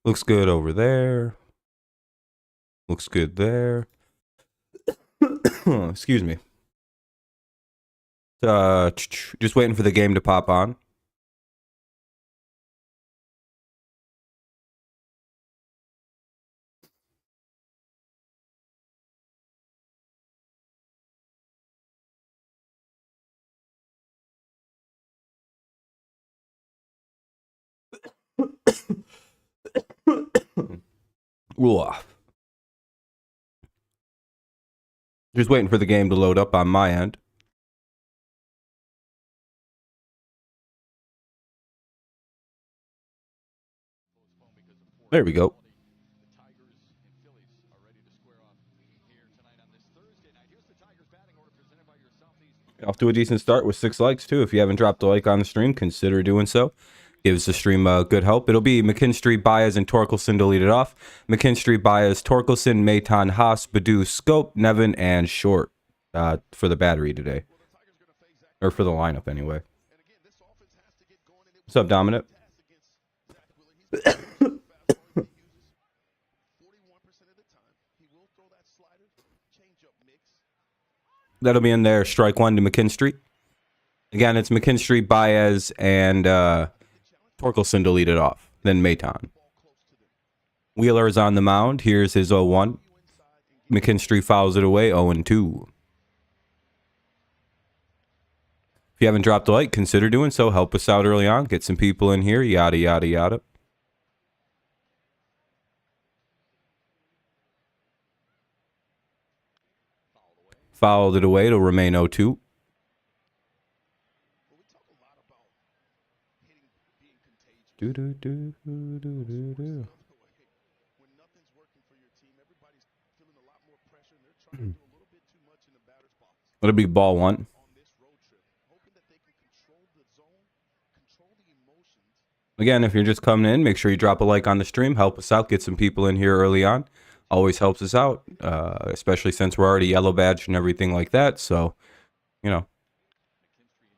Looks good over there. Looks good there. Excuse me. Just waiting for the game to pop on. Ooh. Just waiting for the game to load up on my end. There we go. Off to a decent start with 6 likes, too. If you haven't dropped a like on the stream, consider doing so. Gives the stream good help. It'll be McKinstry, Baez, and Torkelson to lead it off. McKinstry, Baez, Torkelson, Maton, Haas, Badu, Scope, Nevin, and Short for the battery today. Or for the lineup, anyway. What's up, Dominant? That'll be in there. Strike one to McKinstry. Again, it's McKinstry, Baez, and Torkelson to lead it off. Then Maton. Wheeler is on the mound. Here's his 0-1. McKinstry fouls it away, 0-2. If you haven't dropped a like, consider doing so. Help us out early on. Get some people in here. Yada, yada, yada. Fouled it away. It'll remain 0-2. It'll be ball one. Again, if you're just coming in, make sure you drop a like on the stream. Help us out. Get some people in here early on. Always helps us out, especially since we're already yellow badged and everything like that. So, you know,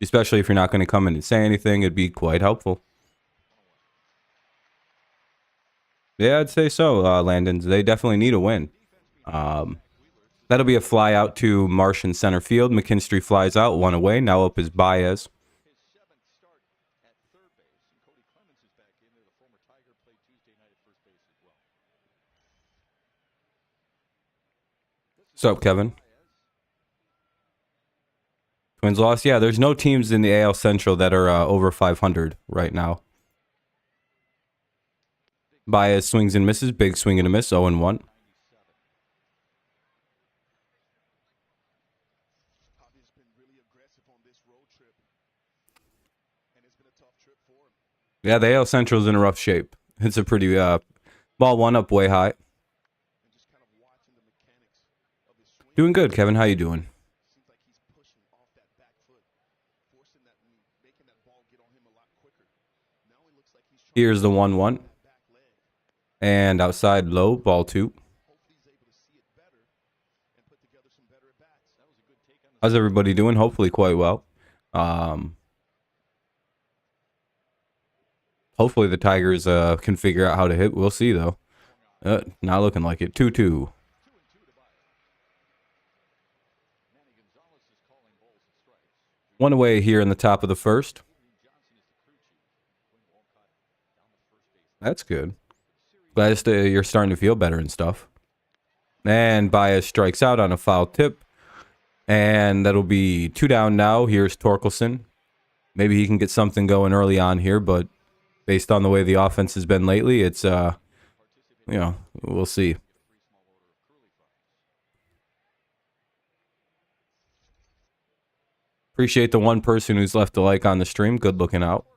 especially if you're not going to come in and say anything, it'd be quite helpful. Yeah, I'd say so, Landons. They definitely need a win. That'll be a fly out to Martian center field. McKinstry flies out, one away. Now up is Baez. What's up, Kevin? Twins lost? Yeah, there's no teams in the AL Central that are over 500 right now. Baez swings and misses. Big swing and a miss. 0-1. Yeah, the AL Central's in a rough shape. It's a pretty ball one up way high. Doing good, Kevin. How you doing? Here's the 1-1. And outside low, ball two. How's everybody doing? Hopefully quite well. Hopefully the Tigers can figure out how to hit. We'll see, though. Not looking like it. 2-2. One away here in the top of the first. That's good. Glad you're starting to feel better and stuff. And Baez strikes out on a foul tip. And that'll be 2 down now. Here's Torkelson. Maybe he can get something going early on here, but based on the way the offense has been lately, it's, you know, we'll see. Appreciate the one person who's left a like on the stream. Good looking out.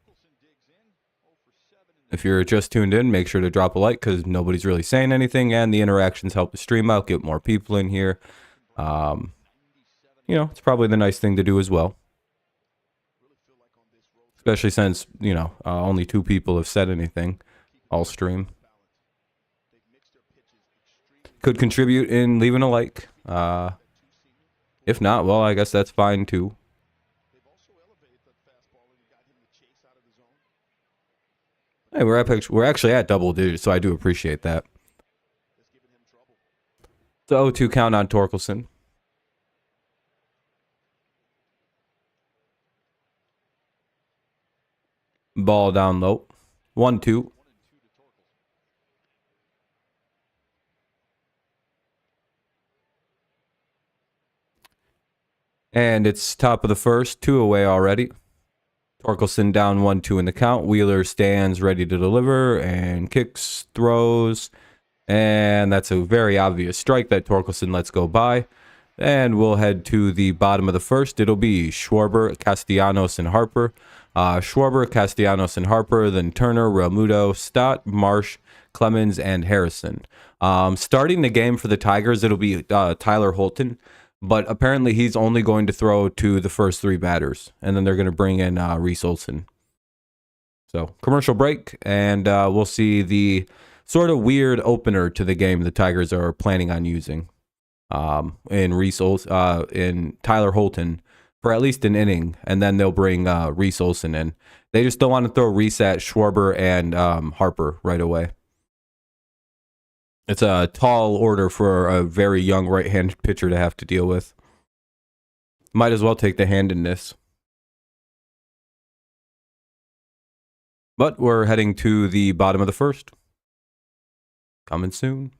If you're just tuned in, make sure to drop a like because nobody's really saying anything, and the interactions help the stream out, get more people in here. You know, it's probably the nice thing to do as well. Especially since, you know, only 2 people have said anything all stream. Could contribute in leaving a like. If not, well, I guess that's fine too. Hey, we're actually at double digits, so I do appreciate that. The 0-2 count on Torkelson. Ball down low. 1-2. And it's top of the first, 2 away already. Torkelson down 1-2 in the count. Wheeler stands ready to deliver and kicks, throws, and that's a very obvious strike that Torkelson lets go by. And we'll head to the bottom of the first. It'll be Schwarber, Castellanos, and Harper. Schwarber, Castellanos, and Harper, then Turner, Realmuto, Stott, Marsh, Clemens, and Harrison. Starting the game for the Tigers, it'll be Tyler Holton, but apparently he's only going to throw to the first 3 batters, and then they're going to bring in Reese Olson. So, commercial break, and we'll see the sort of weird opener to the game the Tigers are planning on using in Tyler Holton for at least an inning, and then they'll bring Reese Olson in. They just don't want to throw Reese at Schwarber and Harper right away. It's a tall order for a very young right-handed pitcher to have to deal with. Might as well take the handedness. But we're heading to the bottom of the first. Coming soon.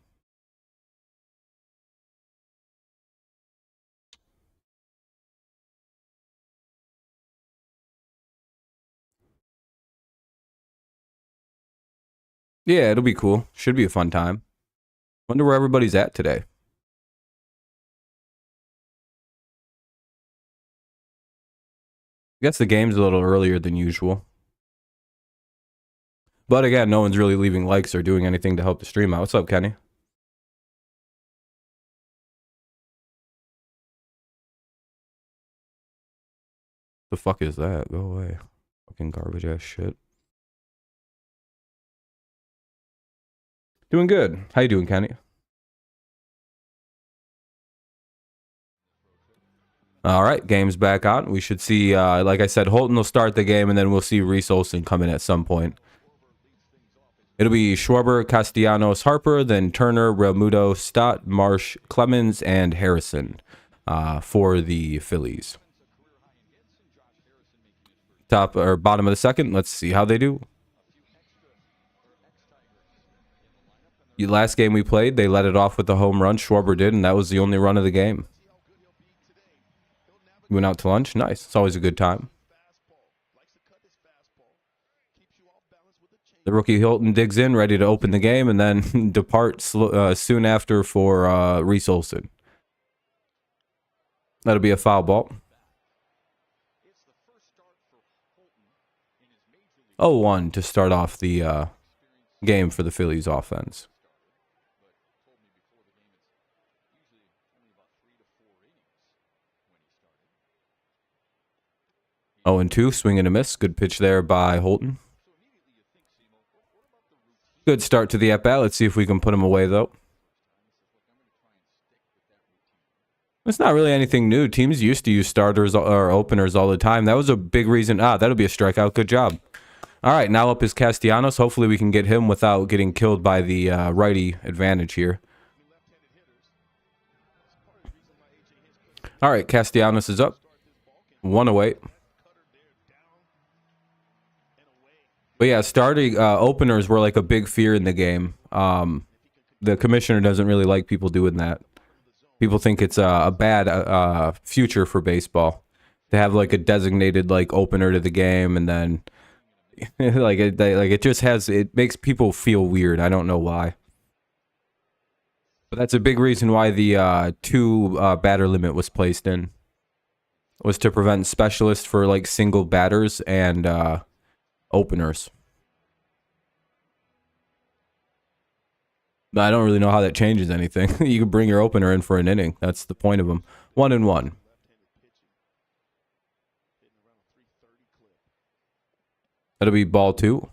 Yeah, it'll be cool. Should be a fun time. Wonder where everybody's at today. I guess the game's a little earlier than usual. But again, no one's really leaving likes or doing anything to help the stream out. What's up, Kenny? The fuck is that? Go away. Fucking garbage ass shit. Doing good. How you doing, Kenny? All right, game's back on. We should see, like I said, Holton will start the game, and then we'll see Reese Olson come in at some point. It'll be Schwarber, Castellanos, Harper, then Turner, Realmuto, Stott, Marsh, Clemens, and Harrison for the Phillies. Top or bottom of the second. Let's see how they do. The last game we played, they let it off with the home run. Schwarber did, and that was the only run of the game. You went out to lunch? Nice. It's always a good time. The rookie Hilton digs in, ready to open the game, and then departs soon after for Reese Olson. That'll be a foul ball. 0-1 to start off the game for the Phillies offense. 0-2, swing and a miss. Good pitch there by Holton. Good start to the at-bat. Let's see if we can put him away, though. It's not really anything new. Teams used to use starters or openers all the time. That was a big reason. That'll be a strikeout. Good job. All right, now up is Castellanos. Hopefully we can get him without getting killed by the righty advantage here. All right, Castellanos is up. 1 away. But yeah, starting openers were like a big fear in the game. The commissioner doesn't really like people doing that. People think it's a bad future for baseball to have like a designated like opener to the game, and then it makes people feel weird. I don't know why. But that's a big reason why the 2 batter limit was placed in. Was to prevent specialists for like single batters and openers. I don't really know how that changes anything. You can bring your opener in for an inning. That's the point of them. 1-1. That'll be ball 2.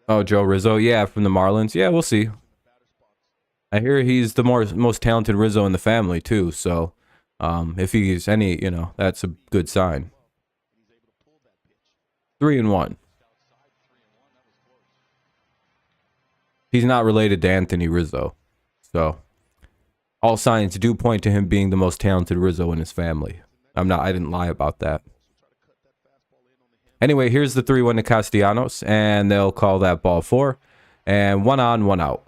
Oh, Joe Rizzo. Yeah, from the Marlins. Yeah, we'll see. I hear he's the most talented Rizzo in the family, too. So if he's any, that's a good sign. 3-1. He's not related to Anthony Rizzo. So all signs do point to him being the most talented Rizzo in his family. I didn't lie about that. Anyway, here's the 3-1 to Castellanos, and they'll call that ball 4. And 1 on, 1 out.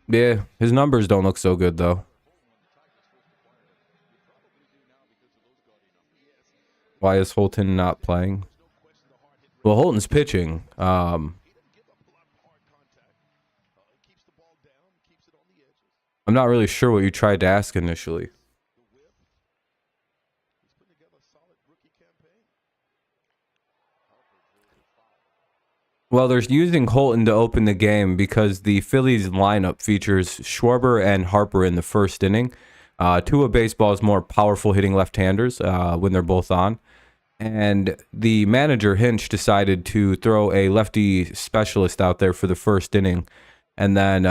Yeah, his numbers don't look so good, though. Why is Holton not playing? Well, Holton's pitching. I'm not really sure what you tried to ask initially. Well, they're using Holton to open the game because the Phillies lineup features Schwarber and Harper in the first inning. Two of baseball's more powerful hitting left-handers when they're both on. And the manager, Hinch, decided to throw a lefty specialist out there for the first inning. And then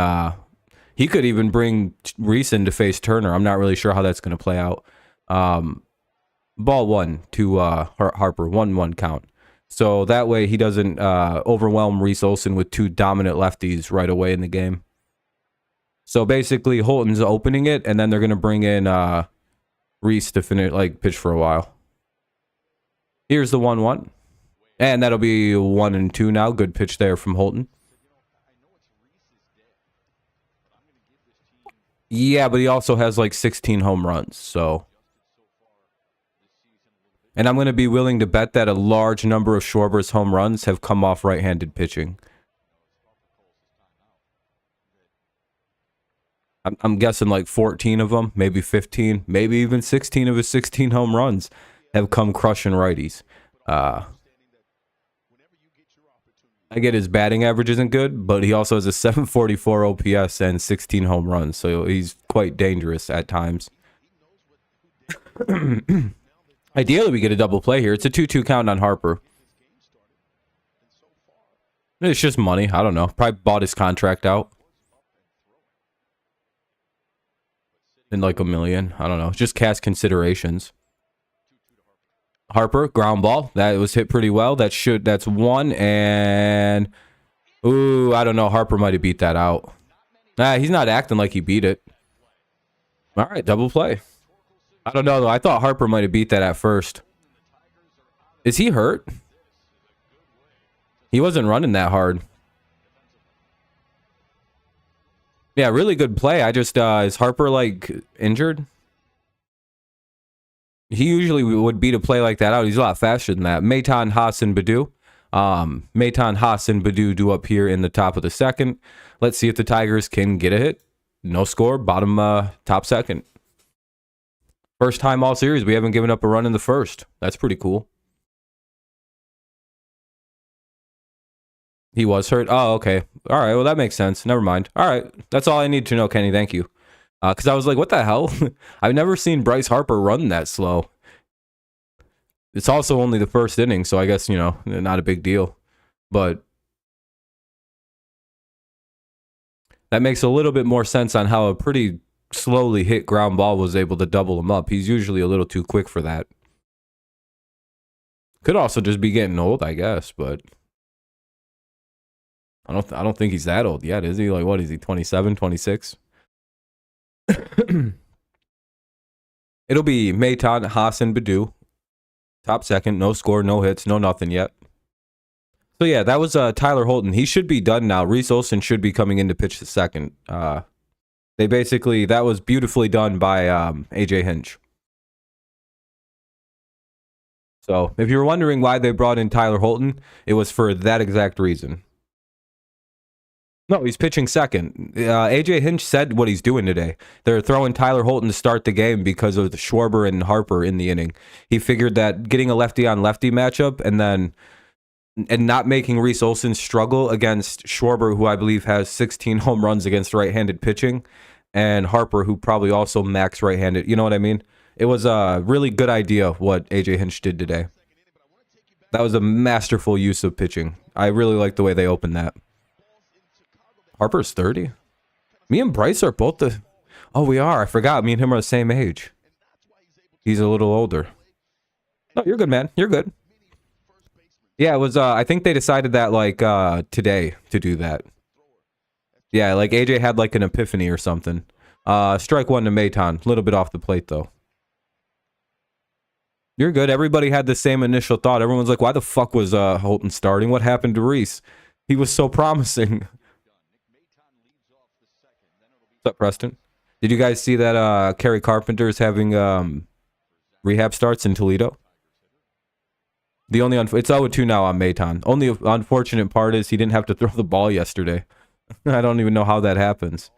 he could even bring Reese in to face Turner. I'm not really sure how that's going to play out. Ball 1 to Harper, 1-1 count. So that way he doesn't overwhelm Reese Olson with two dominant lefties right away in the game. So basically Holton's opening it, and then they're going to bring in Reese to finish, pitch for a while. Here's the 1-1. And that'll be 1-2 now. Good pitch there from Holton. Yeah, but he also has 16 home runs, so. And I'm going to be willing to bet that a large number of Schwarber's home runs have come off right-handed pitching. I'm guessing 14 of them, maybe 15, maybe even 16 of his 16 home runs have come crushing righties. I get his batting average isn't good, but he also has a 744 OPS and 16 home runs, so he's quite dangerous at times. Ideally, we get a double play here. It's a 2-2 count on Harper. It's just money. I don't know. Probably bought his contract out. In $1 million. I don't know. Just cash considerations. Harper, ground ball. That was hit pretty well. That's 1 and... Ooh, I don't know. Harper might have beat that out. Nah, he's not acting like he beat it. All right, double play. I don't know, though. I thought Harper might have beat that at first. Is he hurt? He wasn't running that hard. Yeah, really good play. I just, is Harper, injured? He usually would beat a play like that out. He's a lot faster than that. Maton, Haas, and Badu. Maton, Haas, and Badu do up here in the top of the second. Let's see if the Tigers can get a hit. No score. Bottom, top second. First time all series, we haven't given up a run in the first. That's pretty cool. He was hurt. Oh, okay. All right. Well, that makes sense. Never mind. All right. That's all I need to know, Kenny. Thank you. Because I was like, what the hell? I've never seen Bryce Harper run that slow. It's also only the first inning, so I guess, not a big deal. But that makes a little bit more sense on how a pretty slowly hit ground ball was able to double him up. He's usually a little too quick for that. Could also just be getting old, I guess, but I don't think he's that old yet, is he? What is he, 27, 26? It'll be Maton, Haas, and Badu. Top second, no score, no hits, no nothing yet. So yeah, that was Tyler Holton. He should be done now. Reese Olson should be coming in to pitch the second. That was beautifully done by AJ Hinch. So if you're wondering why they brought in Tyler Holton, it was for that exact reason. No, he's pitching second. AJ Hinch said what he's doing today. They're throwing Tyler Holton to start the game because of the Schwarber and Harper in the inning. He figured that getting a lefty-on-lefty matchup and not making Reese Olson struggle against Schwarber, who I believe has 16 home runs against right-handed pitching, and Harper, who probably also max right-handed. You know what I mean? It was a really good idea what AJ Hinch did today. That was a masterful use of pitching. I really like the way they opened that. Harper's 30. Me and Bryce are both the... Oh, we are. I forgot. Me and him are the same age. He's a little older. No, you're good, man. You're good. Yeah, it was, I think they decided that, like, today to do that. Yeah, like, AJ had, like, an epiphany or something. Strike one to Maton. A little bit off the plate, though. You're good. Everybody had the same initial thought. Everyone's like, why the fuck was Holton starting? What happened to Reese? He was so promising. What's up, Preston? Did you guys see that Kerry Carpenter is having rehab starts in Toledo? The only it's 0-2 now on Maton. Only unfortunate part is he didn't have to throw the ball yesterday. I don't even know how that happens.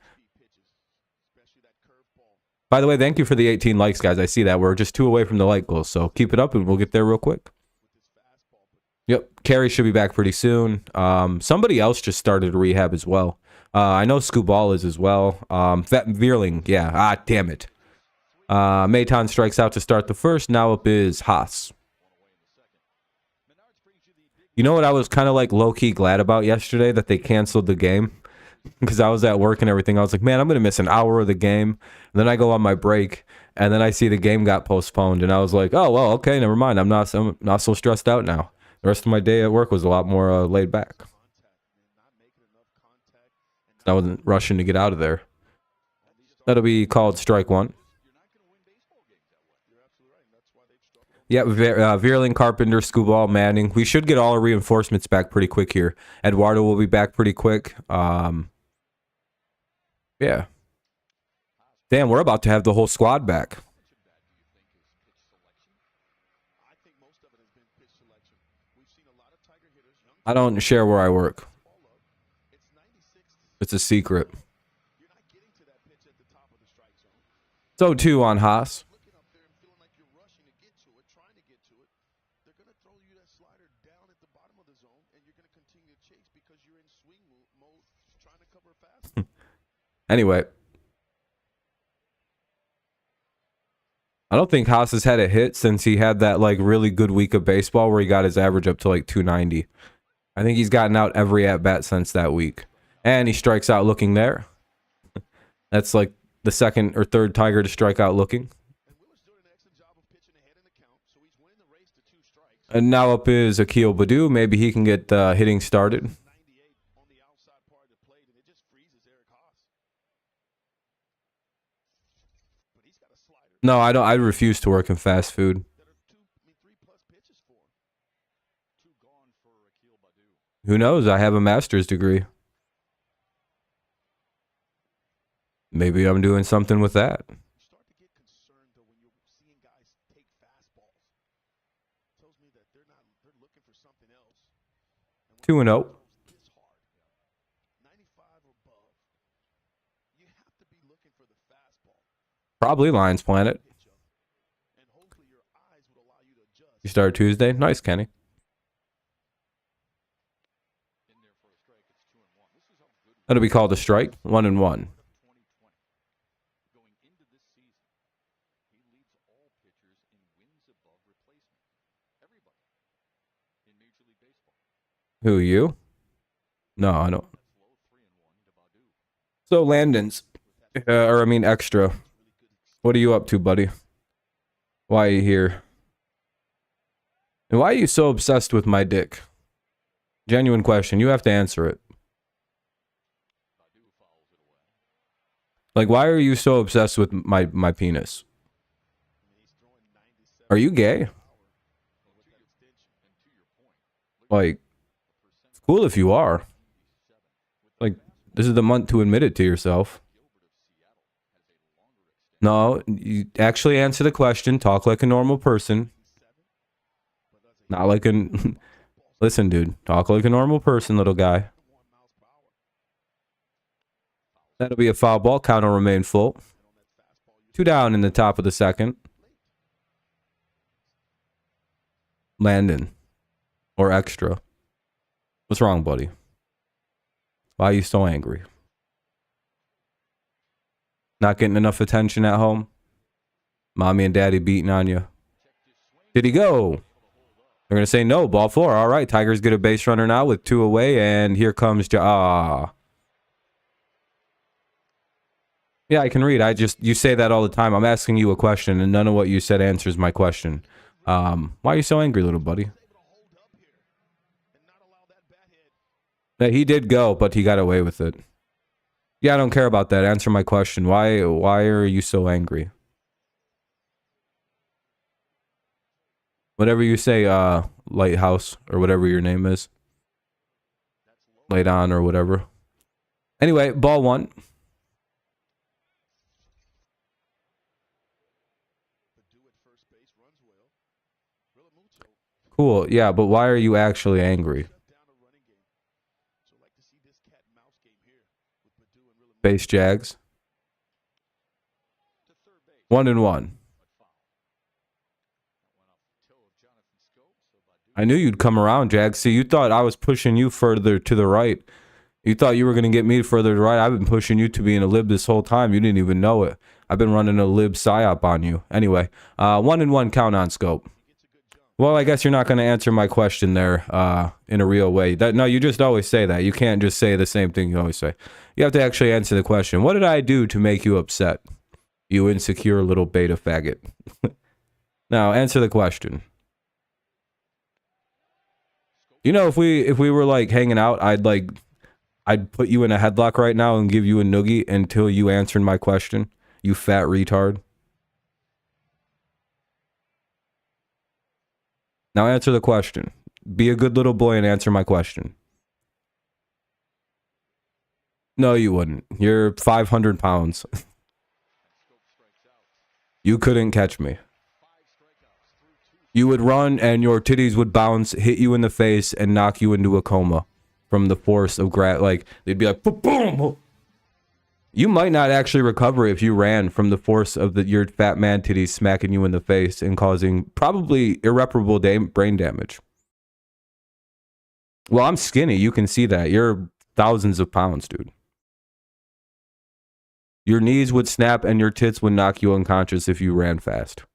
By the way, thank you for the 18 likes, guys. I see that. We're just 2 away from the like goal, so keep it up and we'll get there real quick. Yep, Carey should be back pretty soon. Somebody else just started rehab as well. I know Scooball is as well. Veerling, yeah. Ah, damn it. Maton strikes out to start the first. Now up is Haas. You know what I was kind of like low-key glad about yesterday? That they canceled the game. Because I was at work and everything. I was like, man, I'm going to miss an hour of the game. And then I go on my break. And then I see the game got postponed. And I was like, oh, well, okay, never mind. I'm not so stressed out now. The rest of my day at work was a lot more laid back. I wasn't rushing to get out of there. That'll be called strike one. Yeah, Veerling, Carpenter, Scooball, Manning. We should get all our reinforcements back pretty quick here. Eduardo will be back pretty quick. Yeah. Damn, we're about to have the whole squad back. I don't share where I work. It's a secret. So, 2 on Haas. Anyway, I don't think Haas has had a hit since he had that like really good week of baseball where he got his average up to like 290. I think he's gotten out every at-bat since that week. And he strikes out looking there. That's like the second or third Tiger to strike out looking. And now up is Akil Baddoo. Maybe he can get hitting started. No, I don't. I refuse to work in fast food. Who knows? I have a master's degree. Maybe I'm doing something with that. 2-0. Probably Lions Planet. You start Tuesday? Nice, Kenny. That'll be called a strike. 1-1. Who, you? No, I don't. So, Landon's. Extra. What are you up to, buddy? Why are you here? And why are you so obsessed with my dick? Genuine question. You have to answer it. Like, why are you so obsessed with my penis? Are you gay? Like, it's cool if you are. Like, this is the month to admit it to yourself. No, you actually answer the question. Talk like a normal person. Not like an... Listen, dude. Talk like a normal person, little guy. That'll be a foul ball. Count will remain full. 2 down in the top of the second. Landon. Or extra. What's wrong, buddy? Why are you so angry? Not getting enough attention at home? Mommy and daddy beating on you? Did he go? They're going to say no. Ball 4. All right. Tigers get a base runner now with 2 away. And here comes... Yeah, I can read. You say that all the time. I'm asking you a question, and none of what you said answers my question. Why are you so angry, little buddy? Yeah, he did go, but he got away with it. Yeah, I don't care about that. Answer my question. Why are you so angry? Whatever you say, Lighthouse, or whatever your name is. Light on, or whatever. Anyway, ball one. Cool, yeah, but why are you actually angry? Base Jags. 1-1. I knew you'd come around, Jags. See, you thought I was pushing you further to the right. You thought you were going to get me further to the right. I've been pushing you to being a lib this whole time. You didn't even know it. I've been running a lib psyop on you. Anyway, 1-1 count on scope. Well, I guess you're not going to answer my question there in a real way. No, you just always say that. You can't just say the same thing you always say. You have to actually answer the question. What did I do to make you upset? You insecure little beta faggot. Now, answer the question. You know, if we were like hanging out, I'd put you in a headlock right now and give you a noogie until you answered my question. You fat retard. Now answer the question. Be a good little boy and answer my question. No, you wouldn't. You're 500 pounds. You couldn't catch me. You would run and your titties would bounce, hit you in the face, and knock you into a coma from the force of like, they'd be like, boom. You might not actually recover if you ran from the force of your fat man titties smacking you in the face and causing probably irreparable brain damage. Well, I'm skinny. You can see that. You're thousands of pounds, dude. Your knees would snap and your tits would knock you unconscious if you ran fast.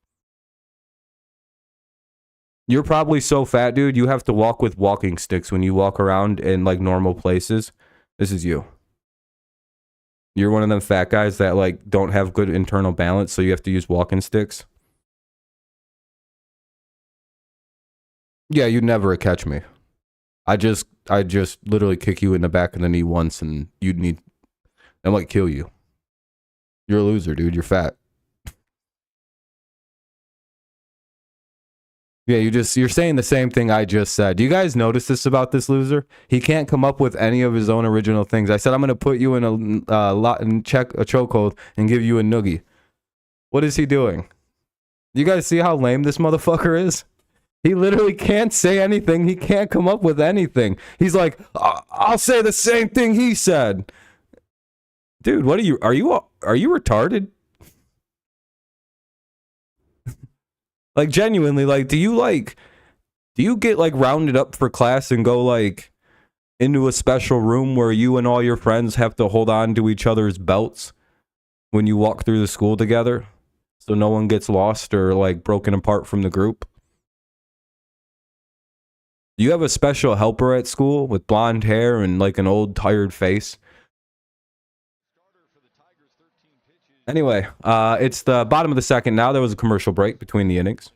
You're probably so fat, dude, you have to walk with walking sticks when you walk around in like normal places. This is you. You're one of them fat guys that like don't have good internal balance, so you have to use walking sticks. Yeah, you'd never catch me. I just literally kick you in the back of the knee once and I might kill you. You're a loser, dude. You're fat. Yeah, you're saying the same thing I just said. Do you guys notice this about this loser? He can't come up with any of his own original things. I said I'm going to put you in a chokehold and give you a noogie. What is he doing? You guys see how lame this motherfucker is? He literally can't say anything. He can't come up with anything. He's like, I'll say the same thing he said. Dude, what are you retarded? Like, genuinely, like, do you get like rounded up for class and go like into a special room where you and all your friends have to hold on to each other's belts when you walk through the school together so no one gets lost or like broken apart from the group? You have a special helper at school with blonde hair and like an old tired face. Anyway, it's the bottom of the second now. There was a commercial break between the innings.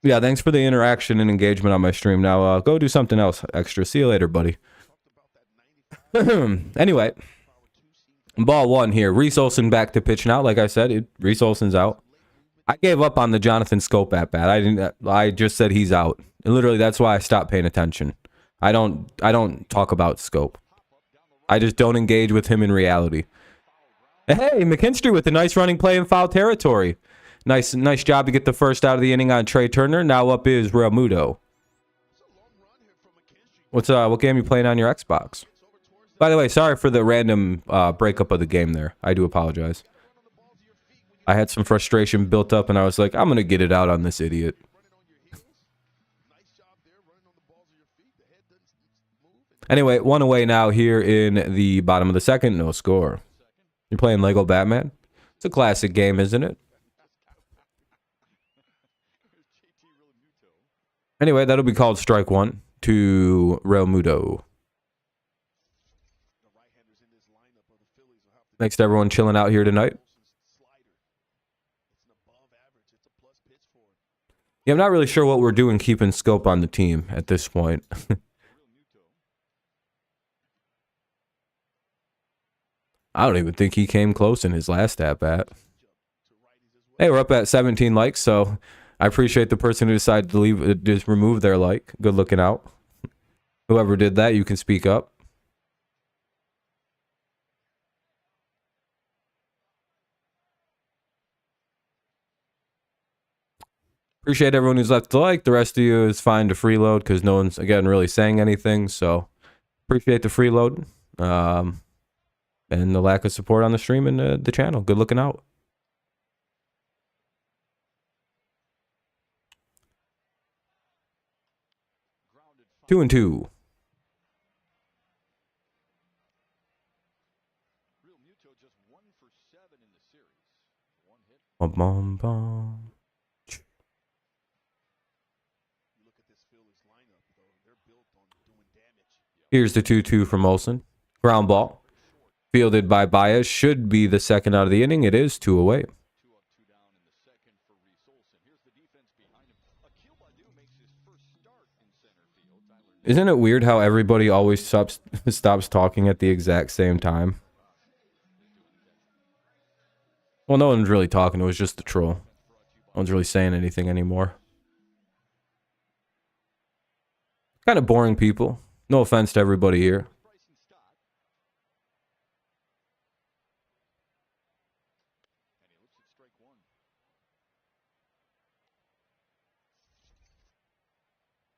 Yeah, thanks for the interaction and engagement on my stream. Now, go do something else extra. See you later, buddy. Anyway, ball one here. Reese Olson back to pitch now. Like I said, Reese Olson's out. I gave up on the Jonathan Scope at bat. I just said he's out. And literally, that's why I stopped paying attention. I don't talk about Scope. I just don't engage with him in reality. Hey, McKinstry with a nice running play in foul territory. Nice job to get the first out of the inning on Trey Turner. Now up is Real Muto. What game are you playing on your Xbox? By the way, sorry for the random breakup of the game there. I do apologize. I had some frustration built up and I was like, I'm going to get it out on this idiot. Anyway, one away now here in the bottom of the second. No score. You're playing Lego Batman? It's a classic game, isn't it? Anyway, that'll be called strike one to Real Muto. Thanks to everyone chilling out here tonight. Yeah, I'm not really sure what we're doing keeping scope on the team at this point. I don't even think he came close in his last at-bat. Hey, we're up at 17 likes, so I appreciate the person who decided to leave, just remove their like. Good looking out. Whoever did that, you can speak up. Appreciate everyone who's left the like. The rest of you is fine to freeload because no one's, again, really saying anything. So appreciate the freeload and the lack of support on the stream and the channel. Good looking out. Two and two. Bum, bum, bum. Here's the 2-2 from Olsen. Ground ball. Fielded by Baez. Should be the second out of the inning. It is 2 away. Isn't it weird how everybody always stops talking at the exact same time? Well, no one's really talking. It was just the troll. No one's really saying anything anymore. Kind of boring people. No offense to everybody here.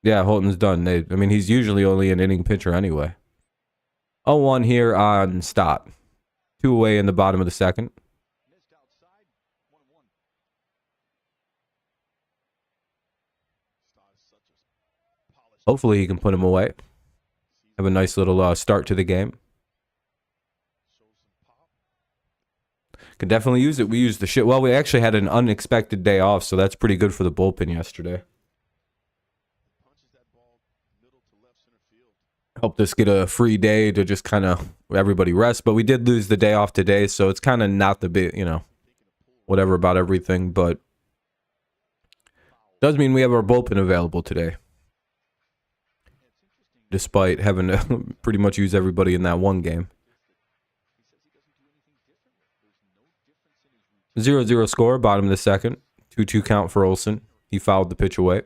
Yeah, Holton's done. I mean, he's usually only an inning pitcher anyway. 0-1 here on Stott. 2 away in the bottom of the second. Hopefully he can put him away. Have a nice little start to the game. Could definitely use it. We used the shit. Well, we actually had an unexpected day off, so that's pretty good for the bullpen yesterday. Helped us get a free day to just kind of everybody rest, but we did lose the day off today, so it's kind of not the big, whatever about everything, but does mean we have our bullpen available today. Despite having to pretty much use everybody in that one game. 0-0 score, bottom of the second. 2-2 count for Olsen. He fouled the pitch away.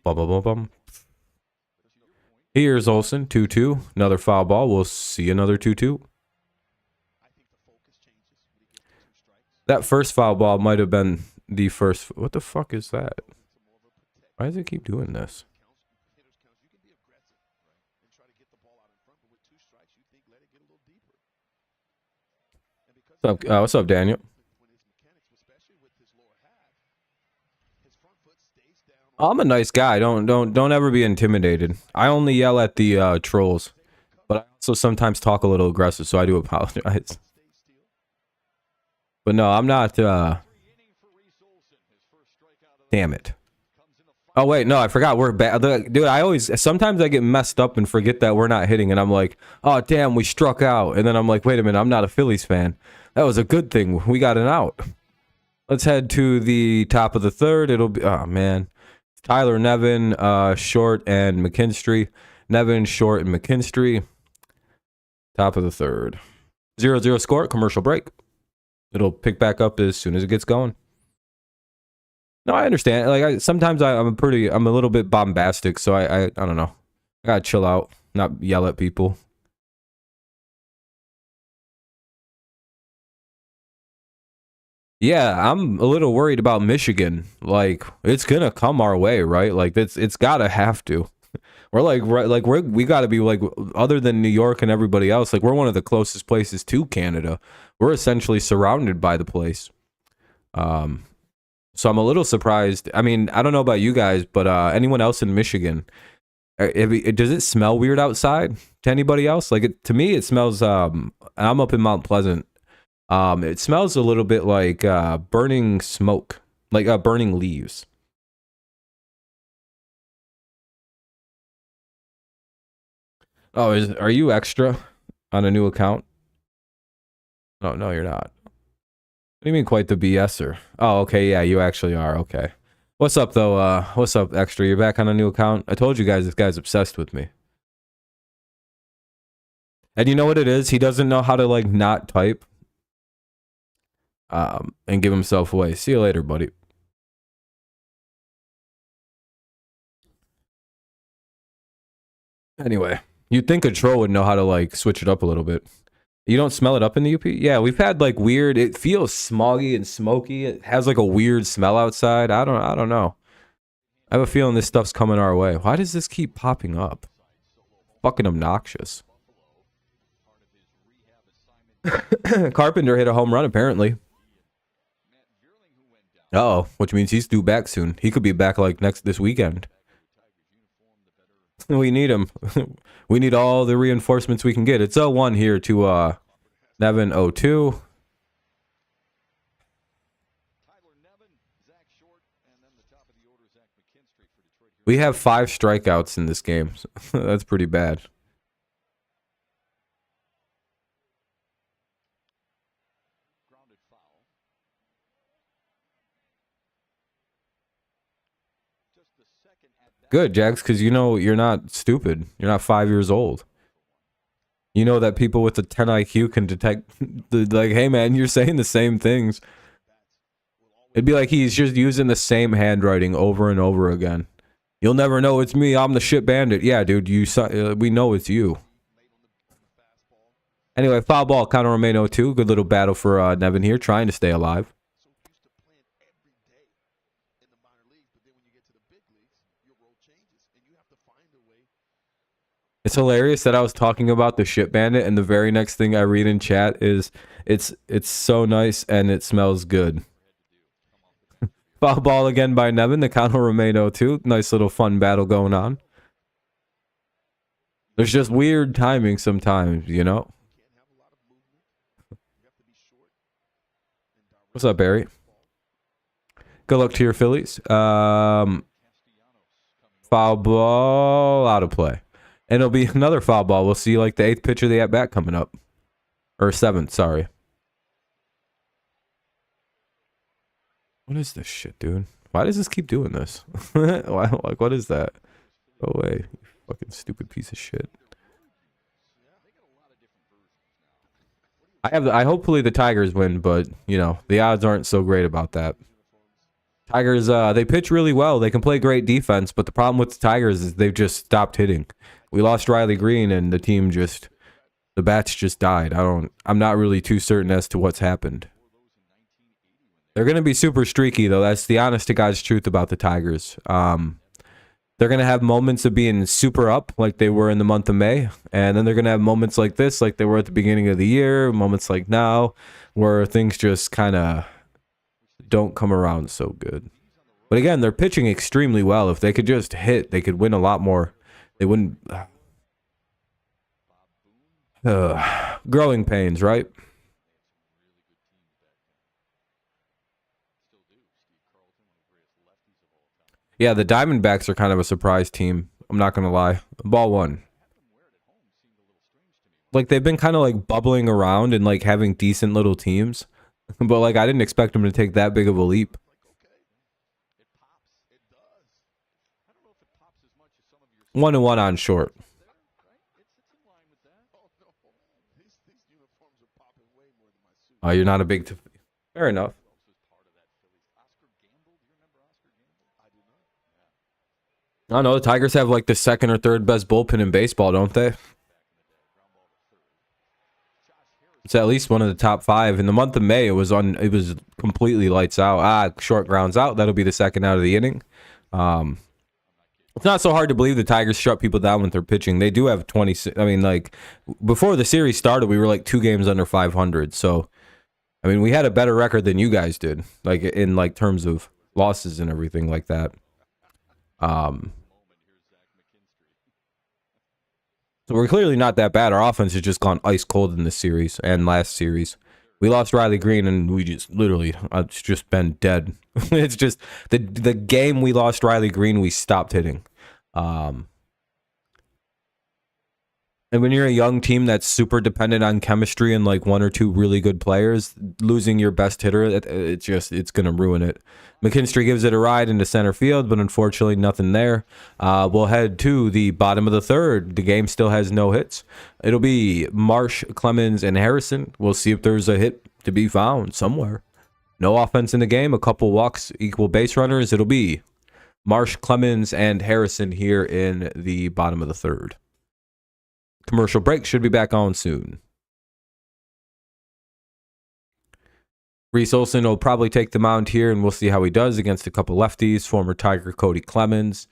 Bum, bum, bum, bum. Here's Olsen, 2-2. Another foul ball. We'll see another 2-2. That first foul ball might have been the first. What the fuck is that? Why does it keep doing this? What's up, Daniel? I'm a nice guy. Don't ever be intimidated. I only yell at the trolls, but I also sometimes talk a little aggressive, so I do apologize. But no, I'm not. Damn it. Oh wait, no, I forgot we're bad. Dude, sometimes I get messed up and forget that we're not hitting, and I'm like, oh damn, we struck out, and then I'm like, wait a minute, I'm not a Phillies fan. That was a good thing. We got an out. Let's head to the top of the third. It'll be, oh man, Tyler, Nevin, Short, and McKinstry. Nevin, Short, and McKinstry. Top of the third. 0-0 score. Commercial break. It'll pick back up as soon as it gets going. No, I understand. Like, sometimes I'm a little bit bombastic, so I don't know. I gotta chill out, not yell at people. Yeah, I'm a little worried about Michigan. Like, it's gonna come our way, right? Like, it's gotta have to. We're like, right, like we gotta be like, other than New York and everybody else, like we're one of the closest places to Canada. We're essentially surrounded by the place. So I'm a little surprised. I mean, I don't know about you guys, but anyone else in Michigan, does it smell weird outside to anybody else? Like, to me, it smells. I'm up in Mount Pleasant. It smells a little bit like burning smoke, like burning leaves. Oh, are you extra? on a new account? No, you're not. What do you mean quite the BSer? Oh, okay, yeah, you actually are. Okay. What's up, though? What's up, Extra? You're back on a new account? I told you guys this guy's obsessed with me. And you know what it is? He doesn't know how to, like, not type. And give himself away. See you later, buddy. Anyway, you'd think a troll would know how to, like, switch it up a little bit. You don't smell it up in the UP? Yeah, we've had, like, weird... It feels smoggy and smoky. It has, like, a weird smell outside. I don't know. I have a feeling this stuff's coming our way. Why does this keep popping up? Fucking obnoxious. Carpenter hit a home run, apparently. Uh-oh, which means he's due back soon. He could be back, like, this weekend. We need him. We need all the reinforcements we can get. It's 0-1 here to Nevin 0-2. We have 5 strikeouts in this game. That's pretty bad. Good, Jax, because you know you're not stupid. You're not 5 years old. You know that people with a 10 IQ can detect, like, hey, man, you're saying the same things. It'd be like he's just using the same handwriting over and over again. You'll never know it's me. I'm the shit bandit. Yeah, dude, we know it's you. Anyway, foul ball, counter remain 0-2. Good little battle for Nevin here, trying to stay alive. It's hilarious that I was talking about the shit bandit, and the very next thing I read in chat is it's so nice and it smells good. Foul ball again by Nevin. The count will remain 0-2. Nice little fun battle going on. There's just weird timing sometimes, you know? What's up, Barry? Good luck to your Phillies. Foul ball out of play. And it'll be another foul ball. We'll see like the 8th pitch of the at-bat coming up. Or 7th, sorry. What is this shit, dude? Why does this keep doing this? Why, like, what is that? Go away, you fucking stupid piece of shit. Hopefully the Tigers win, but, you know, the odds aren't so great about that. Tigers, they pitch really well. They can play great defense, but the problem with the Tigers is they've just stopped hitting. We lost Riley Green, and the team just, the bats just died. I'm not really too certain as to what's happened. They're going to be super streaky, though. That's the honest to God's truth about the Tigers. They're going to have moments of being super up, like they were in the month of May, and then they're going to have moments like this, like they were at the beginning of the year, moments like now, where things just kind of don't come around so good. But again, they're pitching extremely well. If they could just hit, they could win a lot more. They wouldn't. Growing pains, right? Yeah, the Diamondbacks are kind of a surprise team. I'm not going to lie. Ball 1. Like, they've been kind of like bubbling around and like having decent little teams. But like, I didn't expect them to take that big of a leap. 1-1 on short. Oh, you're not a big... Fair enough. I don't know. The Tigers have like the 2nd or 3rd best bullpen in baseball, don't they? It's at least one of the top 5. In the month of May, it was completely lights out. Short grounds out. That'll be the 2nd out of the inning. It's not so hard to believe the Tigers shut people down when they're pitching. They do have 26. I mean, like, before the series started, we were like 2 games under 500. So, I mean, we had a better record than you guys did, like in like terms of losses and everything like that. So we're clearly not that bad. Our offense has just gone ice cold in this series and last series. We lost Riley Green, and we just literally, it's just been dead. It's just the game we lost Riley Green, we stopped hitting. And And when you're a young team that's super dependent on chemistry and like one or two really good players, losing your best hitter, it's going to ruin it. McKinstry gives it a ride into center field, but unfortunately nothing there. We'll head to the bottom of the third. The game still has no hits. It'll be Marsh, Clemens, and Harrison. We'll see if there's a hit to be found somewhere. No offense in the game, a couple walks, equal base runners. It'll be Marsh, Clemens, and Harrison here in the bottom of the third. Commercial break, should be back on soon. Reese Olson will probably take the mound here, and we'll see how he does against a couple lefties. Former Tiger Cody Clemens.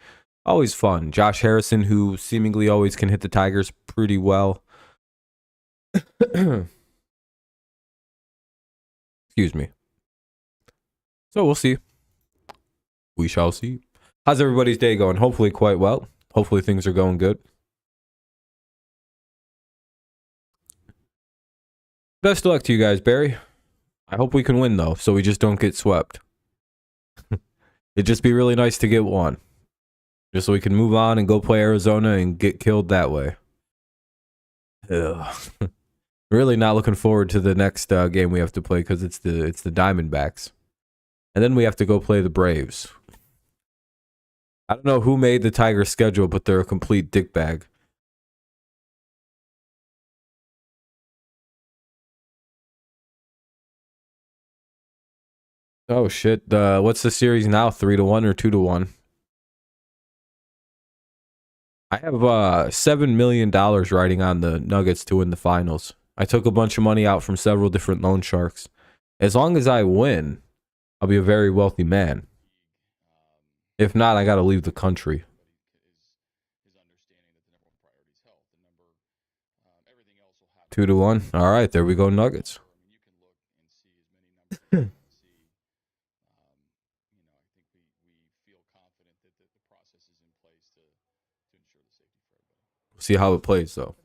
Always fun. Josh Harrison, who seemingly always can hit the Tigers pretty well. Excuse me. So we'll see. We shall see. How's everybody's day going? Hopefully quite well. Hopefully things are going good. Best of luck to you guys, Barry. I hope we can win, though, so we just don't get swept. It'd just be really nice to get one. Just so we can move on and go play Arizona and get killed that way. Ugh. Really not looking forward to the next game we have to play because it's the Diamondbacks. And then we have to go play the Braves. I don't know who made the Tigers schedule, but they're a complete dickbag. Oh shit! What's the series now? 3-1 or 2-1? I have $7 million riding on the Nuggets to win the finals. I took a bunch of money out from several different loan sharks. As long as I win, I'll be a very wealthy man. If not, I got to leave the country. 2-1. All right, there we go, Nuggets. See how it plays, though.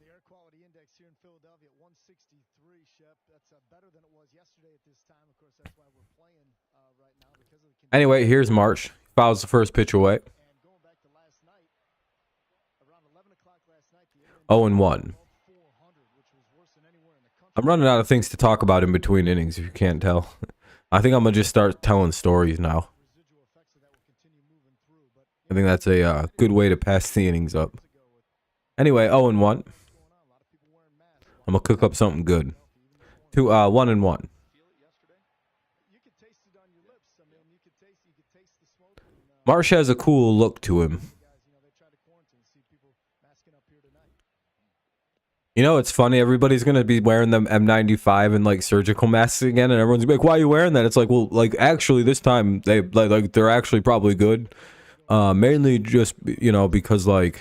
Anyway, here's Marsh. Fouls the first pitch away. 0-1. I'm running out of things to talk about in between innings, if you can't tell. I think I'm going to just start telling stories now. I think that's a good way to pass the innings up. Anyway, 0-1. I'm going to cook up something good. 1-1. Marsh has a cool look to him. You know, it's funny. Everybody's going to be wearing them M95 and like surgical masks again. And everyone's like, why are you wearing that? It's like, well, like actually this time they're actually probably good. Mainly just, you know, because like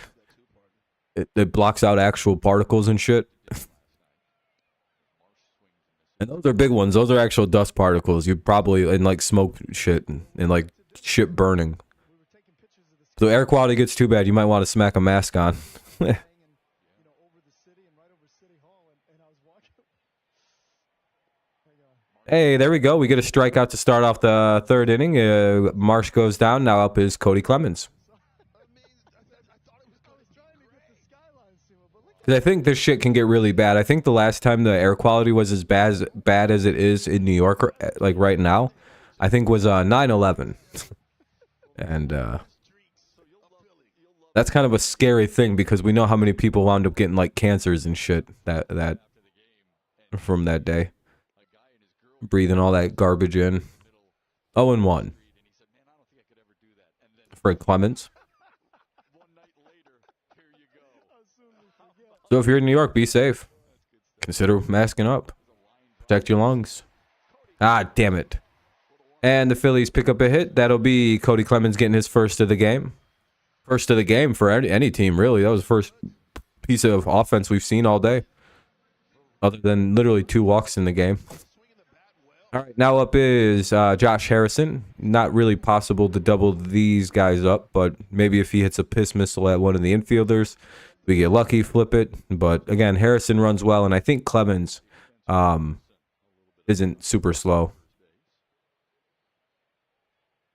it blocks out actual particles and shit. And those are big ones. Those are actual dust particles. You probably, and like smoke shit and like shit burning. So air quality gets too bad. You might want to smack a mask on. Hey, there we go. We get a strikeout to start off the third inning. Marsh goes down. Now up is Cody Clemens. I think this shit can get really bad. I think the last time the air quality was as bad as it is in New York, like right now, I think was 9/11. And that's kind of a scary thing because we know how many people wound up getting like cancers and shit that from that day. Breathing all that garbage in. 0-1. Fred Clemens. So if you're in New York, be safe. Consider masking up. Protect your lungs. Ah, damn it. And the Phillies pick up a hit. That'll be Cody Clemens getting his first of the game. First of the game for any team, really. That was the first piece of offense we've seen all day. Other than literally 2 walks in the game. All right, now up is Josh Harrison. Not really possible to double these guys up, but maybe if he hits a piss missile at one of the infielders, we get lucky, flip it. But again, Harrison runs well, and I think Clemens isn't super slow.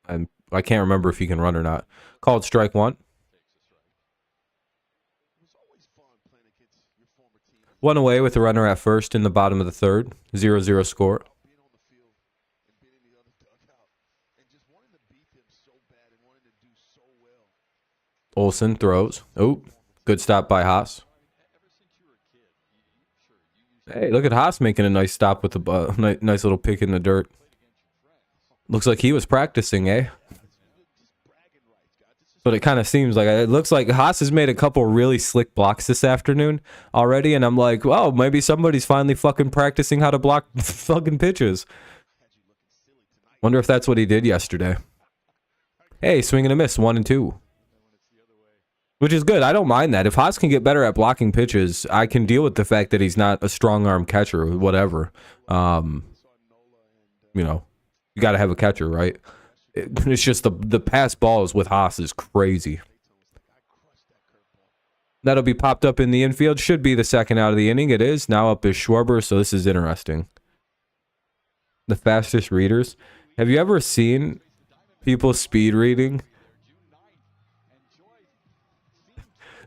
I can't remember if he can run or not. Called strike 1. One away with a runner at first in the bottom of the third. 0-0 score. Olsen throws. Oh, good stop by Haas. Hey, look at Haas making a nice stop with a nice little pick in the dirt. Looks like he was practicing, eh? But it kind of seems like it looks like Haas has made a couple really slick blocks this afternoon already, and I'm like, oh, maybe somebody's finally fucking practicing how to block fucking pitches. Wonder if that's what he did yesterday. Hey, swing and a miss, 1-2. Which is good. I don't mind that. If Haas can get better at blocking pitches, I can deal with the fact that he's not a strong arm catcher or whatever. You know, you got to have a catcher, right? It's just the pass balls with Haas is crazy. That'll be popped up in the infield. Should be the second out of the inning. It is. Now up is Schwarber, so this is interesting. The fastest readers. Have you ever seen people speed reading?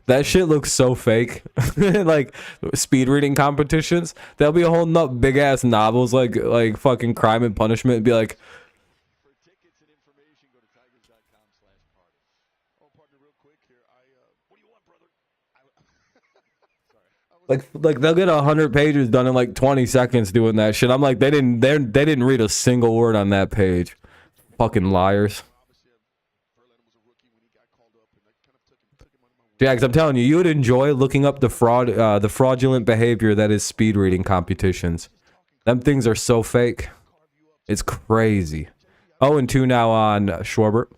That shit looks so fake. Like speed reading competitions. They'll be holding up big ass novels like fucking Crime and Punishment and be like, like they'll get 100 pages done in like 20 seconds doing that shit. I'm like, they didn't read a single word on that page. Fucking liars. Jags, I'm telling you, you would enjoy looking up the fraudulent behavior that is speed reading competitions. Them things are so fake. It's crazy. 0-2 now on Schwarber.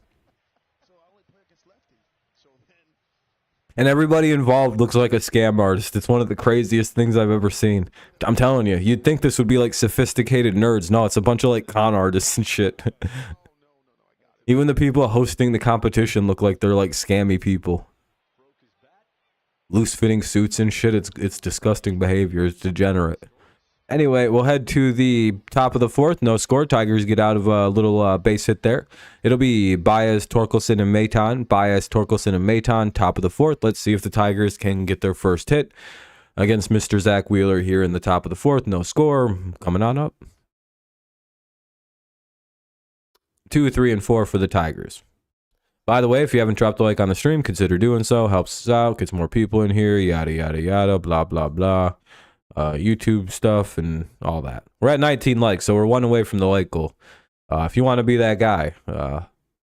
And everybody involved looks like a scam artist. It's one of the craziest things I've ever seen. I'm telling you, you'd think this would be like sophisticated nerds. No, it's a bunch of like con artists and shit. Even the people hosting the competition look like they're like scammy people. Loose fitting suits and shit. It's disgusting behavior. It's degenerate. Anyway, we'll head to the top of the fourth. No score. Tigers get out of a little base hit there. It'll be Baez, Torkelson, and Maton. Baez, Torkelson, and Maton, top of the fourth. Let's see if the Tigers can get their first hit against Mr. Zach Wheeler here in the top of the fourth. No score. Coming on up. 2, 3, and 4 for the Tigers. By the way, if you haven't dropped a like on the stream, consider doing so. Helps us out. Gets more people in here. Yada, yada, yada. Blah, blah, blah. YouTube stuff and all that. We're at 19 likes, so we're one away from the like goal. If you want to be that guy,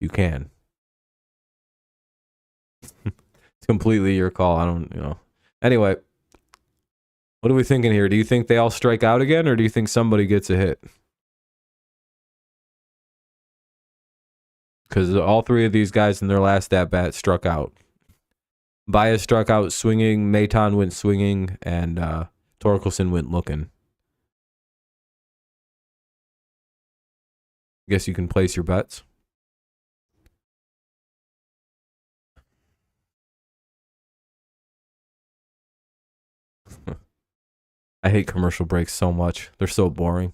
you can. It's completely your call. I don't, Anyway, what are we thinking here? Do you think they all strike out again, or do you think somebody gets a hit? Because all three of these guys in their last at-bat struck out. Baez struck out swinging, Maton went swinging, and Torkelson went looking. Guess you can place your bets. I hate commercial breaks so much. They're so boring.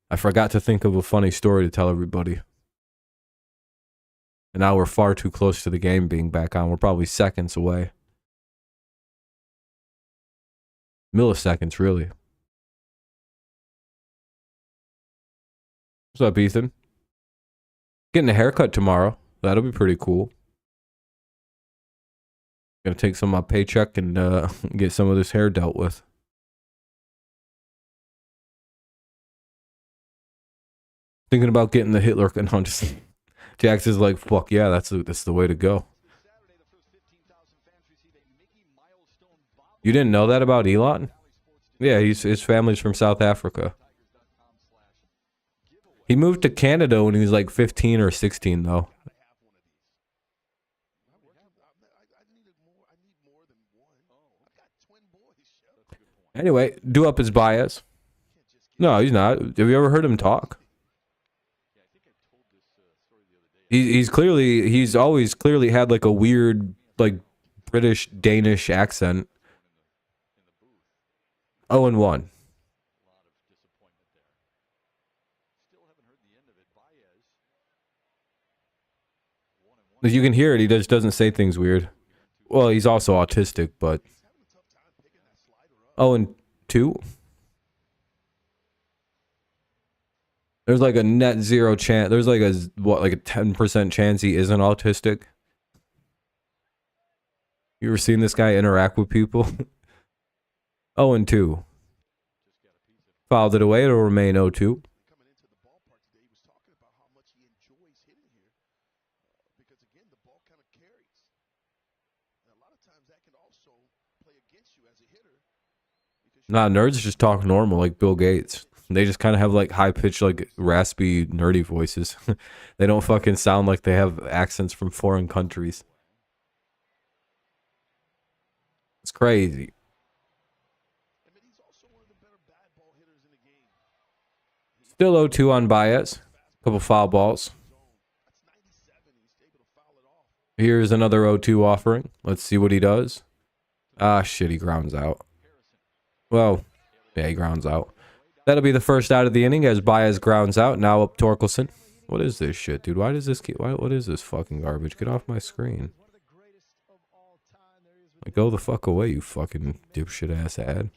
I forgot to think of a funny story to tell everybody. And now we're far too close to the game being back on. We're probably seconds away. Milliseconds, really. What's up, Ethan? Getting a haircut tomorrow. That'll be pretty cool. Gonna take some of my paycheck and get some of this hair dealt with. Thinking about getting the Hitler. No, just Jax is like, fuck yeah, that's the way to go. You didn't know that about Elon? Yeah, his family's from South Africa. He moved to Canada when he was like 15 or 16, though. Anyway, do up his bias. No, he's not. Have you ever heard him talk? He's always clearly had like a weird like British Danish accent. 0-1. As you can hear it, he just doesn't say things weird. Well, he's also autistic, but 0-2. There's like a net zero chance. There's like a 10% chance he isn't autistic. You ever seen this guy interact with people? 0-2. Fouled it away. It'll remain 0-2. Nah, nerds just talk normal like Bill Gates. They just kind of have like high pitched, like raspy, nerdy voices. They don't fucking sound like they have accents from foreign countries. It's crazy. Still 0-2 on Baez. Couple foul balls. Here's another 0-2 offering. Let's see what he does. Ah, shit, he grounds out. Well, yeah, he grounds out. That'll be the first out of the inning as Baez grounds out. Now up Torkelson. What is this shit, dude? Why does this keep... What is this fucking garbage? Get off my screen. Like, go the fuck away, you fucking dipshit ass ad.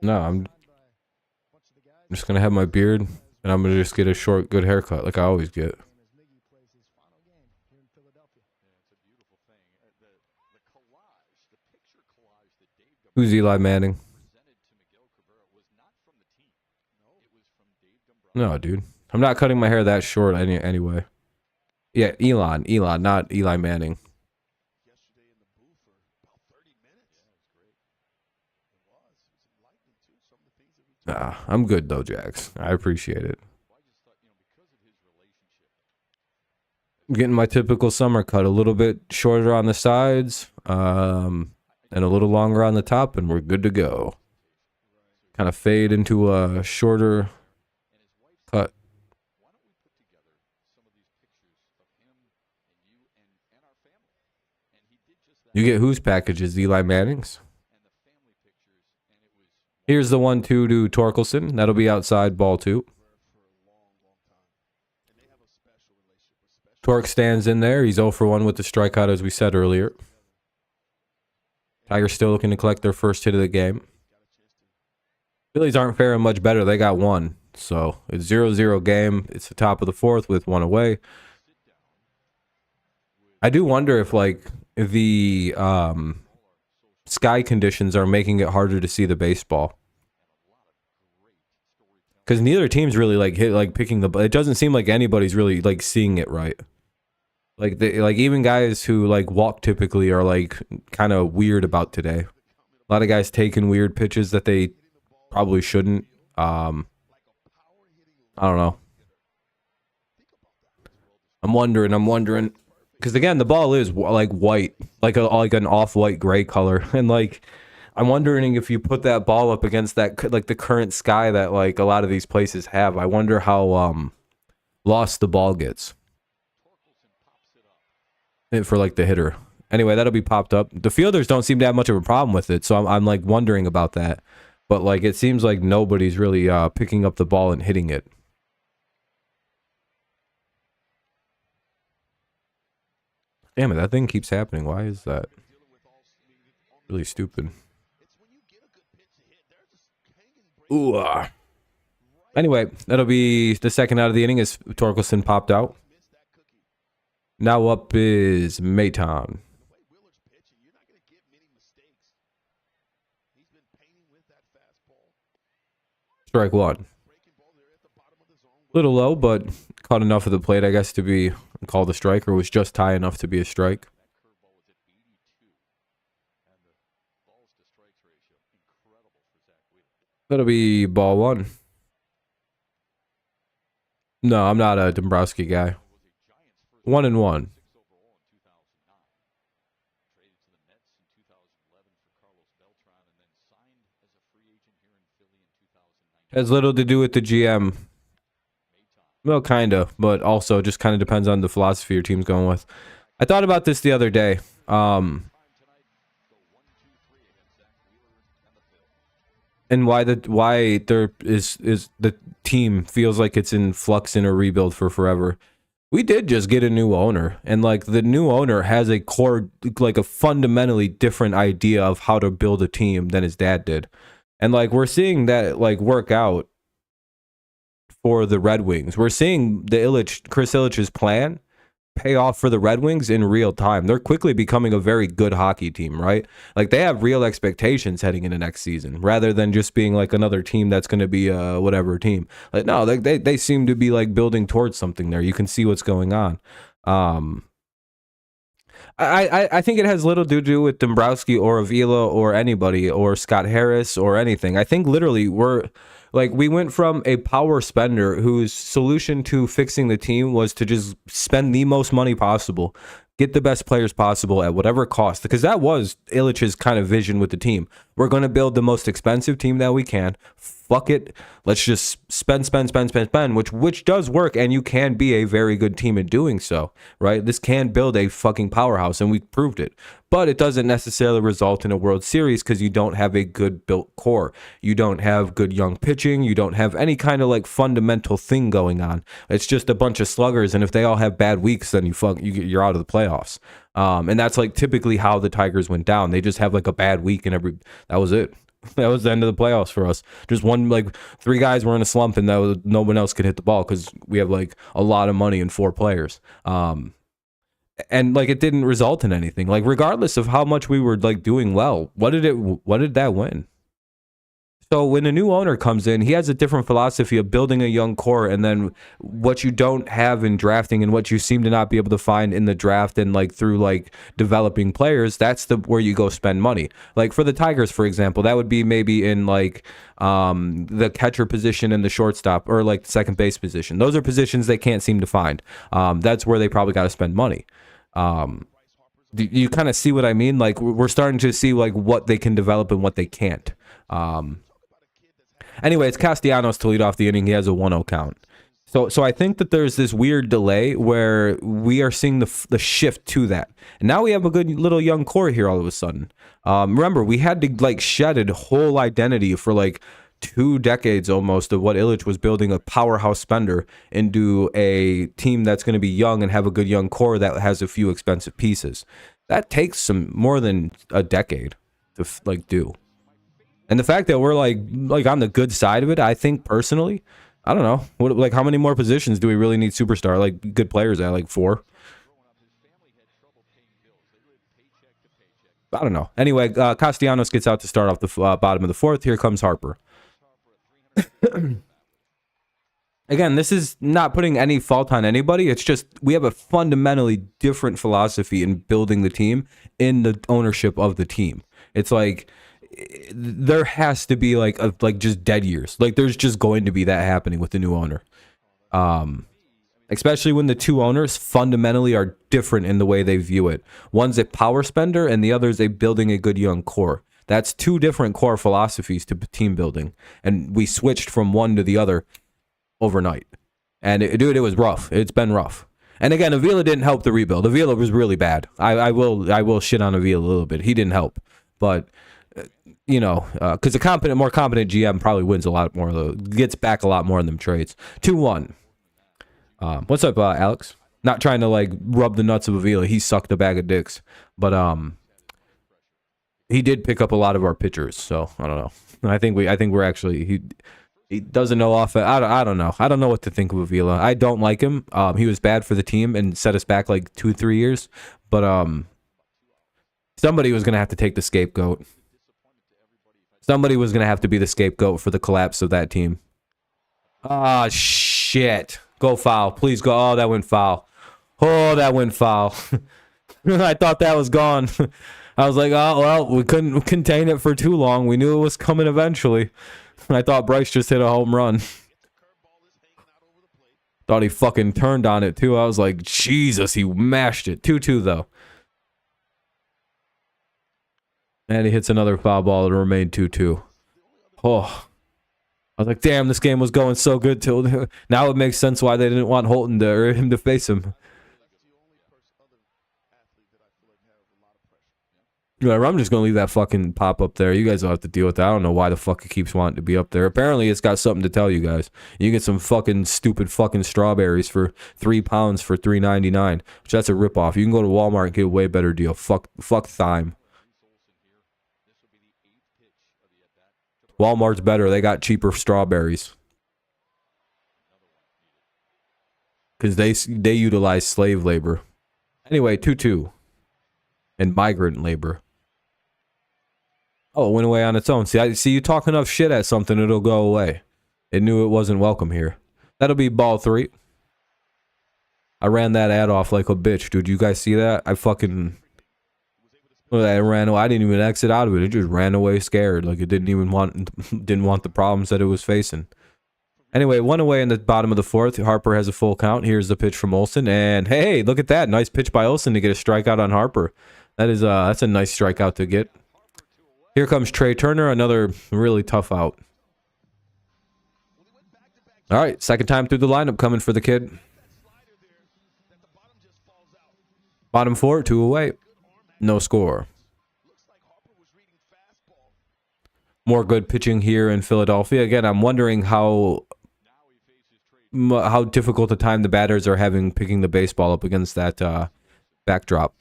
No, I'm just gonna have my beard and I'm gonna just get a short, good haircut like I always get. Who's Eli Manning? No, dude. I'm not cutting my hair that short anyway. Yeah, Elon, not Eli Manning. Nah, I'm good though, Jax. I appreciate it. I'm getting my typical summer cut, a little bit shorter on the sides, and a little longer on the top, and we're good to go. Kind of fade into a shorter cut. You get whose packages? Eli Manning's? Here's the 1-2 to Torkelson. That'll be outside, ball 2. Torque stands in there. He's 0 for 1 with the strikeout, as we said earlier. Tigers still looking to collect their first hit of the game. Phillies aren't faring much better. They got 1. So it's 0-0 game. It's the top of the 4th with 1 away. I do wonder if, like, the sky conditions are making it harder to see the baseball. Because neither team's really like picking the. It doesn't seem like anybody's really like seeing it right. Like even guys who like walk typically are like kind of weird about today. A lot of guys taking weird pitches that they probably shouldn't. I don't know. I'm wondering. Because again, the ball is like white, like an off-white gray color, and like I'm wondering if you put that ball up against that like the current sky that like a lot of these places have. I wonder how lost the ball gets for like the hitter. Anyway, that'll be popped up. The fielders don't seem to have much of a problem with it, so I'm like wondering about that. But like it seems like nobody's really picking up the ball and hitting it. Damn it, that thing keeps happening. Why is that? Really stupid. Ooh. Anyway, that'll be the second out of the inning as Torkelson popped out. Now up is Maton. Strike 1. Little low, but caught enough of the plate, I guess, to be called a strike, or was just high enough to be a strike. That'll be ball 1. No, I'm not a Dombrowski guy. 1-1. Has little to do with the GM. Well, kind of, but also just kind of depends on the philosophy your team's going with. I thought about this the other day. And why there is the team feels like it's in flux in a rebuild for forever. We did just get a new owner, and like the new owner has a core, like a fundamentally different idea of how to build a team than his dad did. And like we're seeing that like work out for the Red Wings. We're seeing Chris Ilitch's plan pay off for the Red Wings in real time. They're quickly becoming a very good hockey team, right? Like they have real expectations heading into next season, rather than just being like another team that's going to be a whatever team. Like no, they seem to be like building towards something there. You can see what's going on. I think it has little to do with Dombrowski or Avila or anybody or Scott Harris or anything. I think literally we went from a power spender whose solution to fixing the team was to just spend the most money possible, get the best players possible at whatever cost, because that was Ilitch's kind of vision with the team. We're going to build the most expensive team that we can. Fuck it. Let's just spend, which does work, and you can be a very good team in doing so, right? This can build a fucking powerhouse, and we proved it. But it doesn't necessarily result in a World Series because you don't have a good built core. You don't have good young pitching. You don't have any kind of like fundamental thing going on. It's just a bunch of sluggers, and if they all have bad weeks, then you're out of the playoffs. And that's like typically how the Tigers went down. They just have like a bad week, and that was it. That was the end of the playoffs for us. Just three guys were in a slump, and no one else could hit the ball because we have like a lot of money and 4 players. And like it didn't result in anything. Like regardless of how much we were like doing well, what did that win? So when a new owner comes in, he has a different philosophy of building a young core, and then what you don't have in drafting and what you seem to not be able to find in the draft and like through like developing players, that's where you go spend money. Like for the Tigers, for example, that would be maybe in like the catcher position and the shortstop or like the second base position. Those are positions they can't seem to find. That's where they probably got to spend money. You kind of see what I mean? Like we're starting to see like what they can develop and what they can't. Anyway, it's Castellanos to lead off the inning. He has a 1-0 count. So I think that there's this weird delay where we are seeing the shift to that. And now we have a good little young core here all of a sudden. Remember, we had to like shed a whole identity for like 2 decades almost of what Ilitch was building, a powerhouse spender, into a team that's going to be young and have a good young core that has a few expensive pieces. That takes some more than a decade to like do. And the fact that we're like on the good side of it, I think personally, I don't know, how many more positions do we really need superstar like good players at? Like 4. I don't know. Anyway, Castellanos gets out to start off the bottom of the 4th. Here comes Harper. Again, this is not putting any fault on anybody. It's just we have a fundamentally different philosophy in building the team, in the ownership of the team. It's like there has to be like just dead years. Like there's just going to be that happening with the new owner. Especially when the 2 owners fundamentally are different in the way they view it. One's a power spender and the other's a building a good young core. That's 2 different core philosophies to team building. And we switched from one to the other overnight. And it was rough. It's been rough. And again, Avila didn't help the rebuild. Avila was really bad. I will shit on Avila a little bit. He didn't help. But you know, because a more competent GM probably wins a lot more, gets back a lot more in them trades. 2-1. What's up, Alex? Not trying to like rub the nuts of Avila. He sucked a bag of dicks, but he did pick up a lot of our pitchers. So I don't know. I think we're actually he doesn't know offense. I don't know. I don't know what to think of Avila. I don't like him. He was bad for the team and set us back like 2-3 years. But somebody was gonna have to take the scapegoat. Somebody was going to have to be the scapegoat for the collapse of that team. Ah, shit. Go foul. Please go. Oh, that went foul. Oh, that went foul. I thought that was gone. I was like, oh, well, we couldn't contain it for too long. We knew it was coming eventually. I thought Bryce just hit a home run. Thought he fucking turned on it, too. I was like, Jesus, he mashed it. 2-2, though. And he hits another foul ball to remain 2-2. Oh. I was like, damn, this game was going so good till now it makes sense why they didn't want Holton or him to face him. I'm just gonna leave that fucking pop up there. You guys will have to deal with that. I don't know why the fuck it keeps wanting to be up there. Apparently, it's got something to tell you guys. You get some fucking stupid fucking strawberries for £3 for $3.99, which that's a ripoff. You can go to Walmart and get a way better deal. Fuck Thyme. Walmart's better. They got cheaper strawberries because they utilize slave labor. Anyway, 2-2 and migrant labor. Oh, it went away on its own. See, I see you talk enough shit at something, it'll go away. It knew it wasn't welcome here. That'll be ball 3. I ran that ad off like a bitch, dude. You guys see that? I fucking... I ran away. I didn't even exit out of it. It just ran away scared. Like it didn't even want the problems that it was facing. Anyway, 1 away in the bottom of the 4th. Harper has a full count. Here's the pitch from Olsen. And hey, look at that. Nice pitch by Olsen to get a strikeout on Harper. That's a nice strikeout to get. Here comes Trey Turner, another really tough out. All right, second time through the lineup coming for the kid. Bottom 4, 2 away. No score. More good pitching here in Philadelphia. Again, I'm wondering how difficult a time the batters are having picking the baseball up against that backdrop.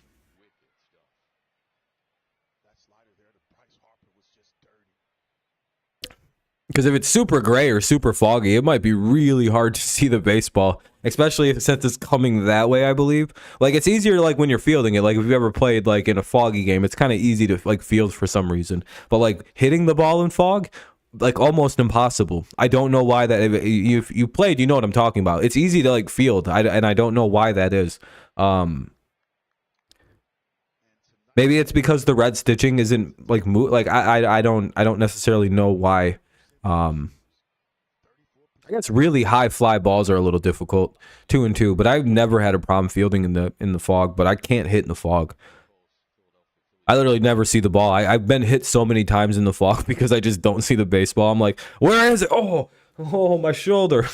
Because if it's super gray or super foggy, it might be really hard to see the baseball, especially since it's coming that way, I believe. Like, it's easier, like, when you're fielding it. Like, if you've ever played, like, in a foggy game, it's kind of easy to, like, field for some reason. But, like, hitting the ball in fog, like, almost impossible. I don't know why that... If you played, you know what I'm talking about. It's easy to, like, field, and I don't know why that is. Maybe it's because the red stitching isn't, like, I don't necessarily know why... I guess really high fly balls are a little difficult, 2-2, but I've never had a problem fielding in the fog, but I can't hit in the fog. I literally never see the ball. I've been hit so many times in the fog because I just don't see the baseball. I'm like, where is it? Oh, my shoulder.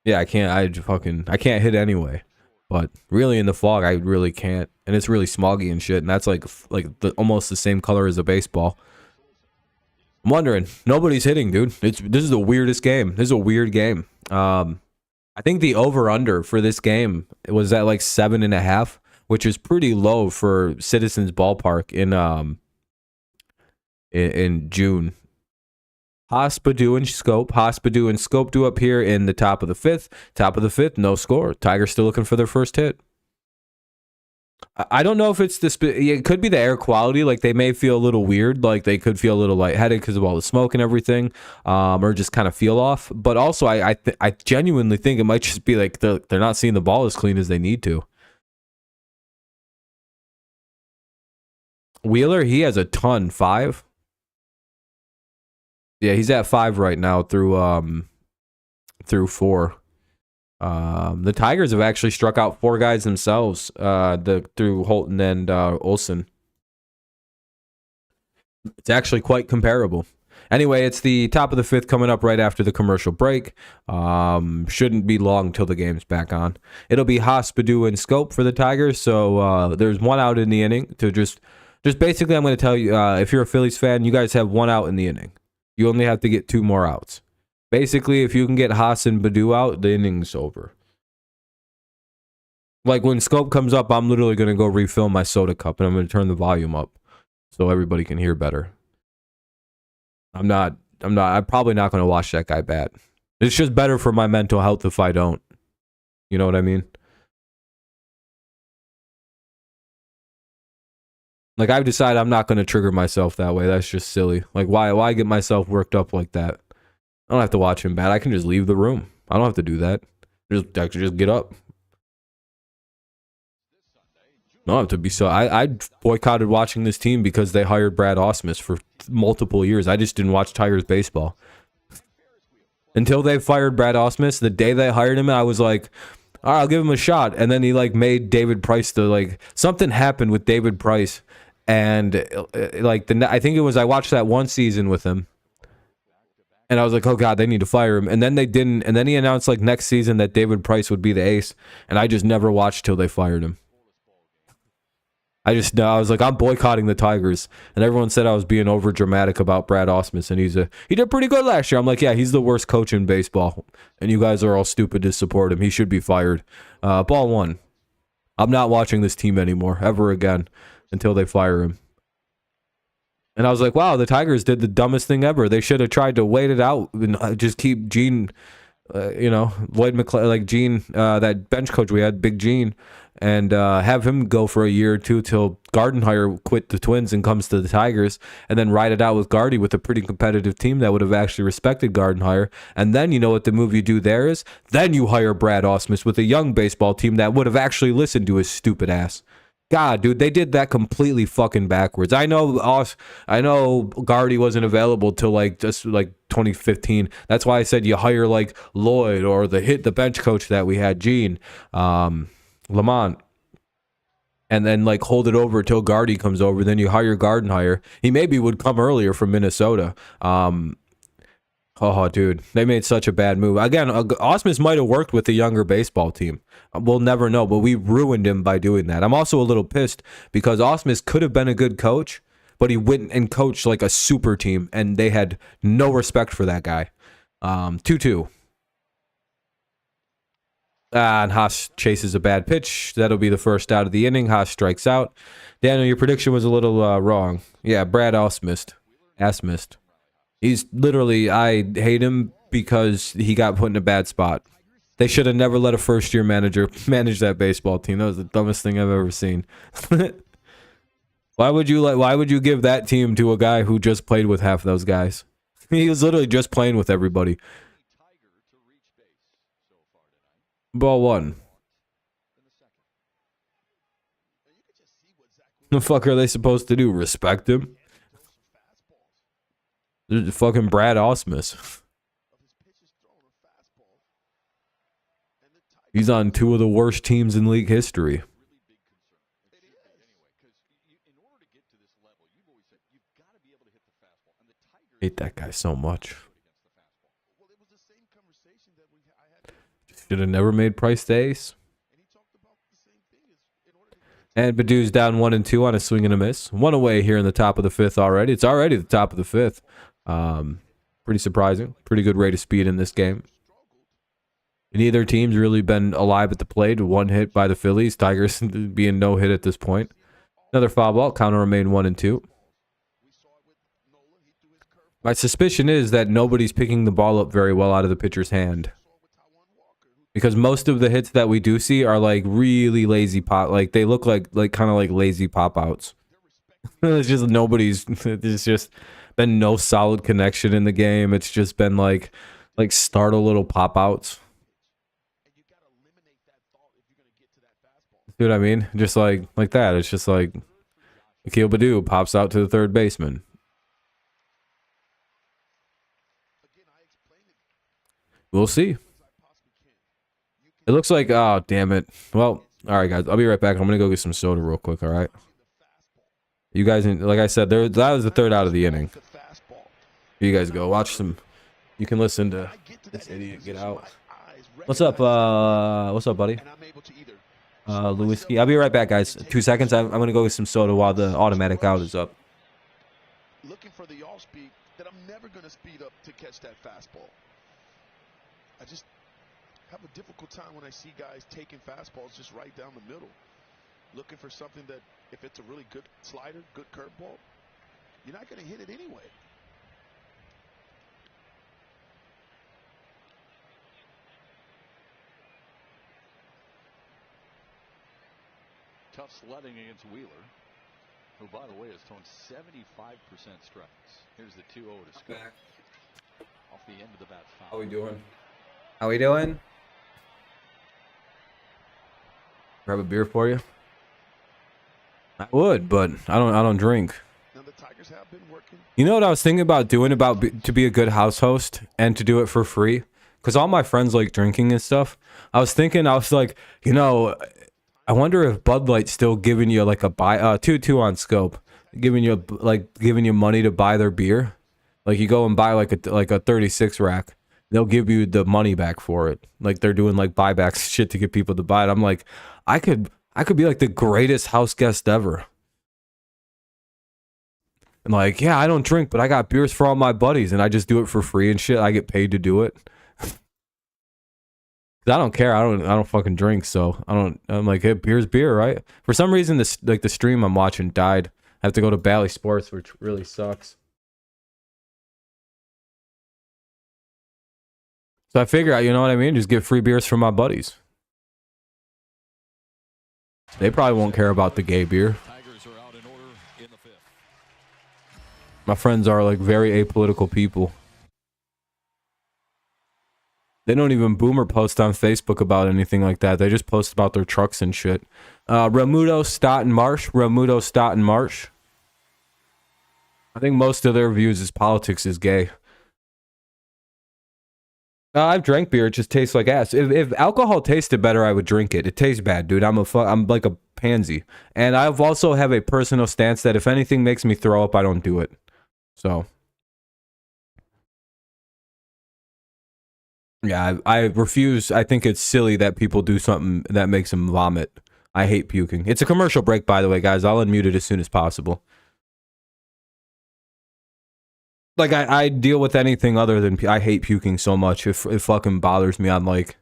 Yeah, I can't hit anyway. But really in the fog, I really can't. And it's really smoggy and shit. And that's like almost the same color as a baseball. I'm wondering. Nobody's hitting, dude. This is the weirdest game. This is a weird game. I think the over-under for this game was at like 7.5, which is pretty low for Citizens Ballpark in June. Hospodu and Scope do up here in the top of the 5th. Top of the 5th, no score. Tigers still looking for their first hit. I don't know if it's this. It could be the air quality. Like they may feel a little weird. Like they could feel a little lightheaded because of all the smoke and everything, or just kind of feel off. But also, I genuinely think it might just be like they're not seeing the ball as clean as they need to. Wheeler, he has a ton. 5. Yeah, he's at 5 right now through 4. The Tigers have actually struck out 4 guys themselves through Holton and Olsen. It's actually quite comparable. Anyway, it's the top of the 5th coming up right after the commercial break. Shouldn't be long till the game's back on. It'll be Hospodu and Scope for the Tigers. So there's 1 out in the inning. To just basically, I'm going to tell you, if you're a Phillies fan, you guys have 1 out in the inning. You only have to get 2 more outs. Basically, if you can get Haas and Badu out, the inning's over. Like when Scope comes up, I'm literally going to go refill my soda cup and I'm going to turn the volume up so everybody can hear better. I'm probably not going to watch that guy bat. It's just better for my mental health if I don't. You know what I mean? Like, I've decided I'm not going to trigger myself that way. That's just silly. Like, why get myself worked up like that? I don't have to watch him bat. I can just leave the room. I don't have to do that. I can just get up. I don't have to be so... I boycotted watching this team because they hired Brad Ausmus for multiple years. I just didn't watch Tigers baseball. Until they fired Brad Ausmus, the day they hired him, I was like, all right, I'll give him a shot. And then he, like, made David Price the, like... Something happened with David Price. And, like, I think it was... I watched that one season with him. And I was like, oh, God, they need to fire him. And then they didn't. And then he announced, like, next season that David Price would be the ace. And I just never watched till they fired him. I was like, I'm boycotting the Tigers, and everyone said I was being over dramatic about Brad Ausmus, and he did pretty good last year. I'm like, yeah, he's the worst coach in baseball, and you guys are all stupid to support him. He should be fired. Ball one. I'm not watching this team anymore ever again until they fire him. And I was like, wow, the Tigers did the dumbest thing ever. They should have tried to wait it out and just keep Gene, Lloyd McClay, like Gene, that bench coach we had, Big Gene, and have him go for a year or two till Gardenhire quit the Twins and comes to the Tigers, and then ride it out with Gardy with a pretty competitive team that would have actually respected Gardenhire. And then you know what the move you do there is? Then you hire Brad Ausmus with a young baseball team that would have actually listened to his stupid ass. God, dude, they did that completely fucking backwards. I know Gardy wasn't available till just 2015. That's why I said you hire like Lloyd or the bench coach that we had, Gene, Lamont, and then like hold it over till Gardy comes over. Then you hire Gardenhire. He maybe would come earlier from Minnesota. Oh, dude, they made such a bad move. Again, Ausmus might have worked with the younger baseball team. We'll never know, but we ruined him by doing that. I'm also a little pissed because Ausmus could have been a good coach, but he went and coached like a super team, and they had no respect for that guy. 2-2. And Haas chases a bad pitch. That'll be the first out of the inning. Haas strikes out. Daniel, your prediction was a little wrong. Yeah, Brad Ausmus. Ass-missed. He's literally, I hate him because he got put in a bad spot. They should have never let a first-year manager manage that baseball team. That was the dumbest thing I've ever seen. Why would you give that team to a guy who just played with half those guys? He was literally just playing with everybody. Ball one. The fuck are they supposed to do? Respect him? Fucking Brad Ausmus. He's on two of the worst teams in league history. Hate that guy so much. Should have never made Price the ace. And Badou's down 1-2 on a swing and a miss. One away here in the top of the fifth already. It's already the top of the fifth. Pretty surprising. Pretty good rate of speed in this game. Neither team's really been alive at the plate. One hit by the Phillies. Tigers being no hit at this point. Another foul ball. Counter remain 1-2. My suspicion is that nobody's picking the ball up very well out of the pitcher's hand. Because most of the hits that we do see are like really lazy pop. Like they look like kind of like lazy pop outs. It's just there's just been no solid connection in the game. It's just been like startle little pop outs. See what I mean? Just like that. It's just like Akil Baddoo pops out to the third baseman. We'll see. It looks like, oh, damn it. Well, all right, guys. I'll be right back. I'm going to go get some soda real quick, all right? You guys, like I said, that was the third out of the inning. Here you guys go. Watch some. You can listen to this idiot get out. What's up, buddy? Lewinsky. I'll be right back, guys. 2 seconds. I'm going to go get some soda while the automatic out is up. Looking for the off speed that I'm never going to speed up to catch that fastball. I just have a difficult time when I see guys taking fastballs just right down the middle. Looking for something that, if it's a really good slider, good curveball, you're not going to hit it anyway. Tough sledding against Wheeler, who, by the way, has thrown 75% strikes. Here's the 2-0 to Scott. Off the end of the bat foul. How we doing? How we doing? Grab a beer for you? I would, but I don't drink. Now the Tigers have been working. You know what I was thinking about doing to be a good house host and to do it for free? Because all my friends like drinking and stuff. I was like, you know, I wonder if Bud Light's still giving you like a 2-2 on scope, giving you money to buy their beer. Like you go and buy like a 36 rack. They'll give you the money back for it. Like they're doing like buybacks shit to get people to buy it. I'm like, I could I could be like the greatest house guest ever. And like, yeah, I don't drink, but I got beers for all my buddies, and I just do it for free and shit. I get paid to do it. I don't care. I don't fucking drink, so I'm like, hey, beer's beer, right? For some reason, this like the stream I'm watching died. I have to go to Bally Sports, which really sucks. So I figure out, you know what I mean? Just get free beers from my buddies. They probably won't care about the gay beer. My friends are like very apolitical people. They don't even boomer post on Facebook about anything like that. They just post about their trucks and shit. Ramudo, Stott, and Marsh. Ramudo, Stott, and Marsh. I think most of their views is politics is gay. I've drank beer. It just tastes like ass. If alcohol tasted better, I would drink it. It tastes bad, dude. I'm like a pansy. And I've also have a personal stance that if anything makes me throw up, I don't do it. So, yeah, I refuse. I think it's silly that people do something that makes them vomit. I hate puking. It's a commercial break, by the way, guys. I'll unmute it as soon as possible. Like, I deal with anything other than... I hate puking so much. It fucking bothers me. I'm like...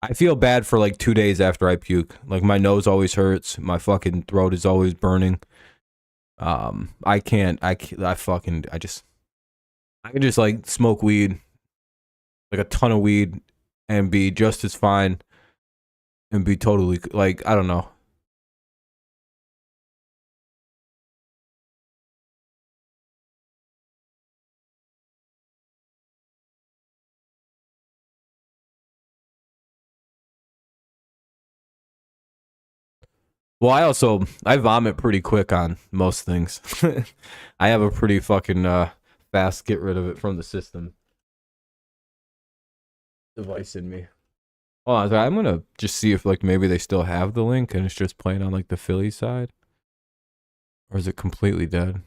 I feel bad for like 2 days after I puke. Like, my nose always hurts. My fucking throat is always burning. I can just like smoke weed, like a ton of weed, and be just as fine, and be totally like, I don't know. Well, I vomit pretty quick on most things. I have a pretty fucking fast get rid of it from the system device in me. Oh, I'm gonna just see if like maybe they still have the link and it's just playing on like the Phillies side, or is it completely dead?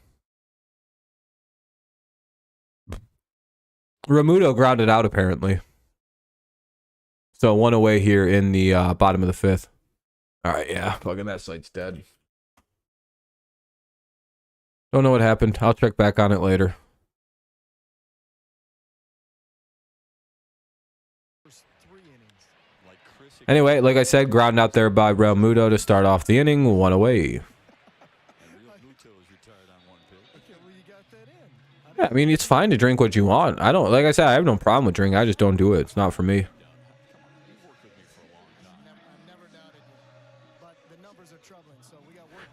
Ramudo grounded out apparently, so 1 away here in the bottom of the 5th. All right, yeah, fucking that site's dead. Don't know what happened. I'll check back on it later. Anyway, like I said, ground out there by Ramudo to start off the inning. 1 away. Yeah, I mean, it's fine to drink what you want. I don't, like I said, I have no problem with drinking. I just don't do it. It's not for me.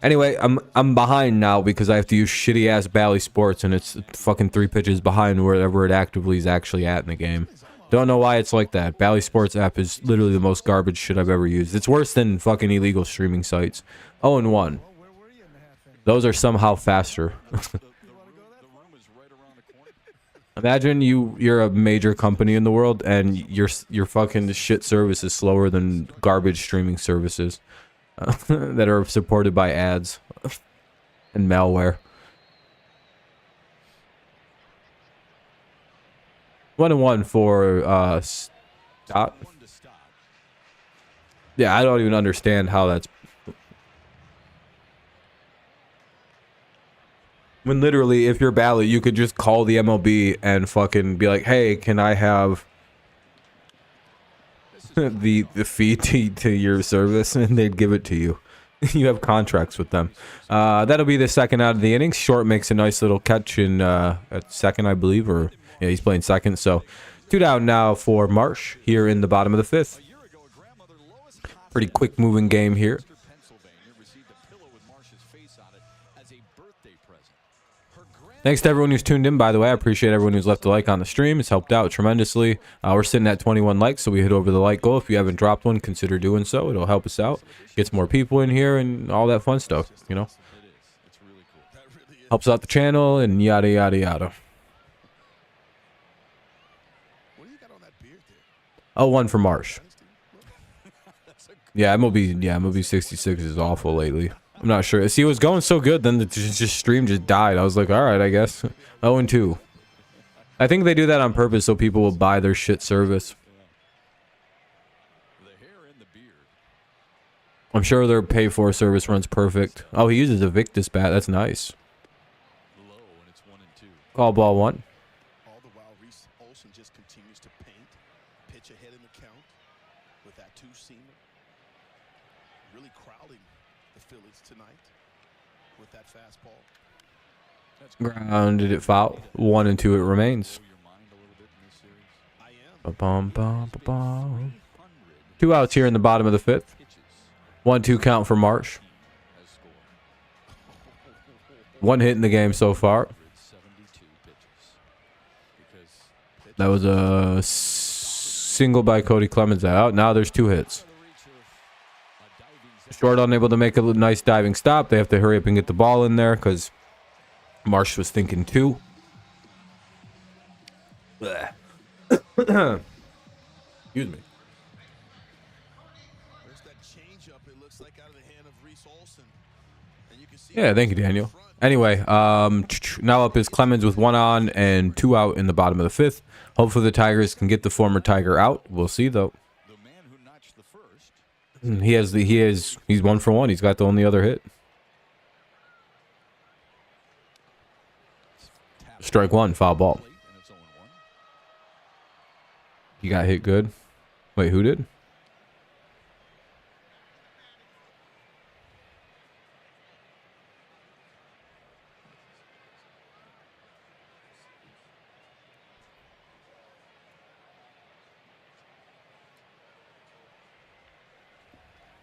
Anyway, I'm behind now because I have to use shitty ass Bally Sports and it's fucking 3 pitches behind wherever it actively is actually at in the game. Don't know why it's like that. Bally Sports app is literally the most garbage shit I've ever used. It's worse than fucking illegal streaming sites. 0-1. Those are somehow faster. Imagine you're a major company in the world and your fucking shit service is slower than garbage streaming services. That are supported by ads and malware. 1-1 for Stott. Yeah, I don't even understand how that's... When literally, if you're Bally, you could just call the MLB and fucking be like, hey, can I have the fee to your service, and they'd give it to you. You have contracts with them. That'll be the second out of the innings. Short makes a nice little catch in at second, I believe, or yeah, he's playing second. So 2 down now for Marsh here in the bottom of the 5th. Pretty quick moving game here. Thanks to everyone who's tuned in, by the way. I appreciate everyone who's left a like on the stream. It's helped out tremendously. We're sitting at 21 likes, so we hit over the like goal. If you haven't dropped one, consider doing so. It'll help us out. Gets more people in here and all that fun stuff, you know. Helps out the channel and yada, yada, yada. Oh, 1 for Marsh. Yeah, MLB 66 is awful lately. I'm not sure. See, it was going so good, then the stream just died. I was like, all right, I guess. 0-2. I think they do that on purpose so people will buy their shit service. I'm sure their pay-for service runs perfect. Oh, he uses a Victus bat. That's nice. Low, and it's 1-2. Call ball 1. All the while, Reese Olson just continues to paint, pitch ahead in the count with that two-seamer. Really crowding the Phillies tonight with that fastball. Grounded it foul. 1-2 it remains. Blow your mind a little bit in this series. I am. Ba-bum, bum, ba-bum. 300 2 outs here in the bottom of the 5th. pitches 1-2 count for Marsh. has scored. 1 hit in the game so far. 72 pitches. Because That was a single by Cody Clemens out. Now there's 2 hits. Short unable to make a nice diving stop. They have to hurry up and get the ball in there because Marsh was thinking 2. Excuse me. There's that changeup. It looks like out of the hand of Reese Olson, and you can see. Yeah, thank you, Daniel. Anyway, now up is Clemens with 1 on and 2 out in the bottom of the 5th. Hopefully the Tigers can get the former Tiger out. We'll see though. the man who notched the first He's 1 for 1. He's got the only other hit. Strike 1, foul ball. plate, and it's 0-1. He got hit good. Wait, who did?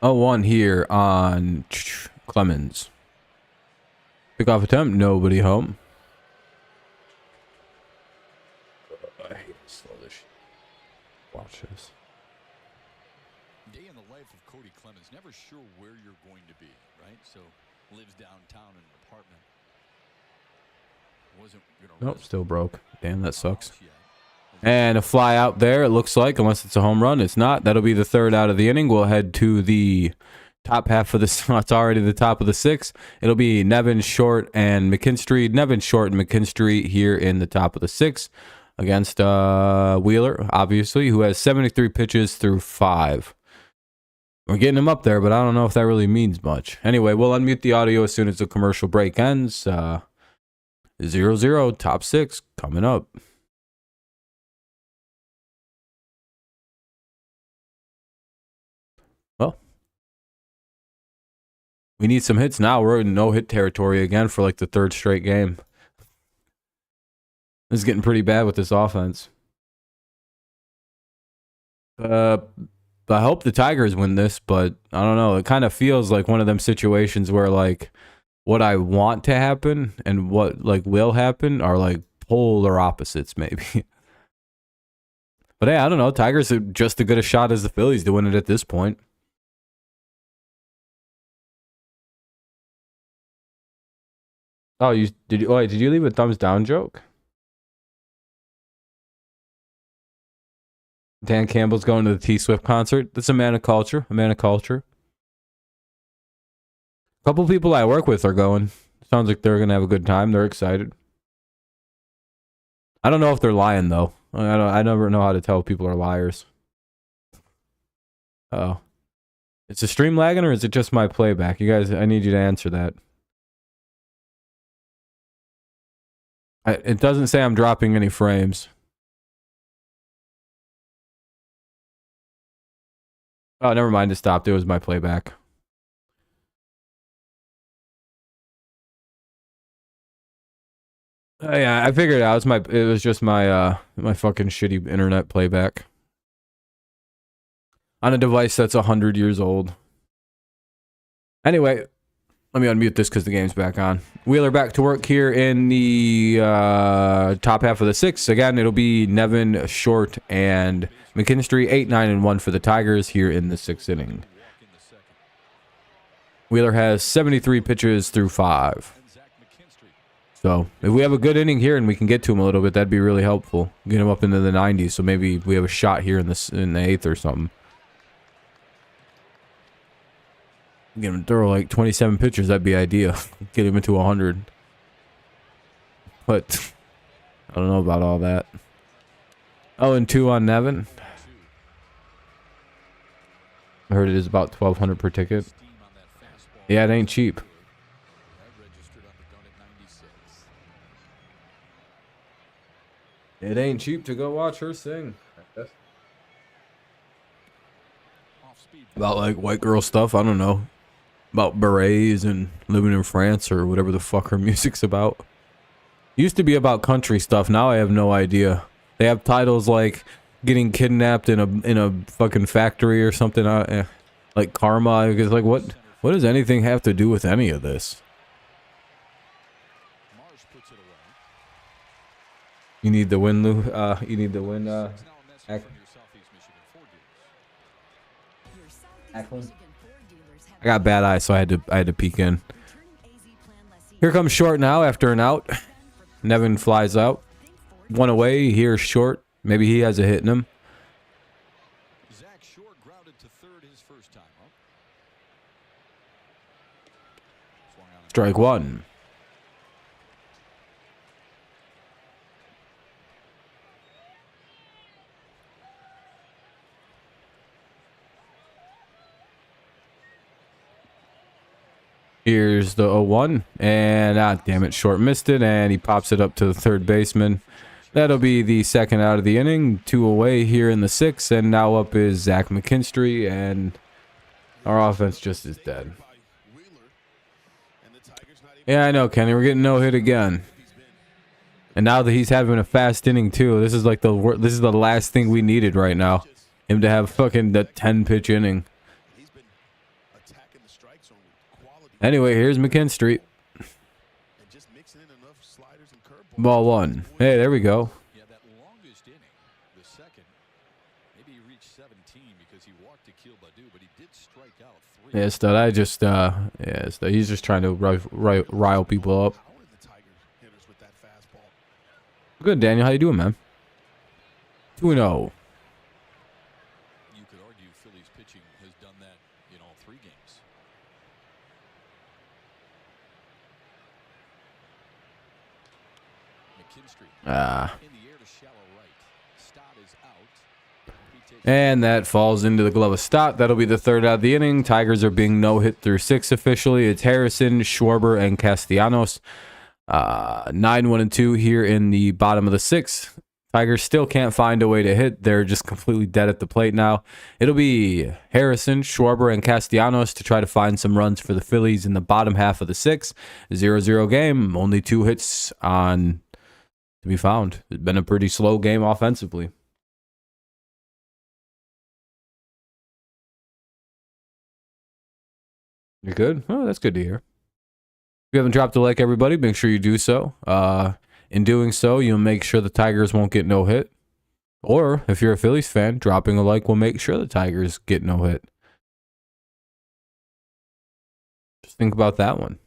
Oh, 1 here on Clemens. Pickoff attempt, nobody home. I hate to slow this shit. Watch this. Day in the life of Cody Clemens. Never sure where you're going to be, right? So lives downtown in an apartment. Wasn't gonna Nope, risk still broke. Damn, that sucks. house yet. And a fly out there, it looks like, unless it's a home run. It's not. That'll be the 3rd out of the inning. We'll head to the top half of the... It's already the top of the 6th. It'll be Nevin, Short, and McKinstry. Nevin, Short, and McKinstry here in the top of the 6th against Wheeler, obviously, who has 73 pitches through 5. We're getting him up there, but I don't know if that really means much. Anyway, we'll unmute the audio as soon as the commercial break ends. 0-0, top 6 coming up. Well, we need some hits now. We're in no hit territory again for like the 3rd straight game. This is getting pretty bad with this offense. I hope the Tigers win this, but I don't know. It kind of feels like one of them situations where like what I want to happen and what like will happen are like polar opposites maybe. But hey, I don't know. Tigers are just as good a shot as the Phillies to win it at this point. Oh, did you leave a thumbs down joke? Dan Campbell's going to the T Swift concert. That's a man of culture. A man of culture. A couple people I work with are going. Sounds like they're gonna have a good time. They're excited. I don't know if they're lying though. I never know how to tell if people are liars. Oh, it's a stream lagging or is it just my playback? You guys, I need you to answer that. It doesn't say I'm dropping any frames. Oh, never mind. It stopped. It was my playback. Yeah, I figured it out. It was just my my fucking shitty internet playback on a device that's 100 years old. Anyway, let me unmute this because the game's back on. Wheeler back to work here in the top half of the 6th. Again, it'll be Nevin, Short, and McKinstry. 8, 9, and 1 for the Tigers here in the 6th inning. Wheeler has 73 pitches through 5. So if we have a good inning here and we can get to him a little bit, that'd be really helpful. Get him up into the 90s, so maybe we have a shot here in the 8th or something. Get him to throw like 27 pitches, that'd be ideal. Get him into 100. But I don't know about all that. 0-2 on Nevin. I heard it is about $1,200 per ticket. Yeah, it ain't cheap. It ain't cheap to go watch her sing. About like white girl stuff, I don't know. About berets and living in France or whatever the fuck her music's about. Used to be about country stuff. Now I have no idea. They have titles like getting kidnapped in a fucking factory or something. Like Karma. It's like what does anything have to do with any of this? You need the win, Lou. You need the win. I got bad eyes, so I had to peek in. Here comes short now after an out. Nevin flies out. One away. Here's short. Maybe he has a hit in him. Strike one. Here's the 0-1, and damn it, short missed it, and he pops it up to the third baseman. That'll be the second out of the inning. 2 away here in the 6th, and now up is Zach McKinstry, and our offense just is dead. Yeah, I know, Kenny. We're getting no hit again, and now that he's having a fast inning too, this is like the last thing we needed right now. Him to have fucking the 10-pitch inning. Anyway, here's McKinstry. Ball one. Hey, there we go. Yeah, that longest inning, the second, maybe he reached 17 because he walked to Akil Baddoo, but he did strike out 3. Yeah, stud. I just, yeah, stud. He's just trying to rile people up. Good, Daniel. How you doing, man? 2-0. You could argue Phillies pitching has done that in all 3 games. And that falls into the glove of Stott. That'll be the third out of the inning. Tigers are being no-hit through 6 officially. It's Harrison, Schwarber, and Castellanos. 9-1-2 here in the bottom of the 6th. Tigers still can't find a way to hit. They're just completely dead at the plate now. It'll be Harrison, Schwarber, and Castellanos to try to find some runs for the Phillies in the bottom half of the 6th. 0-0 game. Only 2 hits on to be found. It's been a pretty slow game offensively. You're good? Oh, that's good to hear. If you haven't dropped a like, everybody, make sure you do so. In doing so, you'll make sure the Tigers won't get no hit. Or, if you're a Phillies fan, dropping a like will make sure the Tigers get no hit. Just think about that one.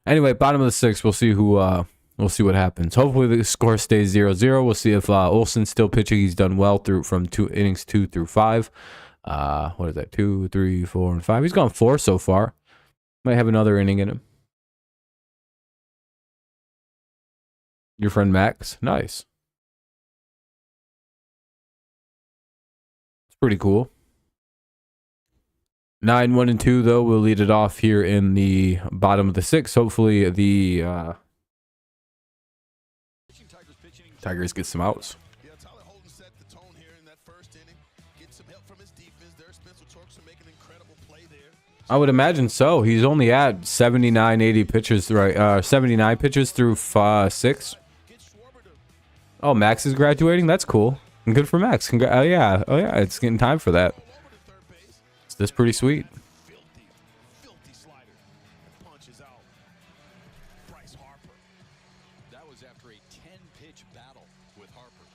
Anyway, bottom of the 6th, we'll see we'll see what happens. Hopefully the score stays 0-0. We'll see if Olsen's still pitching. He's done well from innings 2 through 5. What is that? 2, 3, 4, and 5. He's gone 4 so far. Might have another inning in him. Your friend Max. Nice. It's pretty cool. 9-1-2 though. We'll lead it off here in the bottom of the 6th. Hopefully the Tigers get some outs. I would imagine so. He's only at 79, 80 pitches, right? 79 pitches through 6. Oh, Max is graduating. That's cool. And good for Max. Oh yeah. It's getting time for that. That's pretty sweet. That was after a 10-pitch battle with Harper.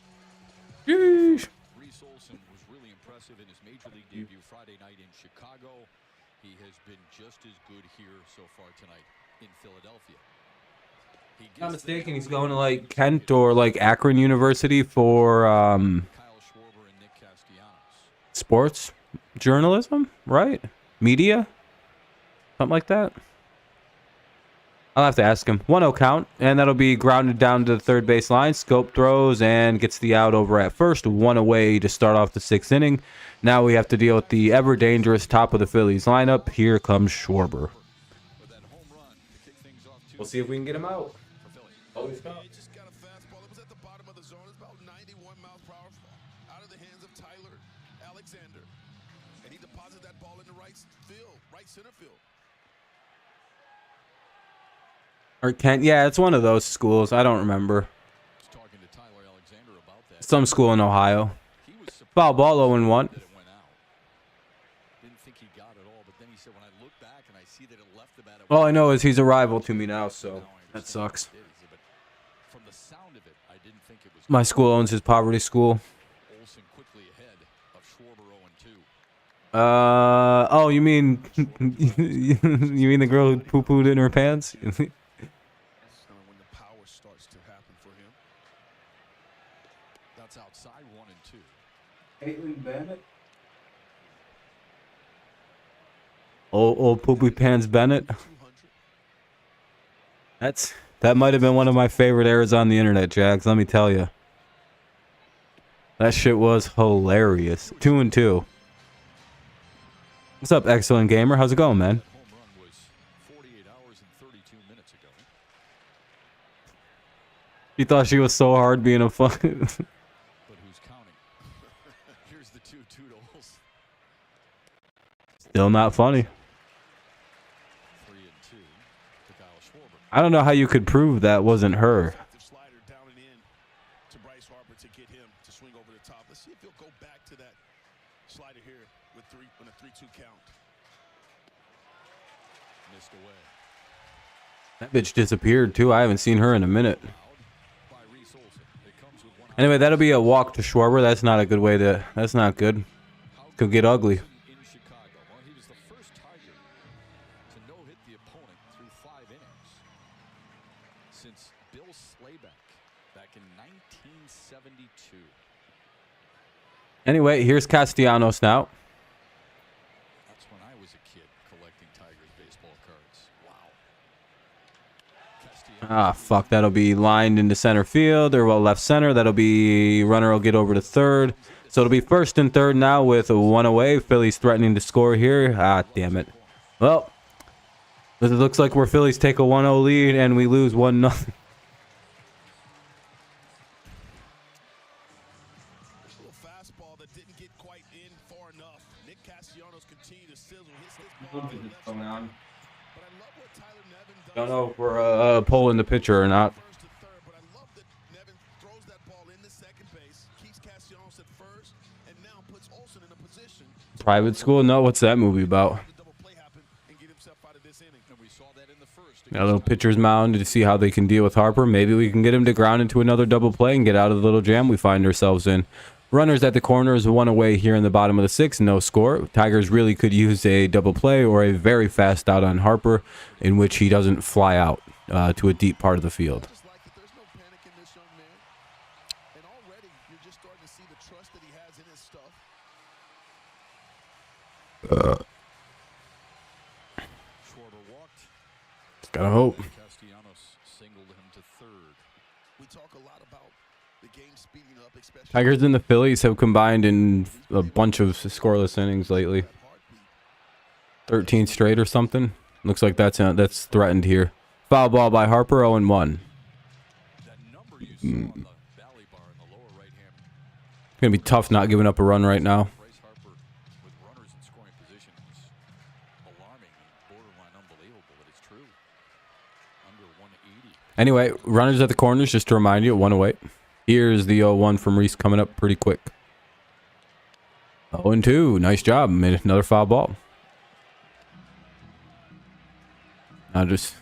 Yeesh. Reese Olson was really impressive in his major league debut Friday night in Chicago. He has been just as good here so far tonight in Philadelphia. If I'm not mistaken, he's going to like Kent or like Akron University for Kyle Schwarber and Nick Castellanos. sports journalism, right? Media? Something like that. I'll have to ask him. 1-0 count, and that'll be grounded down to the third base line. Scope throws and gets the out over at first. 1 away to start off the 6th inning. Now we have to deal with the ever dangerous top of the Phillies lineup. Here comes Schwarber. We'll see if we can get him out. Always He just got a fastball. It was at the bottom of the zone. It's about 91 miles per hour out of the hands of Tyler Alexander. And he deposited that ball in the right field, right center field. Or Kent. Yeah, it's one of those schools. I don't remember. Some school in Ohio. Foul ball 0-1. All I know is he's a rival to me now, so that sucks. My school owns his poverty school. Oh, you mean you mean the girl who poo-pooed in her pants? When the power starts to happen for him. That's outside 1-2. Caitlin Bennett? Old Poopy Pants Bennett. That might have been one of my favorite eras on the internet, Jags. Let me tell you. That shit was hilarious. 2-2. What's up, excellent gamer? How's it going, man? You thought she was so hard being a fun. But who's counting? Here's the 2 toodles. Still not funny. 3-2 to Kyle Schwarber. I don't know how you could prove that wasn't her. Slider down and in to Bryce Harper to get him to swing over the top. Let's see if he'll go back to that slider here with on a 3-2 count. Missed away. That bitch disappeared too. I haven't seen her in a minute. Anyway, that'll be a walk to Schwarber. That's not a good way to. That's not good. Could get ugly. In Chicago. Well, he was the first Tiger to no-hit the opponent through 5 innings since Bill Slayback back in 1972. Anyway, here's Castellanos now. That's when I was a kid collecting Tigers baseball cards. Wow. Ah, fuck. That'll be lined into center field or well left center. That'll be runner will get over to third. So it'll be first and third now with 1 away. Phillies threatening to score here. Ah, damn it. Well, it looks like we're Phillies take a 1-0 lead and we lose 1-0. Fastball that didn't get quite in far enough. Nick Castellanos continued to sizzle. Hits this ball to the left side. But I love what Tyler Nevin does. Don't know if we're pulling the pitcher or not. First to third, but I love that Nevin throws that ball into second base, keeps Castellanos at first, and now puts Olsen in a position. Private school? No, what's that movie about? The double play happen and get himself out of this inning. And we saw that in the first. A little pitcher's mound to see how they can deal with Harper. Maybe we can get him to ground into another double play and get out of the little jam we find ourselves in. Runners at the corners, 1 away here in the bottom of the 6th. No score. Tigers really could use a double play or a very fast out on Harper in which he doesn't fly out to a deep part of the field. Just like that, there's no panic in this young man. And already you're just starting to see the trust that he has in his stuff. Schwarber walked. Gotta hope. Castellanos singled him to third. We talk a lot about the game speeding up, especially Tigers and the Phillies have combined in a bunch of scoreless innings lately. 13 straight or something. Looks like that's threatened here. Foul ball by Harper, 0-1. That number you saw on the valley bar in the lower right hand. It's gonna be tough not giving up a run right now. Bryce Harper with runners in scoring position is alarming and borderline unbelievable, but it's true. Under 180. Anyway, runners at the corners, just to remind you, 1 away. Here's the 0-1 from Reese coming up pretty quick. 0-2. Nice job. Made another foul ball. Now just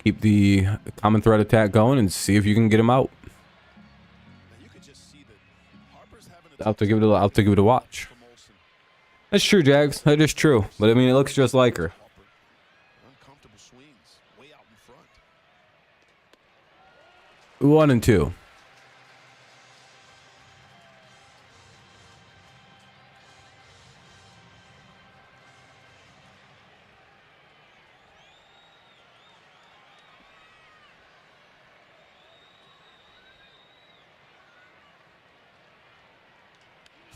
keep the common thread attack going and see if you can get him out. Now you can just see that Harper's having a I'll have to give it a watch. from Olsen. That's true, Jags. That is true. But I mean, it looks just like her. Harper. Uncomfortable swings, way out in front. 1-2.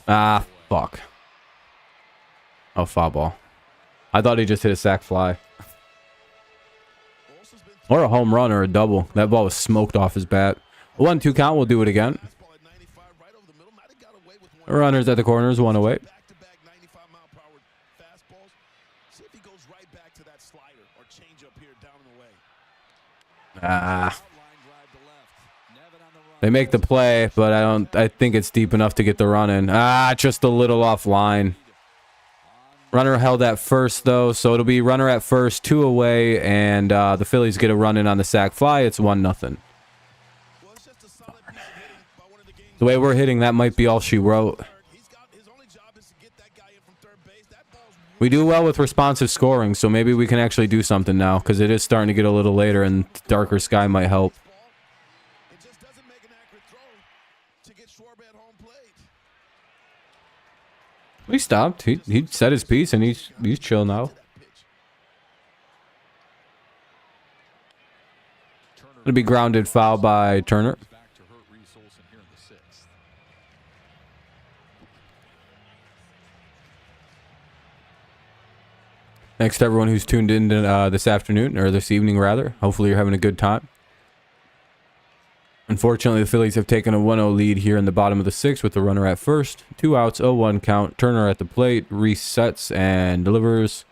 Ah, fuck. Oh, foul ball. I thought he just hit a sac fly. Or a home run or a double. That ball was smoked off his bat. 1-2 count. We'll do it again. Runners at the corners, 1 away. Ah. They make the play, but I think it's deep enough to get the run in. Ah, just a little offline. Runner held at first, though, so it'll be runner at first, 2 away, and the Phillies get a run in on the sac fly. It's 1-0. The way we're hitting, that might be all she wrote. We do well with responsive scoring, so maybe we can actually do something now, because it is starting to get a little later, and darker sky might help. He stopped. He said his piece, and he's chill now. It'll be grounded foul by Turner. Thanks to everyone who's tuned in this afternoon, or this evening rather. Hopefully you're having a good time. Unfortunately, the Phillies have taken a 1-0 lead here in the bottom of the 6th with the runner at first. 2 outs, 0-1 count. Turner at the plate, resets and delivers.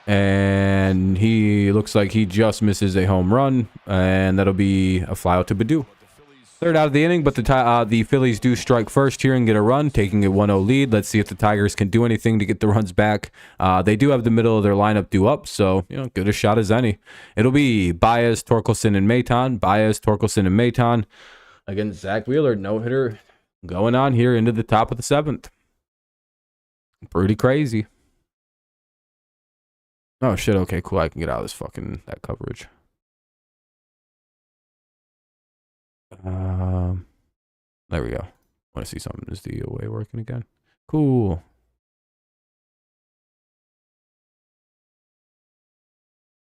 And he looks like he just misses a home run. And that'll be a fly out to Baду. 3rd out of the inning, but the Phillies do strike first here and get a run, taking a 1-0 lead. Let's see if the Tigers can do anything to get the runs back. They do have the middle of their lineup due up, so good a shot as any. It'll be Baez, Torkelson, and Maton. Baez, Torkelson, and Maton against Zach Wheeler. No-hitter going on here into the top of the 7th. Pretty crazy. Oh, shit. Okay, cool. I can get out of this that coverage. There we go. Want to see something. Is the away working again? Cool.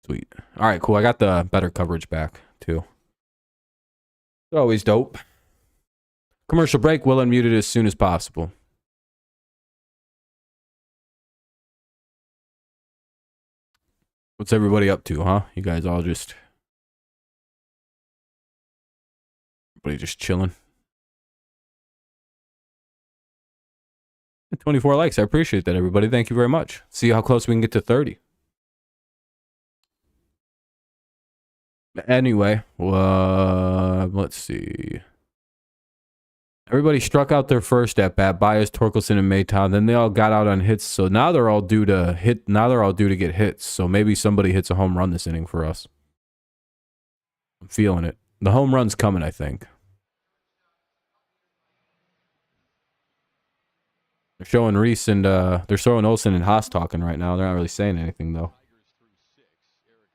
Sweet. All right, cool. I got the better coverage back too. Always dope. Commercial break. We'll unmute it as soon as possible. What's everybody up to, huh? You guys all just... Everybody just chilling. 24 likes. I appreciate that, everybody. Thank you very much. See how close we can get to 30. Anyway, let's see. Everybody struck out their first at bat. Baez, Torkelson, and Maton. Then they all got out on hits. So now they're all due to hit. Now they're all due to get hits. So maybe somebody hits a home run this inning for us. I'm feeling it. The home run's coming, I think. They're showing Reese and they're showing Olsen and Haas talking right now. They're not really saying anything though.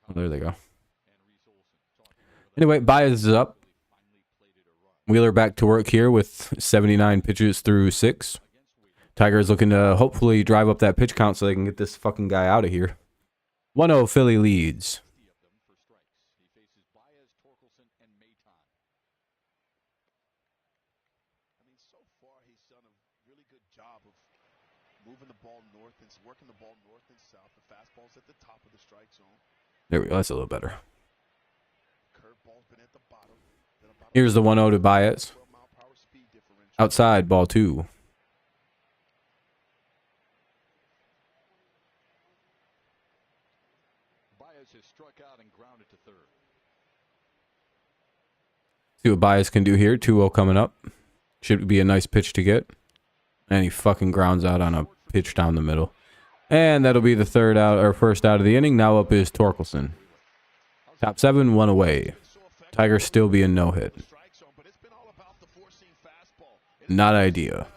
Oh, there they go. Anyway, Baez is up. Wheeler back to work here with 79 pitches through 6. Tigers looking to hopefully drive up that pitch count so they can get this fucking guy out of here. 1-0 Philly leads. There we go. That's a little better. Here's the 1-0 to Baez. Outside, ball 2. Baez has struck out and grounded to 3rd. See what Baez can do here. 2-0 coming up. Should be a nice pitch to get. And he fucking grounds out on a pitch down the middle. And that'll be the first out of the inning. Now up is Torkelson. Top 7, 1 away. Tigers still being no hit. Not idea.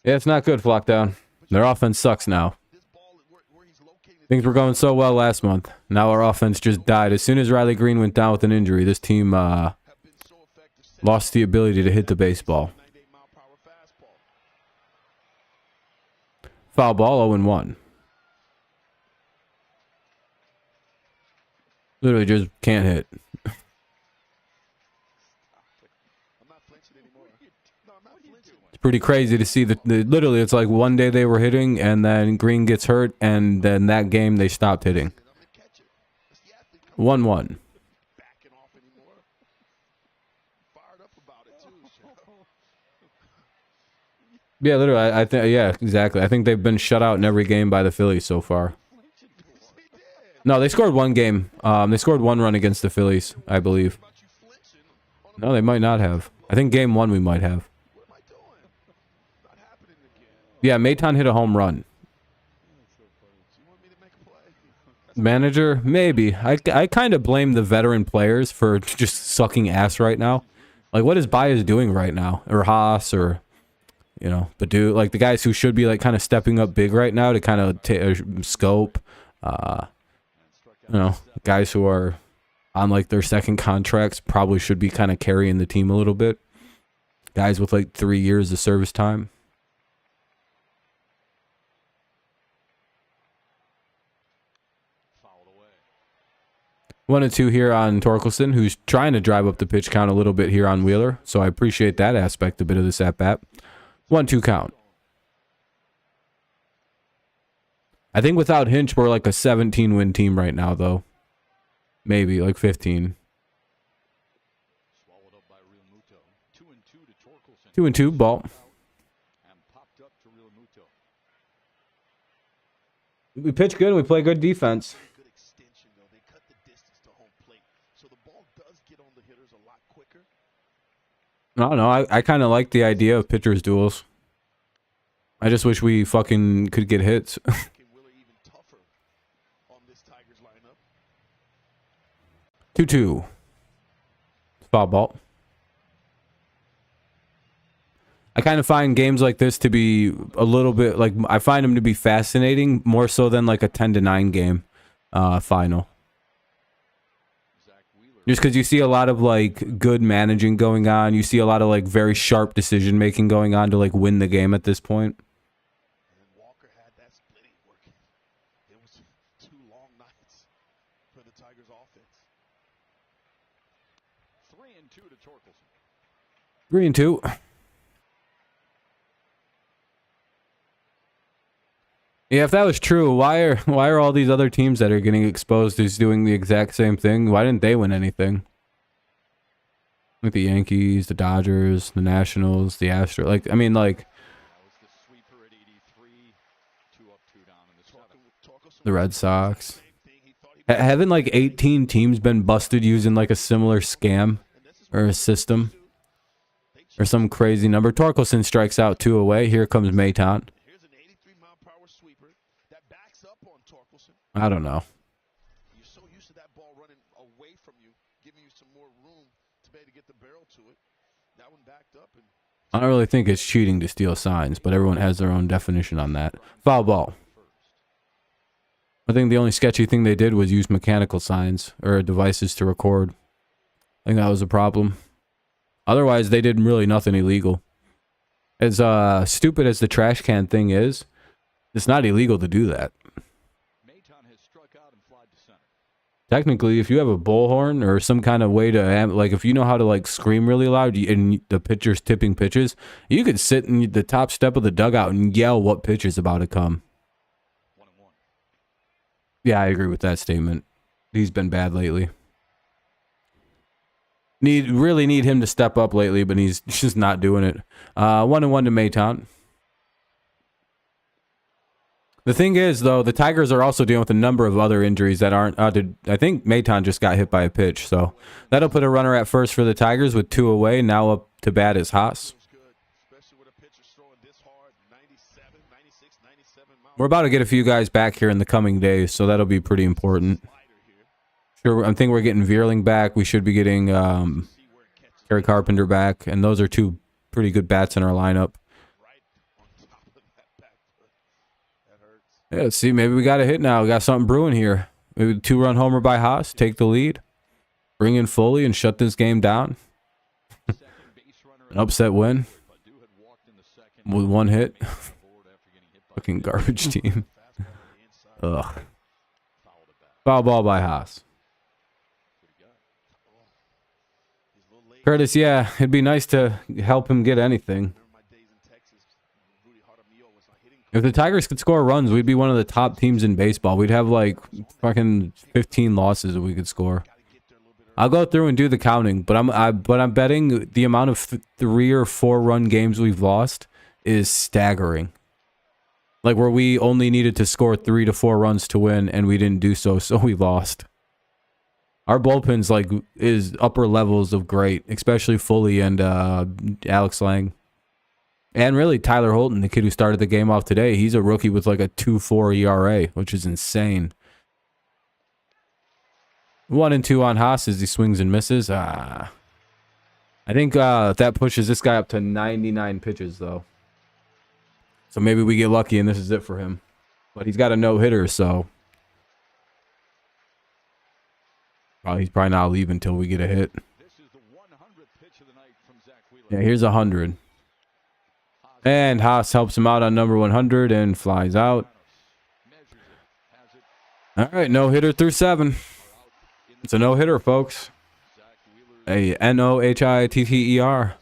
Yeah, it's not good, Flockdown. Their offense sucks now. Things were going so well last month. Now our offense just died. As soon as Riley Green went down with an injury, this team lost the ability to hit the baseball. Foul ball, 0-1. Literally just can't hit. pretty crazy to see that. Literally, it's like one day they were hitting, and then Green gets hurt, and then that game they stopped hitting. 1-1. Yeah, literally, I think, yeah, exactly. I think they've been shut out in every game by the Phillies so far. No, they scored one game. They scored one run against the Phillies, I believe. No, they might not have. I think game one we might have. Yeah, Maton hit a home run. Manager? Maybe. I kind of blame the veteran players for just sucking ass right now. Like, what is Baez doing right now? Or Haas, or, you know, Badu. Like, the guys who should be, like, kind of stepping up big right now to kind of scope. You know, guys who are on, like, their second contracts probably should be kind of carrying the team a little bit. Guys with, like, 3 years of service time. Fouled away. 1-2 here on Torkelson, who's trying to drive up the pitch count a little bit here on Wheeler. So I appreciate that aspect a bit of this at-bat. 1-2 count. I think without Hinch, we're like a 17-win team right now, though. Maybe, like 15. Swallowed up by Real Muto. 2-2 to Torkelson. 2-2, ball. And popped up to Real Muto. We pitch good and we play good defense. Good extension, though. They cut the distance to home plate, so the ball does get on the hitters a lot quicker. I don't know. I kind of like the idea of pitchers duels. I just wish we fucking could get hits. Making Wheeler even tougher on this Tigers lineup. 2-2. Foul ball. I kind of find games like this to be a little bit like, I find them to be fascinating more so than like a 10-9 game final. Just because you see a lot of like good managing going on, you see a lot of like very sharp decision making going on to like win the game at this point. And Walker had that splitting working. It was 2 long nights for the Tigers offense. 3-2 to Torkelson. 3-2. Yeah, if that was true, why are all these other teams that are getting exposed is doing the exact same thing? Why didn't they win anything? Like the Yankees, the Dodgers, the Nationals, the Astros. Like, I mean, like, That was the sweeper at 83. 2 up, 2 down in the 7th. the Red Sox. Haven't like 18 teams been busted using like a similar scam or a system or some crazy number? Torkelson strikes out 2 away. Here comes Maton. Here's an 83-mile-per-hour sweeper that backs up on Torkelson. I don't know. You're so used to that ball running away from you, giving you some more room to be able to get the barrel to it. That one backed up. And I don't really think it's cheating to steal signs, but everyone has their own definition on that. Foul ball. I think the only sketchy thing they did was use mechanical signs or devices to record. I think that was a problem. Otherwise, they did really nothing illegal. As stupid as the trash can thing is, it's not illegal to do that. Maton has struck out and flied to center. Technically, if you have a bullhorn or some kind of way to, like, if you know how to, like, scream really loud and the pitcher's tipping pitches, you could sit in the top step of the dugout and yell what pitch is about to come. 1-1. Yeah, I agree with that statement. He's been bad lately. Really need him to step up lately, but he's just not doing it. 1-1 to Maton. The thing is, though, the Tigers are also dealing with a number of other injuries that aren't. I think Maton just got hit by a pitch, so that'll put a runner at first for the Tigers with 2 away. Now up to bat is Haas. We're about to get a few guys back here in the coming days, so that'll be pretty important. Sure, I think we're getting Veerling back. We should be getting Kerry Carpenter back, and those are 2 pretty good bats in our lineup. Yeah, let's see, maybe we got a hit now. We got something brewing here. Maybe a 2-run homer by Haas, take the lead, bring in Foley, and shut this game down. An upset win with 1 hit. Fucking garbage team. Ugh. Foul ball by Haas. Curtis, yeah, it'd be nice to help him get anything. If the Tigers could score runs, we'd be one of the top teams in baseball. We'd have like fucking 15 losses if we could score. I'll go through and do the counting, but I'm betting the amount of 3 or 4 run games we've lost is staggering. Like where we only needed to score 3 to 4 runs to win, and we didn't do so, so we lost. Our bullpen's like is upper levels of great, especially Foley and Alex Lang. And really, Tyler Holton, the kid who started the game off today, he's a rookie with like a 2.4 ERA, which is insane. 1-2 on Haas as he swings and misses. I think that pushes this guy up to 99 pitches, though. So maybe we get lucky and this is it for him. But he's got a no-hitter, so... he's probably not leaving until we get a hit. Yeah, here's 100. And Haas helps him out on number 100 and flies out. All right, no-hitter through 7. It's a no-hitter, folks. A Nohitter.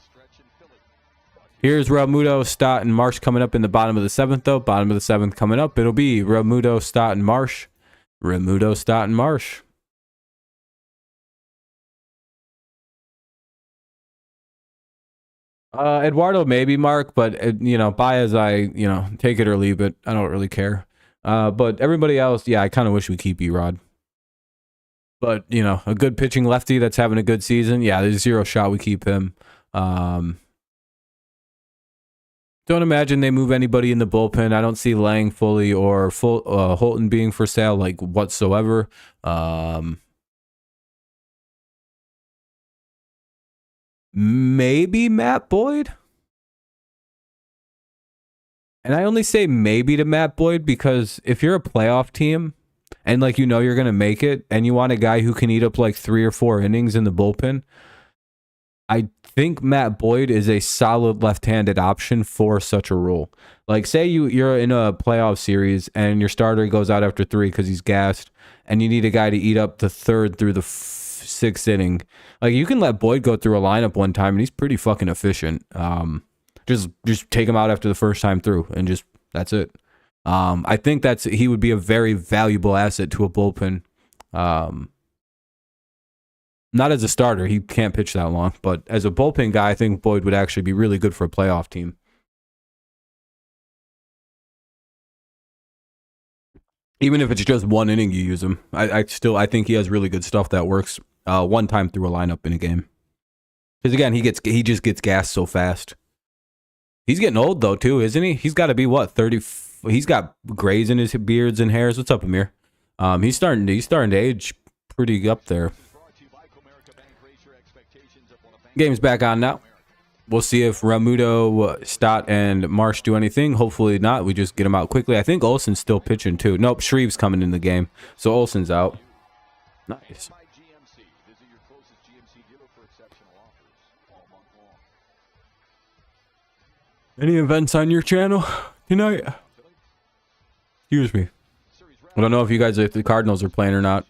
Here's Realmuto, Stott, and Marsh coming up in the bottom of the 7th, though. Bottom of the 7th coming up. It'll be Realmuto, Stott, and Marsh. Realmuto, Stott, and Marsh. Eduardo maybe, Mark, but, you know, Baez, take it or leave it. I don't really care. But everybody else, yeah, I kind of wish we keep Erod. But, you know, a good pitching lefty that's having a good season, yeah, there's 0 shot we keep him. Don't imagine they move anybody in the bullpen. I don't see Lang, Foley, or Holton being for sale, like, whatsoever. Maybe Matt Boyd? And I only say maybe to Matt Boyd because if you're a playoff team and, like, you know you're going to make it and you want a guy who can eat up, like, 3 or 4 innings in the bullpen, I think Matt Boyd is a solid left-handed option for such a role. Like, say you're in a playoff series and your starter goes out after 3 because he's gassed and you need a guy to eat up the 3rd through the 6th inning. Like, you can let Boyd go through a lineup one time and he's pretty fucking efficient. Just take him out after the first time through and just that's it. I think he would be a very valuable asset to a bullpen. Not as a starter, he can't pitch that long, but as a bullpen guy, I think Boyd would actually be really good for a playoff team. Even if it's just 1 inning you use him, I think he has really good stuff that works one time through a lineup in a game. Because again, he just gets gassed so fast. He's getting old though too, isn't he? He's got to be what, 30? He's got grays in his beards and hairs. What's up, Amir? He's starting to age pretty up there. Game's back on now. We'll see if Realmuto, Stott, and Marsh do anything. Hopefully not. We just get him out quickly. I think Olsen's still pitching too. Nope, Shreve's coming in the game. So Olsen's out. Nice. Any events on your channel tonight? Excuse me. I don't know if the Cardinals are playing or not.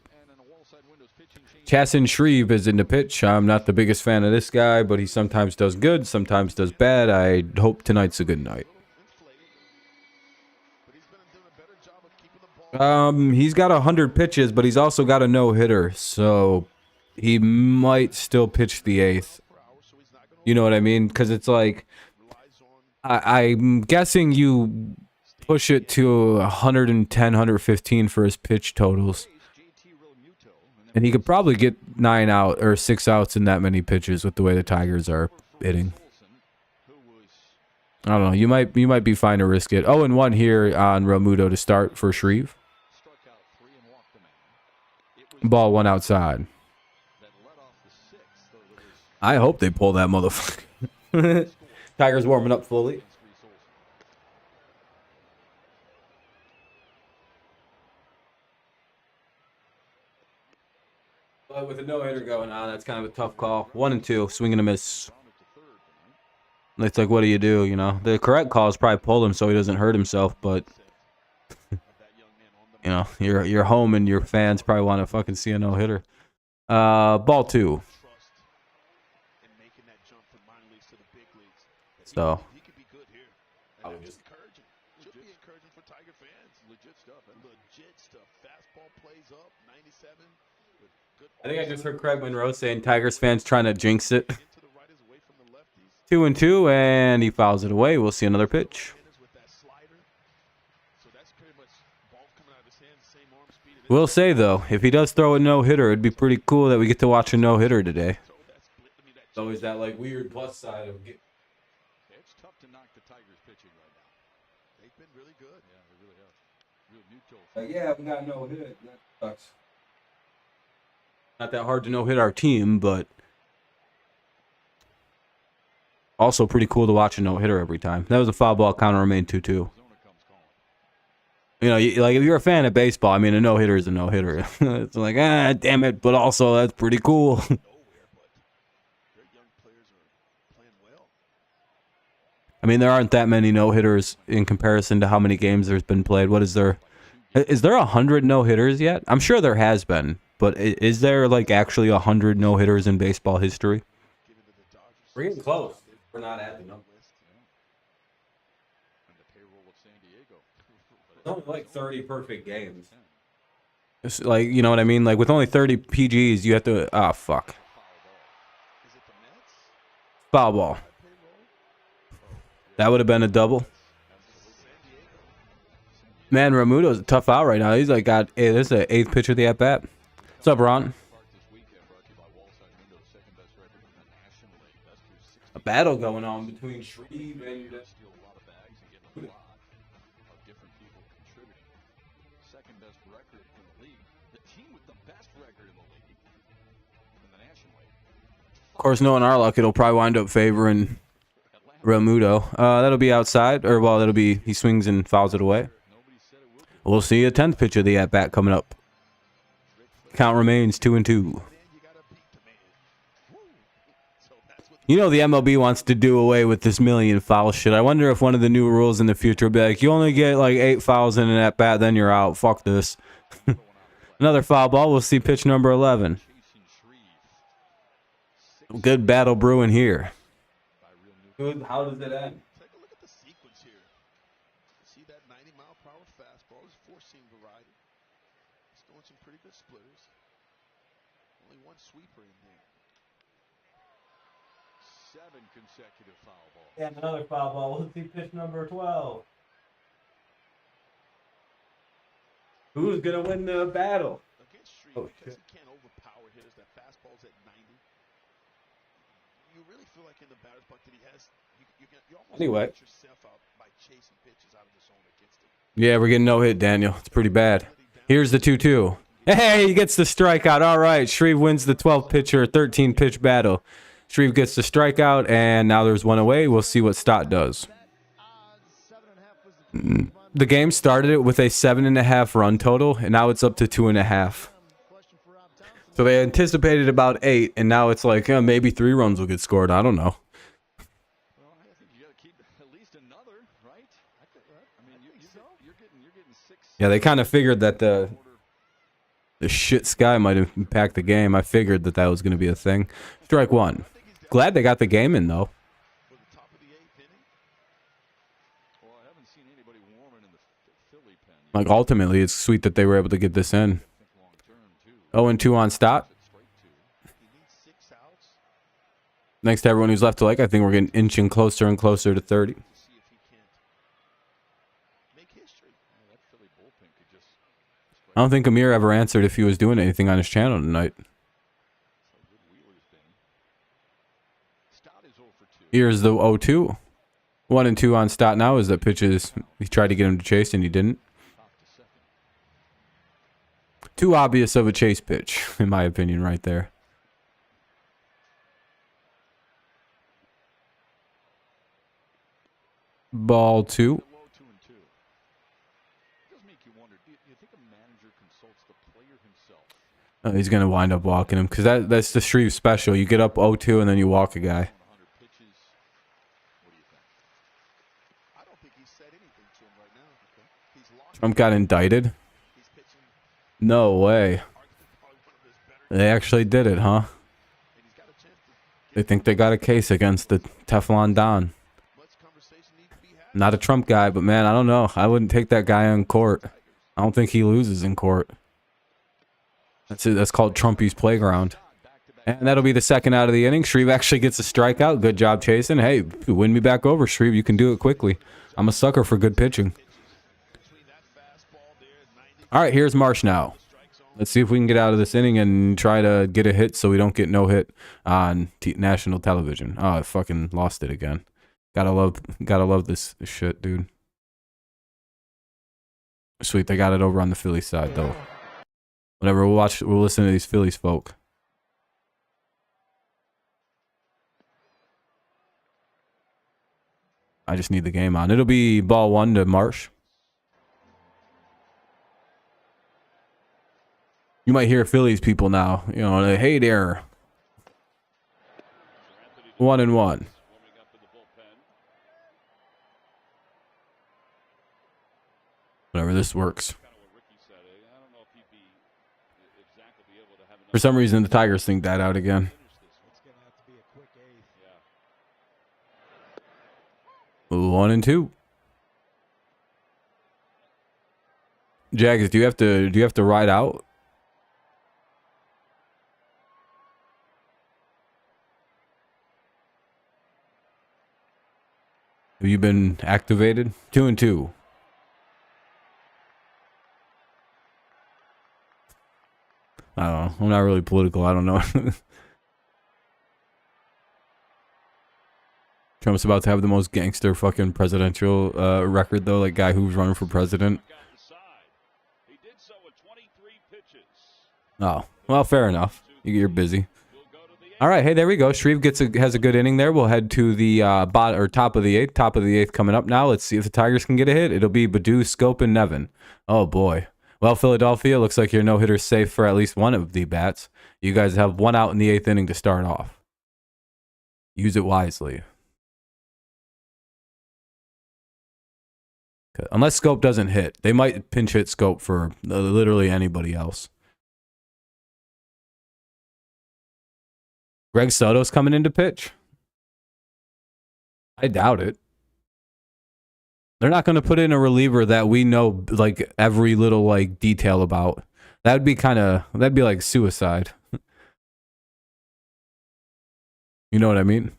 Chasson Shreve is in the pitch. I'm not the biggest fan of this guy, but he sometimes does good, sometimes does bad. I hope tonight's a good night. He's got 100 pitches, but he's also got a no-hitter, so he might still pitch the 8th. You know what I mean? Because it's like, I'm guessing you push it to 110, 115 for his pitch totals. And he could probably get 9 out or 6 outs in that many pitches with the way the Tigers are hitting. I don't know. You might be fine to risk it. 0-1 here on Realmuto to start for Shreve. Ball 1 outside. I hope they pull that motherfucker. Tigers warming up fully. But with a no-hitter going on, that's kind of a tough call. 1-2, swing and a miss. It's like, what do you do, you know? The correct call is probably pull him so he doesn't hurt himself, but... you know, you're home and your fans probably want to fucking see a no-hitter. Ball 2. So... Should be encouraging for Tiger fans. Legit stuff. Legit stuff. Fastball plays up, 97. With good I think I just heard Craig Monroe saying Tigers fans trying to jinx it. into the right is away from the lefties. 2-2, and he fouls it away. We'll see another pitch. With that slider. So that's pretty much ball coming out of his hands, same arm speed. We'll say, though, if he does throw a no-hitter, it'd be pretty cool that we get to watch a no-hitter today. It's always that, like, weird plus side of It's tough to knock the Tigers pitching right now. They've been really good. Yeah, they really have. Real neutral. yeah, we got no hit. That sucks. Not that hard to no-hit our team, but also pretty cool to watch a no-hitter every time. That was a foul ball. Counter remained 2-2. Zona comes calling. You know, like if you're a fan of baseball, I mean, a no-hitter is a no-hitter. It's like, damn it, but also that's pretty cool. Nowhere, but their young players are playing well. I mean, there aren't that many no-hitters in comparison to how many games there's been played. What is there? Is there 100 no-hitters yet? I'm sure there has been, but is there like actually 100 no-hitters in baseball history? Given to the Dodgers. We're getting close. We're not at the number. And the payroll of San Diego. It's only like 30 perfect games. It's like, you know what I mean? Like with only 30 PGs, you have to. Ah, fuck. Is it the Mets? Foul ball. That would have been a double. Man, Ramuto's a tough out right now. He's like got. Hey, this is the 8th pitch of the at bat. What's up, Ron? A battle going on between Shreve and. Second best record in the league. The team with the best record in the league. In the National League. Of course, knowing our luck, it'll probably wind up favoring Ramuto. That'll be outside, or well, that'll be he swings and fouls it away. We'll see a 10th pitch of the at bat coming up. Count remains 2-2. You know the MLB wants to do away with this million foul shit. I wonder if one of the new rules in the future will be like, you only get like 8 fouls in an at bat, then you're out. Fuck this. Another foul ball. We'll see pitch number 11. Good battle brewing here. Good. How does it end? Take a look at the sequence here. See that 90-mile-per-hour fastball is four-seam variety. It's throwing some pretty good splitters. Only one sweeper in there. 7 consecutive foul balls. And another foul ball. We'll see pitch number 12. Who's gonna win the battle? Against Shreve, Oh, because shit. he can't overpower hitters, that fastball's at 90. You really feel like in the batter's box that he has, you almost Anyway. get yourself out by chasing pitches out of the zone against him. Yeah, we're getting no hit, Daniel. It's pretty bad. Here's the 2-2. Hey, he gets the strikeout. All right, Shreve wins the 12 pitcher, 13 pitch battle. Shreve gets the strikeout, and now there's one away. We'll see what Stott does. The game started it with a 7.5 run total, and now it's up to 2.5. So they anticipated about 8, and now it's like maybe 3 runs will get scored. I don't know. Well, I think you got to keep at least another, right? I mean, you're getting 6. Yeah, they kind of figured that the shit sky might impact the game. I figured that was going to be a thing. Strike 1. Glad they got the game in, though. For the top of the 8th inning. Well, I haven't seen anybody warming in the Philly pen. Like, ultimately, it's sweet that they were able to get this in. Long term, too. 0-2 on Stott. Straight 2. He needs 6 outs Thanks to everyone who's left to like. I think we're getting inching closer and closer to 30. to see if he can't make history. Yeah, that Philly bullpen could just I don't think Amir ever answered if he was doing anything on his channel tonight. how good Wheeler's been. Stott is 0 for 2. Here's the 0-2. 1-2 on Stott now as that pitches. He tried to get him to chase and he didn't. Top to second. Too obvious of a chase pitch, in my opinion, right there. Ball 2. Low 2-2. It does make you wonder. Do you think a manager consults the player himself? He's going to wind up walking him because that's the Shreve special. You get up 0-2 and then you walk a guy. 100 pitches. What do you think? I don't think he said anything to him right now. Okay. He's lost. Trump got indicted? He's pitching No way. arguably probably one of his better. They actually did it, huh? And he's got a chance to They think they got a case against the Teflon Don. much conversation needs to be had. Not a Trump guy, but man, I don't know. I wouldn't take that guy on court. I don't think he loses in court. That's it. That's called Trumpy's playground. And that'll be the second out of the inning. Shreve actually gets a strikeout. Good job chasing. Hey, win me back over, Shreve. You can do it quickly. I'm a sucker for good pitching. All right, here's Marsh now. Let's see if we can get out of this inning and try to get a hit so we don't get no hit on national television. Oh, I fucking lost it again. Gotta love this shit, dude. Sweet, they got it over on the Phillies side though. Whatever, we'll listen to these Phillies folk. I just need the game on. It'll be ball 1 to Marsh. You might hear Phillies people now. You know, like, hey there. 1-1. Whatever, this works. For some reason, the Tigers think that out again. 1-2. Jags, do you have to ride out? Have you been activated? 2-2. I don't know. I'm not really political. I don't know. Trump's about to have the most gangster fucking presidential record, though. Like, guy who's running for president. Oh, well, fair enough. You're busy. All right, hey, there we go. Shreve has a good inning there. We'll head to the top of the eighth. Top of the eighth coming up now. Let's see if the Tigers can get a hit. It'll be Baddoo, Scope, and Nevin. Oh, boy. Well, Philadelphia, looks like your no-hitter's safe for at least one of the bats. You guys have one out in the eighth inning to start off. Use it wisely. Unless Scope doesn't hit. They might pinch hit Scope for literally anybody else. Greg Soto's coming in to pitch? I doubt it. They're not going to put in a reliever that we know like every little like detail about. That'd be like suicide. You know what I mean?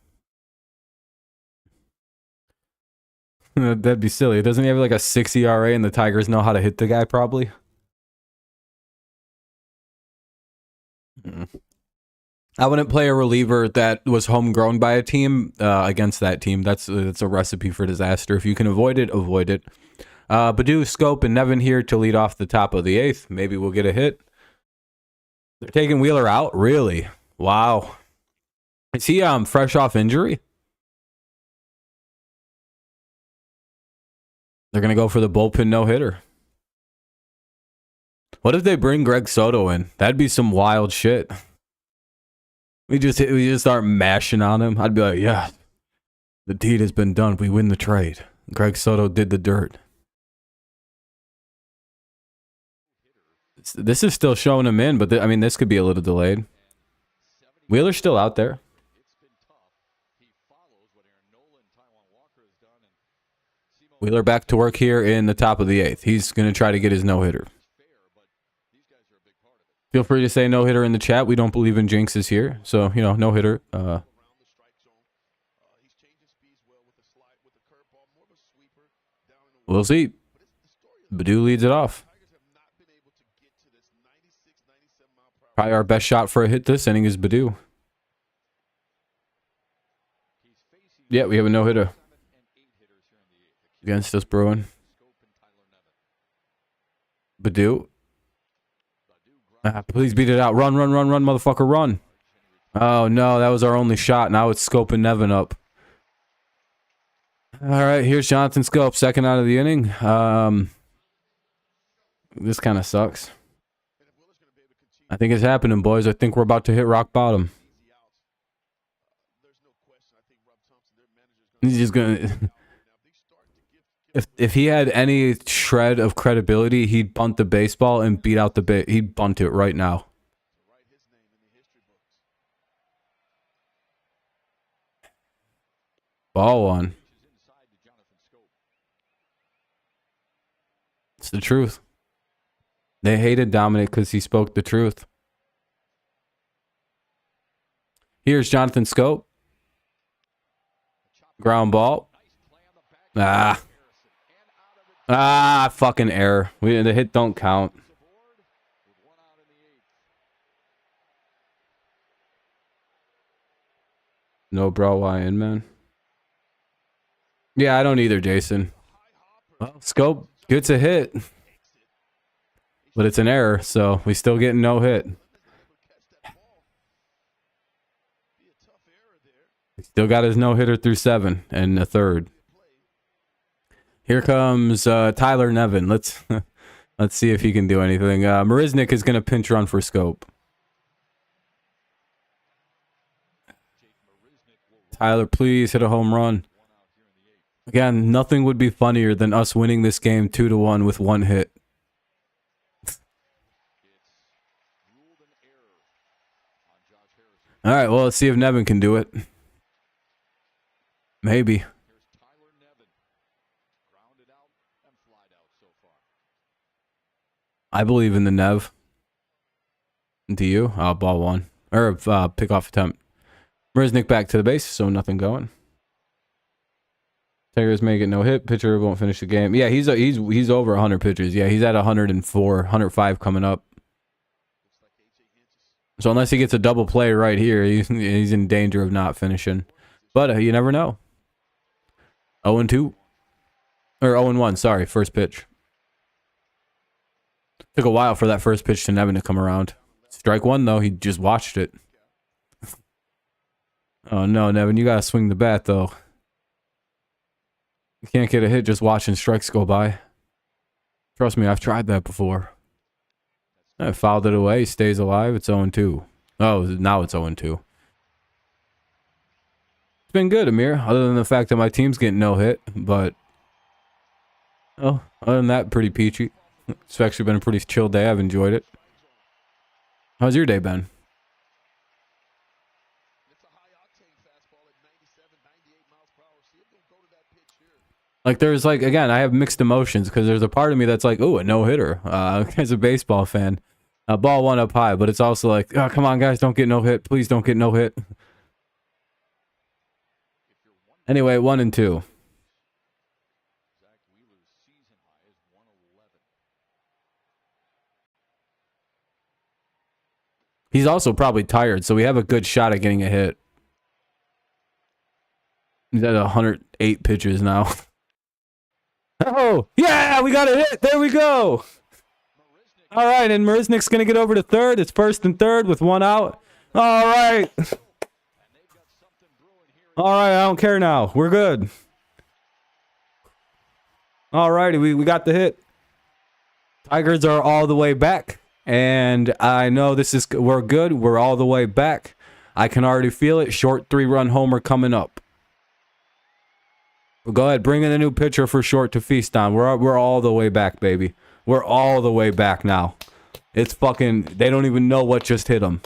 That'd be silly. Doesn't he have like a 6 ERA and the Tigers know how to hit the guy probably? I wouldn't play a reliever that was homegrown by a team against that team. That's a recipe for disaster. If you can avoid it, avoid it. Baddoo, Scope, and Nevin here to lead off the top of the eighth. Maybe we'll get a hit. They're taking Wheeler out? Really? Wow. Is he fresh off injury? They're going to go for the bullpen no-hitter. What if they bring Greg Soto in? That'd be some wild shit. We just start mashing on him. I'd be like, yeah, the deed has been done. We win the trade. Greg Soto did the dirt. This is still showing him in, but I mean, this could be a little delayed. Wheeler's still out there. Wheeler back to work here in the top of the eighth. He's going to try to get his no-hitter. Feel free to say no-hitter in the chat. We don't believe in jinxes here. So, you know, no-hitter. We'll see. Baddoo leads it off. Probably our best shot for a hit this inning is Baddoo. Yeah, we have a no-hitter against us, Bruin. Baddoo. Please beat it out. Run, run, run, run, motherfucker, run. Oh, no, that was our only shot. Now it's Scope and Nevin up. All right, here's Jonathan Scope, second out of the inning. This kind of sucks. I think it's happening, boys. I think we're about to hit rock bottom. He's just going to... If he had any shred of credibility, he'd bunt the baseball and beat out the he'd bunt it right now. Ball one. the truth. They hated Dominic because he spoke the truth. Here's Jonathan Scope. Ground ball. Fucking error. The hit don't count. No bro, why in, man? Yeah, I don't either, Jason. Well, Scope gets a hit. But it's an error, so we still get no hit. He still got his no-hitter through 7 and a third. Here comes Tyler Nevin. Let's see if he can do anything. Marisnik is going to pinch run for Scope. Tyler, please hit a home run. Again, nothing would be funnier than us winning this game 2-1 with 1 hit. All right, well, let's see if Nevin can do it. Maybe. I believe in the Nev. Do you? Ball 1. Or pickoff attempt. Marisnik back to the base, so nothing going. Tigers may get no hit. Pitcher won't finish the game. Yeah, he's over 100 pitches. Yeah, he's at 104, 105 coming up. So unless he gets a double play right here, he's in danger of not finishing. But you never know. 0-2. Or 0-1, sorry, first pitch. Took a while for that first pitch to Nevin to come around. Strike 1, though. He just watched it. Oh, no, Nevin, you got to swing the bat, though. You can't get a hit just watching strikes go by. Trust me, I've tried that before. I fouled it away. He stays alive. It's 0-2. Oh, now it's 0-2. It's been good, Amir, other than the fact that my team's getting no hit. But, oh, other than that, pretty peachy. It's actually been a pretty chill day. I've enjoyed it. How's your day been? Like, there's, like, again, I have mixed emotions because there's a part of me that's like, oh, a no-hitter as a baseball fan. Ball 1 up high, but it's also like, oh, come on, guys, don't get no hit. Please don't get no hit. Anyway, 1-2. He's also probably tired, so we have a good shot at getting a hit. He's at 108 pitches now. Oh, yeah, we got a hit. There we go. All right, and Marisnik's going to get over to third. It's 1st and 3rd with 1 out. All right. All right, I don't care now. We're good. All righty, we got the hit. Tigers are all the way back. And I know we're good. We're all the way back. I can already feel it. Short 3-run homer coming up. Go ahead, bring in a new pitcher for Short to feast on. We're all the way back, baby. We're all the way back now. It's fucking, they don't even know what just hit them.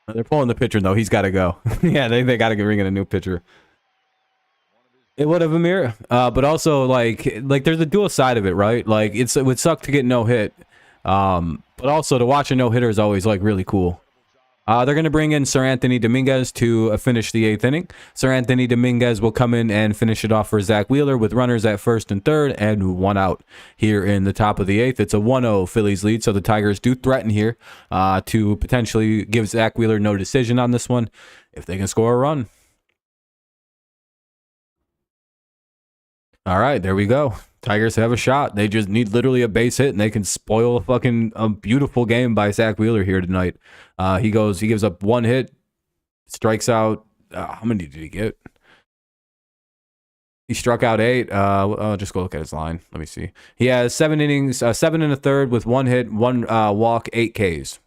They're pulling the pitcher, though. He's got to go. Yeah, they got to bring in a new pitcher. It would have, Amir. But also, like there's a dual side of it, right? Like, it would suck to get no hit. But also, to watch a no-hitter is always, like, really cool. They're going to bring in Sir Anthony Dominguez to finish the 8th inning. Sir Anthony Dominguez will come in and finish it off for Zach Wheeler with runners at 1st and 3rd and 1 out here in the top of the 8th. It's a 1-0 Phillies lead, so the Tigers do threaten here to potentially give Zach Wheeler no decision on this one if they can score a run. All right, there we go. Tigers have a shot. They just need literally a base hit, and they can spoil a beautiful game by Zach Wheeler here tonight. He gives up 1 hit, strikes out. How many did he get? He struck out 8. I'll just go look at his line. Let me see. He has 7 innings, 7 1/3 with 1 hit, 1 walk, 8 Ks.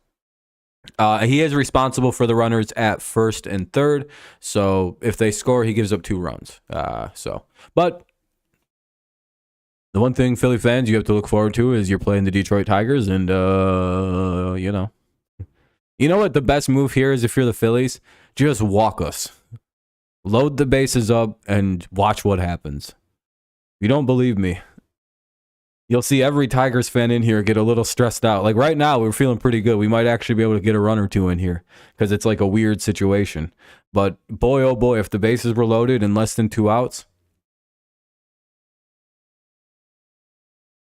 He is responsible for the runners at 1st and 3rd. So if they score, he gives up 2 runs. But the one thing, Philly fans, you have to look forward to is you're playing the Detroit Tigers, and, you know. You know what the best move here is if you're the Phillies? Just walk us. Load the bases up and watch what happens. you don't believe me, you'll see every Tigers fan in here get a little stressed out. Like right now, we're feeling pretty good. We might actually be able to get a run or two in here because it's like a weird situation. But boy, oh boy, if the bases were loaded and less than 2 outs,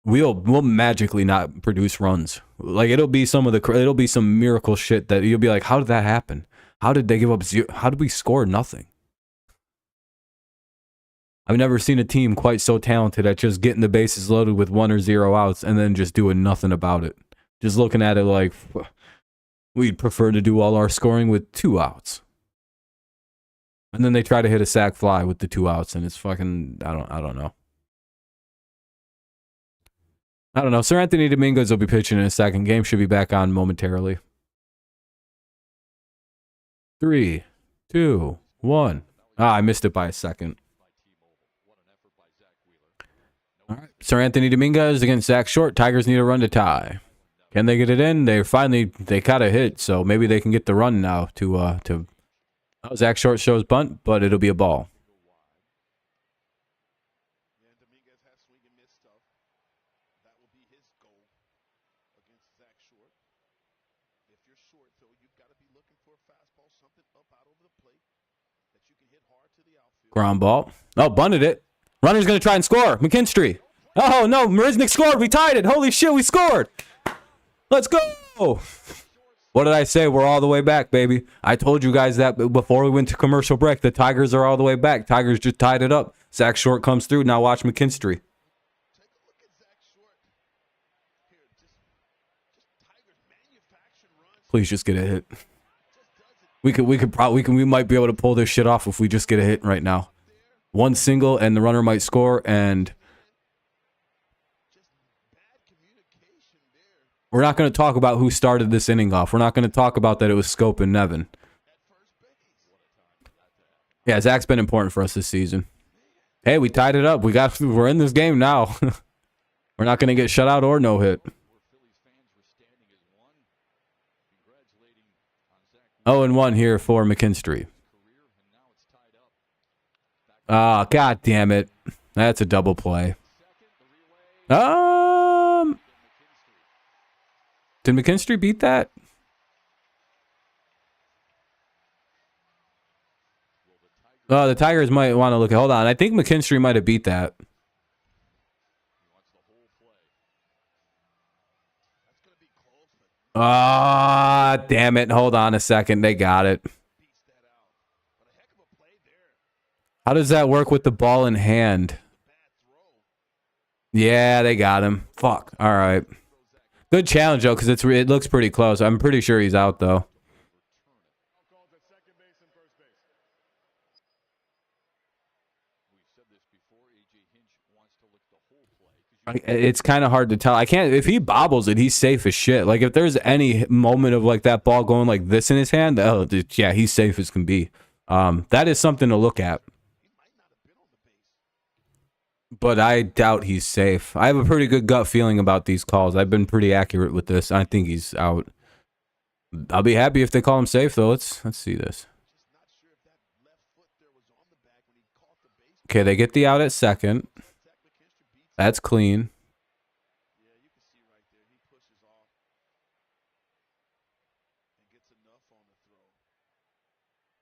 we'll magically not produce runs. Like it'll be some miracle shit that you'll be like, how did that happen? How did they give up zero? How did we score nothing? I've never seen a team quite so talented at just getting the bases loaded with 1 or 0 outs and then just doing nothing about it. Just looking at it like we'd prefer to do all our scoring with 2 outs. And then they try to hit a sac fly with the 2 outs and it's fucking I don't know. I don't know. Sir Anthony Dominguez will be pitching in a second. Game should be back on momentarily. 3, 2, 1. I missed it by a second. All right. Sir Anthony Dominguez against Zach Short. Tigers need a run to tie. Can they get it in? They got a hit, so maybe they can get the run now to Zach Short shows bunt, but it'll be a ball. Dominguez has swing and miss stuff. That will be his goal against Zach Short. If you're Short, though, you've got to be looking for a fastball, something up out over the plate that you can hit hard to the outfield. Ground ball. Oh, bunted it. Runner's going to try and score. McKinstry. Oh, no. Marisnik scored. We tied it. Holy shit, we scored. Let's go. What did I say? We're all the way back, baby. I told you guys that before we went to commercial break. The Tigers are all the way back. Tigers just tied it up. Zach Short comes through. Now watch McKinstry. Take a look at Zach Short. Here, just Tigers manufactured runs. Please just get a hit. We might be able to pull this shit off if we just get a hit right now. 1 single and the runner might score, and we're not going to talk about who started this inning off. We're not going to talk about that it was Scope and Nevin. Yeah, Zach's been important for us this season. Hey, we tied it up. We're in this game now. We're not going to get shut out or no hit. 0-1 here for McKinstry. Ah, god damn it. That's a double play. Did McKinstry beat that? Oh, the Tigers might want to look at. Hold on. I think McKinstry might have beat that. Ah, damn it. Hold on a second. They got it. How does that work with the ball in hand? Yeah, they got him. Fuck. All right. Good challenge, though, because it looks pretty close. I'm pretty sure he's out, though. It's kind of hard to tell. I can't. If he bobbles it, he's safe as shit. Like, if there's any moment of, like, that ball going like this in his hand, oh, yeah, he's safe as can be. That is something to look at. But I doubt he's safe. I have a pretty good gut feeling about these calls. I've been pretty accurate with this. I think he's out. I'll be happy if they call him safe, though. Let's see this. Okay, they get the out at second. That's clean.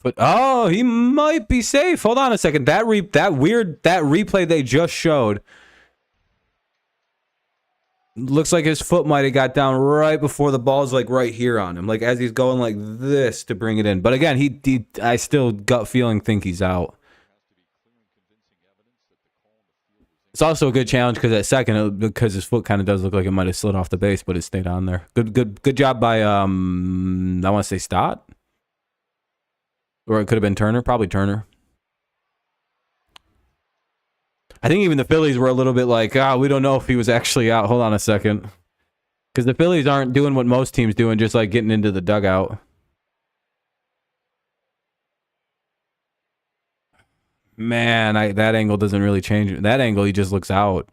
But oh, he might be safe. Hold on a second. That replay they just showed looks like his foot might have got down right before the ball's like right here on him, like as he's going like this to bring it in. But again, I still gut feeling think he's out. It's also a good challenge because at second, because his foot kind of does look like it might have slid off the base, but it stayed on there. Good job by I want to say Stott. Or it could have been Turner. Probably Turner. I think even the Phillies were a little bit like, we don't know if he was actually out. Hold on a second. Because the Phillies aren't doing what most teams do and just like getting into the dugout. Man, that angle doesn't really change. That angle, he just looks out.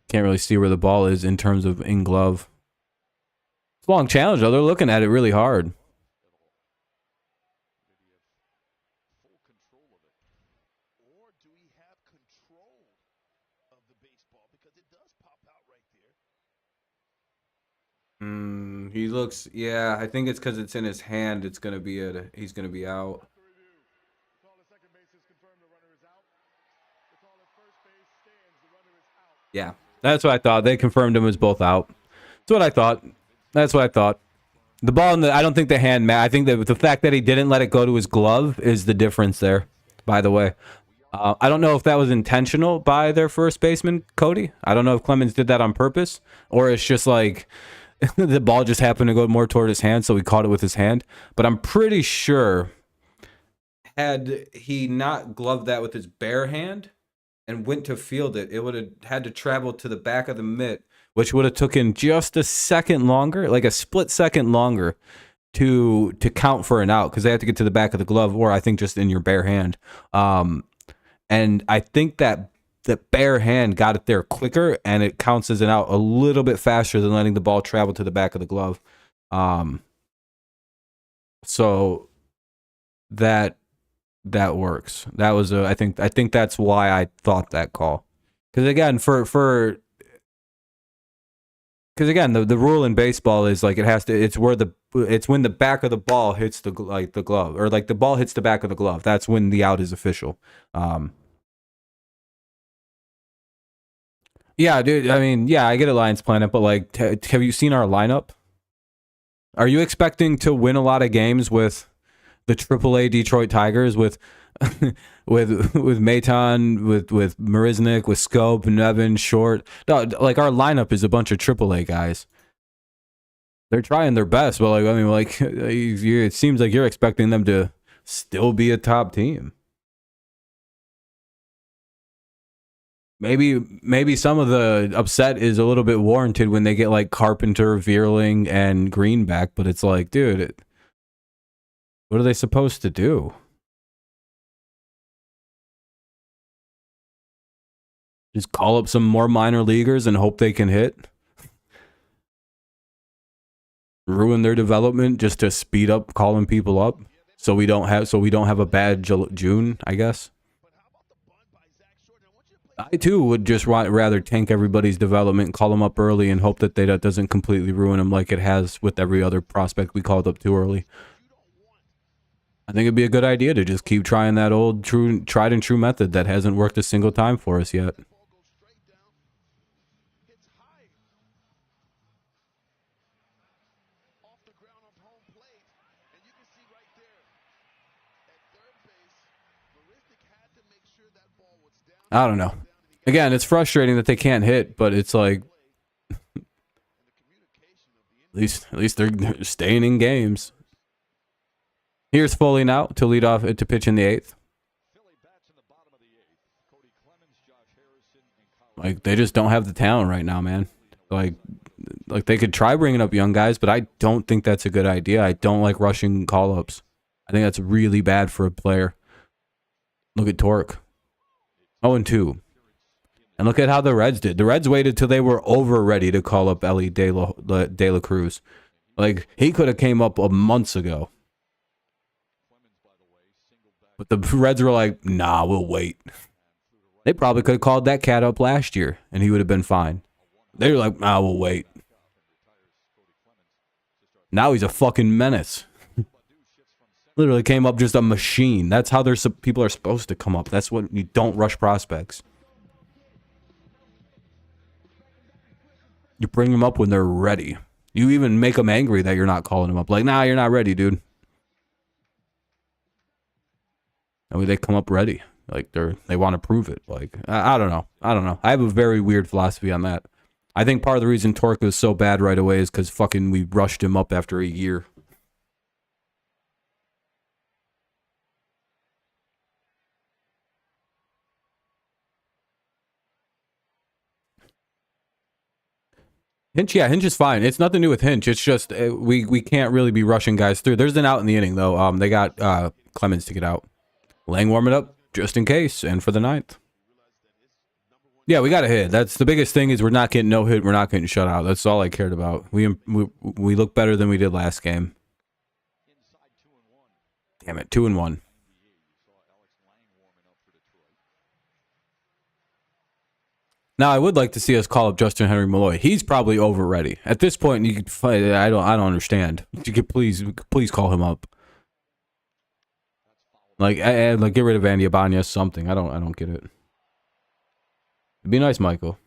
Can't really see where the ball is in terms of in glove. It's a long challenge, though. They're looking at it really hard. of the baseball because it does pop out right there. He looks, yeah, I think it's because it's in his hand. It's going to be he's going to be out. After review, the call at second base is confirmed. The runner is out. The call at first base stands. The runner is out. Yeah, that's what I thought. They confirmed him as both out. That's what I thought. That's what I thought. The ball in the, I don't think the hand, I think that the fact that he didn't let it go to his glove is the difference there, by the way. I don't know if that was intentional by their first baseman, Cody. I don't know if Clemens did that on purpose, or it's just like the ball just happened to go more toward his hand, so he caught it with his hand. But I'm pretty sure had he not gloved that with his bare hand and went to field it, it would have had to travel to the back of the mitt, which would have taken just a second longer, like a split second longer to count for an out, because they have to get to the back of the glove, or I think just in your bare hand. And I think that the bare hand got it there quicker, and it counts as an out a little bit faster than letting the ball travel to the back of the glove. So that works. That was I think that's why I thought that call. Because again, because again, the rule in baseball is like it's when the back of the ball hits the glove, or like the ball hits the back of the glove. That's when the out is official. Yeah, dude. I mean, yeah, I get a Lions Planet, but like, have you seen our lineup? Are you expecting to win a lot of games with the AAA Detroit Tigers, with with Maton, with Marisnik, with Scope, Nevin, Short? No, like our lineup is a bunch of AAA guys. They're trying their best, but like, I mean, like, it seems like you're expecting them to still be a top team. Maybe some of the upset is a little bit warranted when they get like Carpenter, Vierling, and Greenback, but it's like, dude, what are they supposed to do? Just call up some more minor leaguers and hope they can hit? Ruin their development just to speed up calling people up, so we don't have a bad June, I guess. I too would just rather tank everybody's development, call them up early, and hope that that doesn't completely ruin them like it has with every other prospect we called up too early. I think it'd be a good idea to just keep trying that old tried and true method that hasn't worked a single time for us yet. I don't know. Again, it's frustrating that they can't hit, but it's like at least they're staying in games. Here's Foley now to lead off to pitch in the 8th. Like, they just don't have the talent right now, man. Like they could try bringing up young guys, but I don't think that's a good idea. I don't like rushing call-ups. I think that's really bad for a player. Look at Torque. 0-2. And look at how the Reds did. The Reds waited till they were over ready to call up Ellie De La Cruz. Like, he could have came up months ago. But the Reds were like, nah, we'll wait. They probably could have called that cat up last year, and he would have been fine. They were like, nah, we'll wait. Now he's a fucking menace. Literally came up just a machine. That's how people are supposed to come up. That's what you don't rush prospects. You bring them up when they're ready. You even make them angry that you're not calling them up. Like, nah, you're not ready, dude. I mean, they come up ready. Like, they want to prove it. Like, I don't know. I have a very weird philosophy on that. I think part of the reason Torque was so bad right away is because fucking we rushed him up after a year. Hinch, yeah, Hinch is fine. It's nothing to do with Hinch. It's just we can't really be rushing guys through. There's an out in the inning, though. They got Clemens to get out. Lang warming up just in case, and for the 9th. Yeah, we got a hit. That's the biggest thing, is we're not getting no hit. We're not getting shut out. That's all I cared about. We look better than we did last game. Damn it, 2-1. Now, I would like to see us call up Justin Henry Malloy. He's probably over ready. At this point, you could fight. I don't understand. You could please call him up. Like get rid of Andy Ibanez, something. I don't get it. It'd be nice, Michael.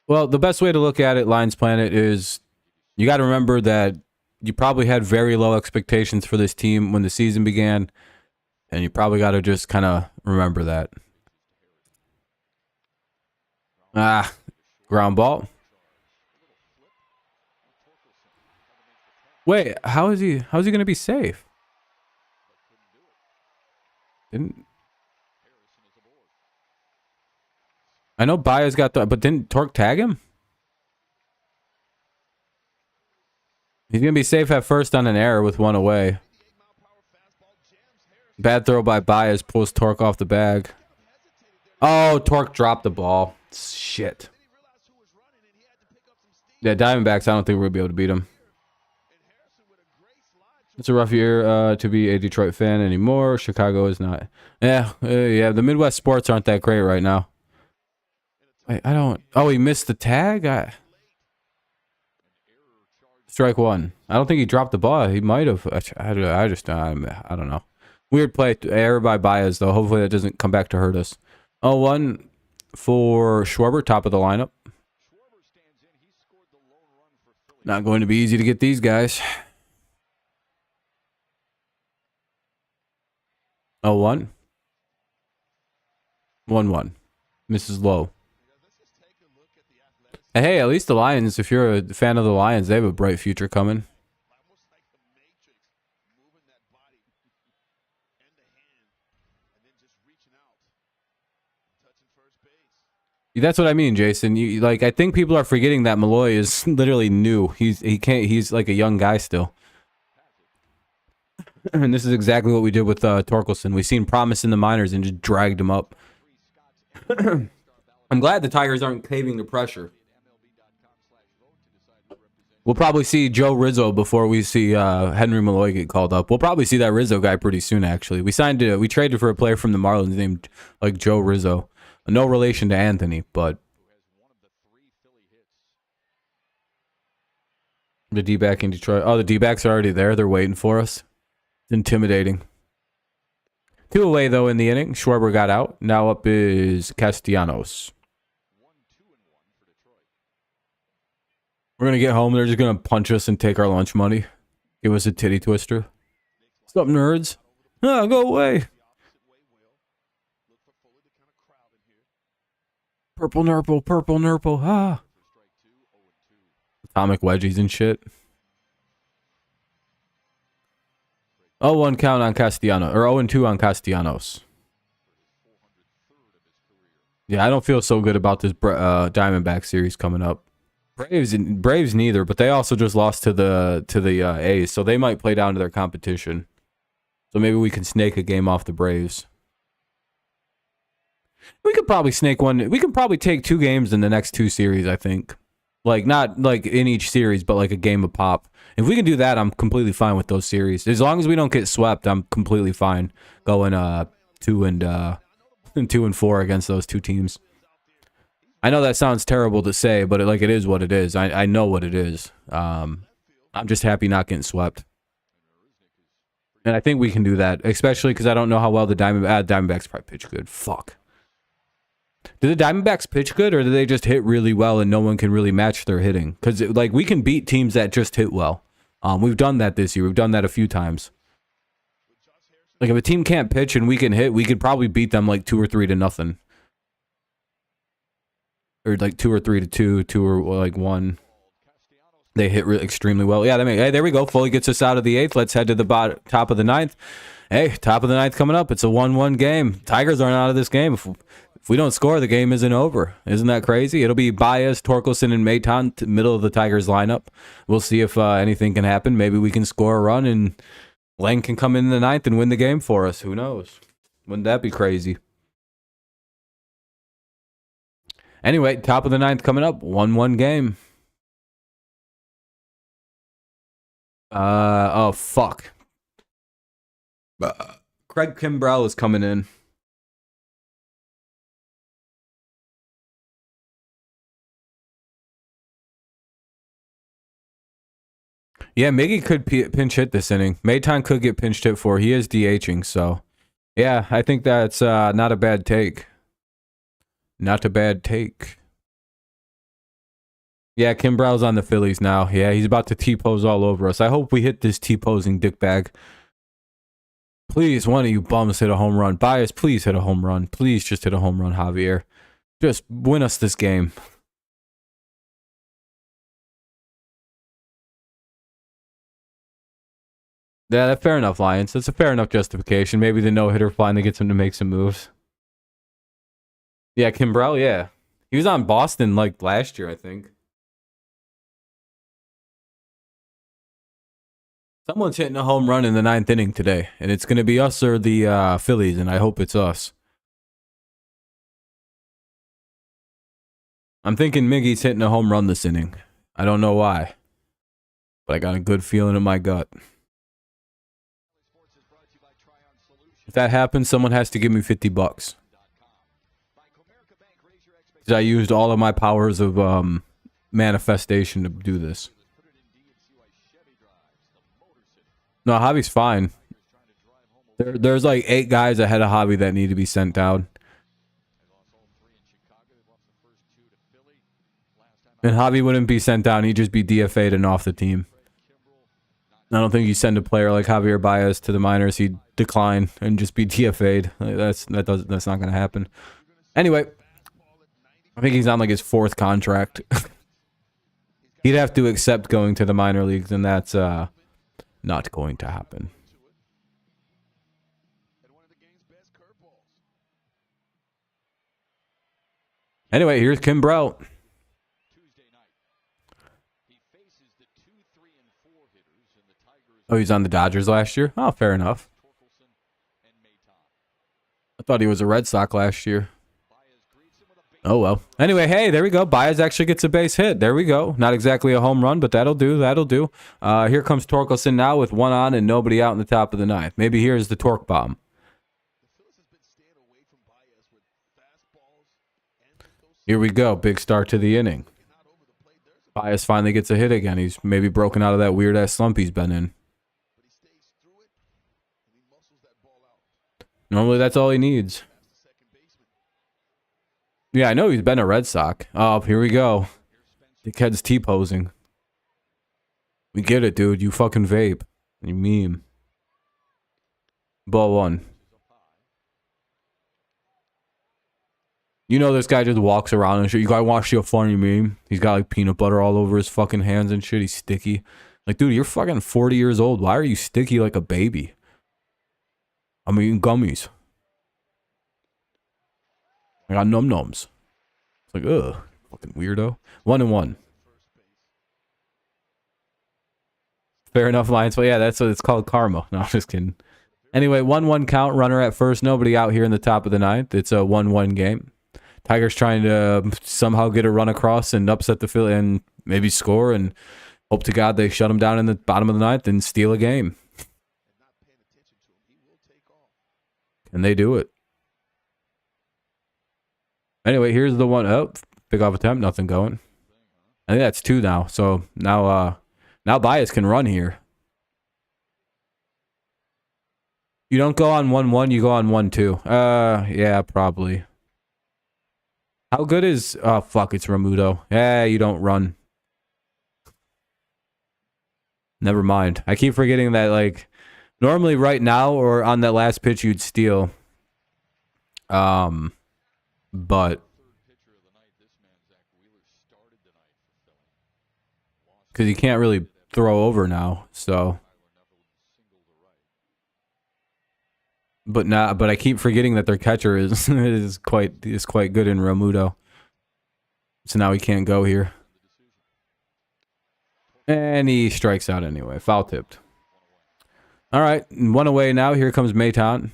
Well, the best way to look at it, Lions Planet, is you got to remember that you probably had very low expectations for this team when the season began, and you probably got to just kind of remember that. Ground ball. Wait, how is he going to be safe? I know Baez got the, but didn't Torque tag him? He's going to be safe at first on an error with one away. Bad throw by Baez, pulls Torque off the bag. Oh, Torque dropped the ball. Shit. Yeah, Diamondbacks, I don't think we're going to be able to beat him. It's a rough year to be a Detroit fan anymore. Chicago is not. Yeah, the Midwest sports aren't that great right now. Wait, I don't... Oh, he missed the tag? Strike one. I don't think he dropped the ball. He might have. I don't know. Weird play. Error by Baez, though. Hopefully that doesn't come back to hurt us. 0-1 for Schwarber, top of the lineup. Not going to be easy to get these guys. 0-1. 1-1. Mrs. Low. Hey, at least the Lions, if you're a fan of the Lions, they have a bright future coming. That's what I mean, Jason. I think people are forgetting that Malloy is literally new. He's like a young guy still. And this is exactly what we did with Torkelson. We seen promise in the minors and just dragged him up. I'm glad the Tigers aren't caving to pressure. We'll probably see Joe Rizzo before we see Henry Malloy get called up. We'll probably see that Rizzo guy pretty soon, actually. We traded for a player from the Marlins named Joe Rizzo. No relation to Anthony, but the D-back in Detroit. Oh, the D-backs are already there. They're waiting for us. It's intimidating. 2 away, though, in the inning. Schwarber got out. Now up is Castellanos. We're going to get home. They're just going to punch us and take our lunch money. Give us a titty twister. What's up, nerds? Go away. Purple nurple. Atomic wedgies and shit. 0-1 count on Castellanos. Or 0-2 on Castellanos. Yeah, I don't feel so good about this Diamondback series coming up. Braves neither, but they also just lost to the A's, so they might play down to their competition. So maybe we can snake a game off the Braves. We could probably snake one. We can probably take 2 games in the next 2 series, I think. Not in each series, but a game of pop. If we can do that, I'm completely fine with those series. As long as we don't get swept, I'm completely fine going 2-4 against those 2 teams. I know that sounds terrible to say, but it is what it is. I know what it is. I'm just happy not getting swept. And I think we can do that, especially because I don't know how well the Diamondbacks probably pitch good. Fuck. Do the Diamondbacks pitch good, or do they just hit really well and no one can really match their hitting? Because we can beat teams that just hit well. We've done that this year. We've done that a few times. If a team can't pitch and we can hit, we could probably beat them 2 or 3-0. Or 2 or 3-2, 2 or 1. They hit extremely well. Yeah, hey, there we go. Foley gets us out of the 8th. Let's head to the top of the 9th. Hey, top of the 9th coming up. It's a 1-1 game. Tigers aren't out of this game. If we don't score, the game isn't over. Isn't that crazy? It'll be Baez, Torkelson, and Maton, middle of the Tigers lineup. We'll see if anything can happen. Maybe we can score a run and Lang can come in the 9th and win the game for us. Who knows? Wouldn't that be crazy? Anyway, top of the 9th coming up. 1-1 game. Oh, fuck. Craig Kimbrell is coming in. Yeah, Miggy could pinch hit this inning. Maton could get pinch hit for. He is DHing, so yeah, I think that's not a bad take. Not a bad take. Yeah, Kimbrell's on the Phillies now. Yeah, he's about to T-pose all over us. I hope we hit this T-posing dickbag. Please, one of you bums hit a home run. Bias, please hit a home run. Please just hit a home run, Javier. Just win us this game. Yeah, that's fair enough, Lions. That's a fair enough justification. Maybe the no-hitter finally gets him to make some moves. Yeah, Kimbrell, yeah. He was on Boston like last year, I think. Someone's hitting a home run in the 9th inning today, and it's going to be us or the Phillies, and I hope it's us. I'm thinking Miggy's hitting a home run this inning. I don't know why, but I got a good feeling in my gut. If that happens, someone has to give me $50. Because I used all of my powers of manifestation to do this. No, Javi's fine. There's like 8 guys ahead of Javi that need to be sent down. And Javi wouldn't be sent down. He'd just be DFA'd and off the team. I don't think you send a player like Javier Baez to the minors. He'd decline and just be DFA'd. That's not going to happen. Anyway, I think he's on like his 4th contract. He'd have to accept going to the minor leagues, and that's not going to happen. Anyway, here's Kimbrell. Oh, he's on the Dodgers last year? Oh, fair enough. I thought he was a Red Sox last year. Oh, well. Anyway, hey, there we go. Baez actually gets a base hit. There we go. Not exactly a home run, but that'll do. That'll do. Here comes Torkelson now with 1 on and nobody out in the top of the 9th. Maybe here's the torque bomb. Here we go. Big start to the inning. Baez finally gets a hit again. He's maybe broken out of that weird-ass slump he's been in. Normally, that's all he needs. Yeah, I know he's been a Red Sox. Oh, here we go. Dickhead's T-posing. We get it, dude. You fucking vape. You meme. Ball 1. You know this guy just walks around and shit. You gotta watch your funny meme. He's got like peanut butter all over his fucking hands and shit. He's sticky. Like, dude, you're fucking 40 years old. Why are you sticky like a baby? I'm eating gummies. I got num-nums. It's like, ugh. Fucking weirdo. 1-1. Fair enough, Lions. But yeah, that's what it's called, karma. No, I'm just kidding. Anyway, 1-1 count. Runner at first. Nobody out here in the top of the 9th. It's a 1-1 game. Tigers trying to somehow get a run across and upset the Phillies and maybe score and hope to God they shut them down in the bottom of the 9th and steal a game. And they do it. Anyway, here's the one. Oh, big off attempt. Nothing going. I think that's 2 now. So now Baez can run here. You don't go on 1-1. You go on 1-2. Yeah, probably. How good is... Oh, fuck. It's Ramudo. Yeah, you don't run. Never mind. I keep forgetting that, like... Normally right now or on that last pitch you'd steal. But because you can't really throw over now, so. But I keep forgetting that their catcher is quite good in Ramudo. So now he can't go here. And he strikes out anyway. Foul tipped. All right, 1 away now. Here comes Maton.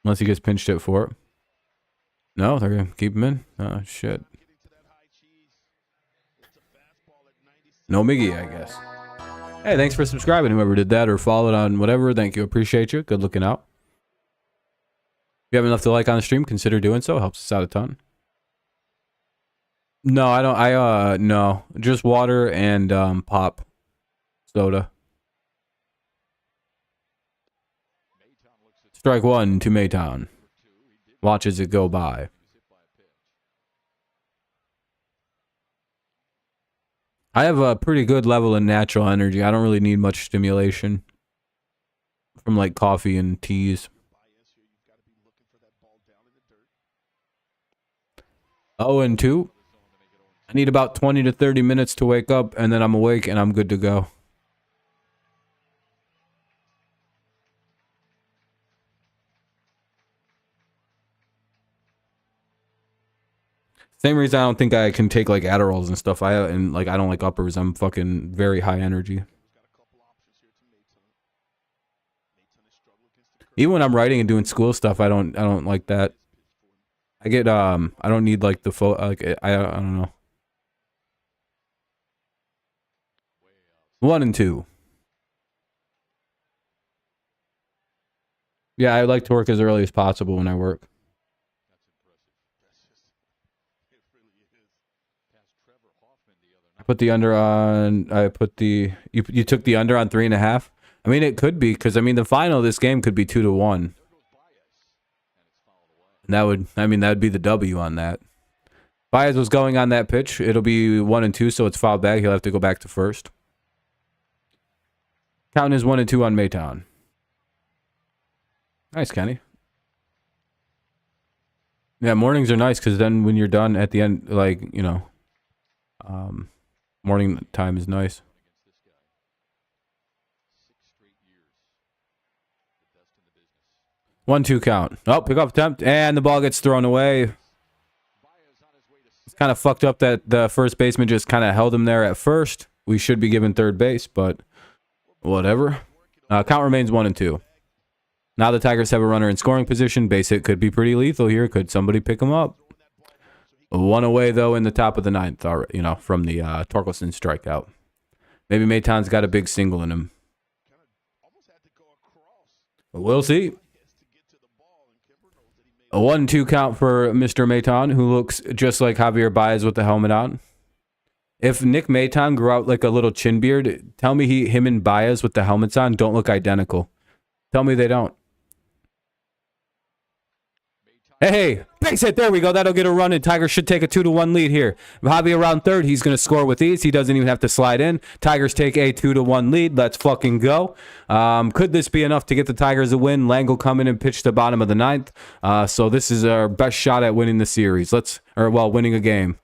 Unless he gets pinched hit for it. No, they're going to keep him in. Oh, shit. No Miggy, I guess. Hey, thanks for subscribing, whoever did that, or followed on whatever. Thank you. Appreciate you. Good looking out. If you have enough to like on the stream, consider doing so. Helps us out a ton. No, I don't. No. Just water and pop soda. Strike one to Maytown. Watch as it go by. I have a pretty good level of natural energy. I don't really need much stimulation from like coffee and teas. 0-2. I need about 20 to 30 minutes to wake up, and then I'm awake and I'm good to go. Same reason I don't think I can take like Adderalls and stuff. I don't like uppers. I'm fucking very high energy. Even when I'm writing and doing school stuff, I don't like that. I get I don't need like the I don't know. 1-2. Yeah, I like to work as early as possible when I work. I put the under on. I put the you took the under on 3.5. I mean, it could be because I mean the final of this game could be 2-1. And that'd be the W on that. Baez was going on that pitch. It'll be 1-2, so it's fouled back. He'll have to go back to first. Count is 1-2 on Maytown. Nice, Kenny. Yeah, mornings are nice because then when you're done at the end, like, you know, morning time is nice. 1-2 count. Oh, pick up attempt, and the ball gets thrown away. It's kind of fucked up that the first baseman just kind of held him there at first. We should be given third base, but whatever. Count remains 1-2. Now the Tigers have a runner in scoring position. Base hit could be pretty lethal here. Could somebody pick him up? One away, though, in the top of the ninth, you know, from the Torkelson strikeout. Maybe Maytown's got a big single in him. We'll see. A 1-2 count for Mr. Maytown, who looks just like Javier Baez with the helmet on. If Nick Maytown grew out like a little chin beard, tell me him and Baez with the helmets on don't look identical. Tell me they don't. Hey, base hit. There we go. That'll get a run, and Tigers should take a 2-1 lead here. Javi around third. He's going to score with ease. He doesn't even have to slide in. Tigers take a 2-1 lead. Let's fucking go. Could this be enough to get the Tigers a win? Lang will come in and pitch the bottom of the ninth. So this is our best shot at winning the series. Winning a game.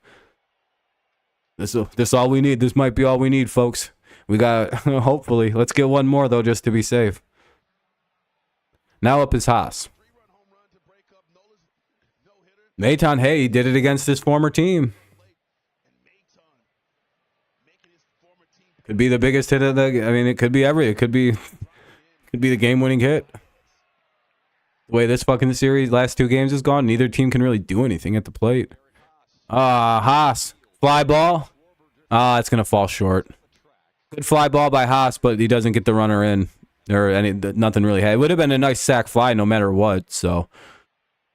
This all we need. This might be all we need, folks. We got, hopefully. Let's get one more, though, just to be safe. Now up is Haas. Maytown, hey, he did it against his former team. Could be the biggest hit of the. I mean, it could be It could be the game-winning hit. The way this fucking series last two games has gone, neither team can really do anything at the plate. Haas, fly ball. It's gonna fall short. Good fly ball by Haas, but he doesn't get the runner in, or nothing really. It would have been a nice sac fly no matter what. So,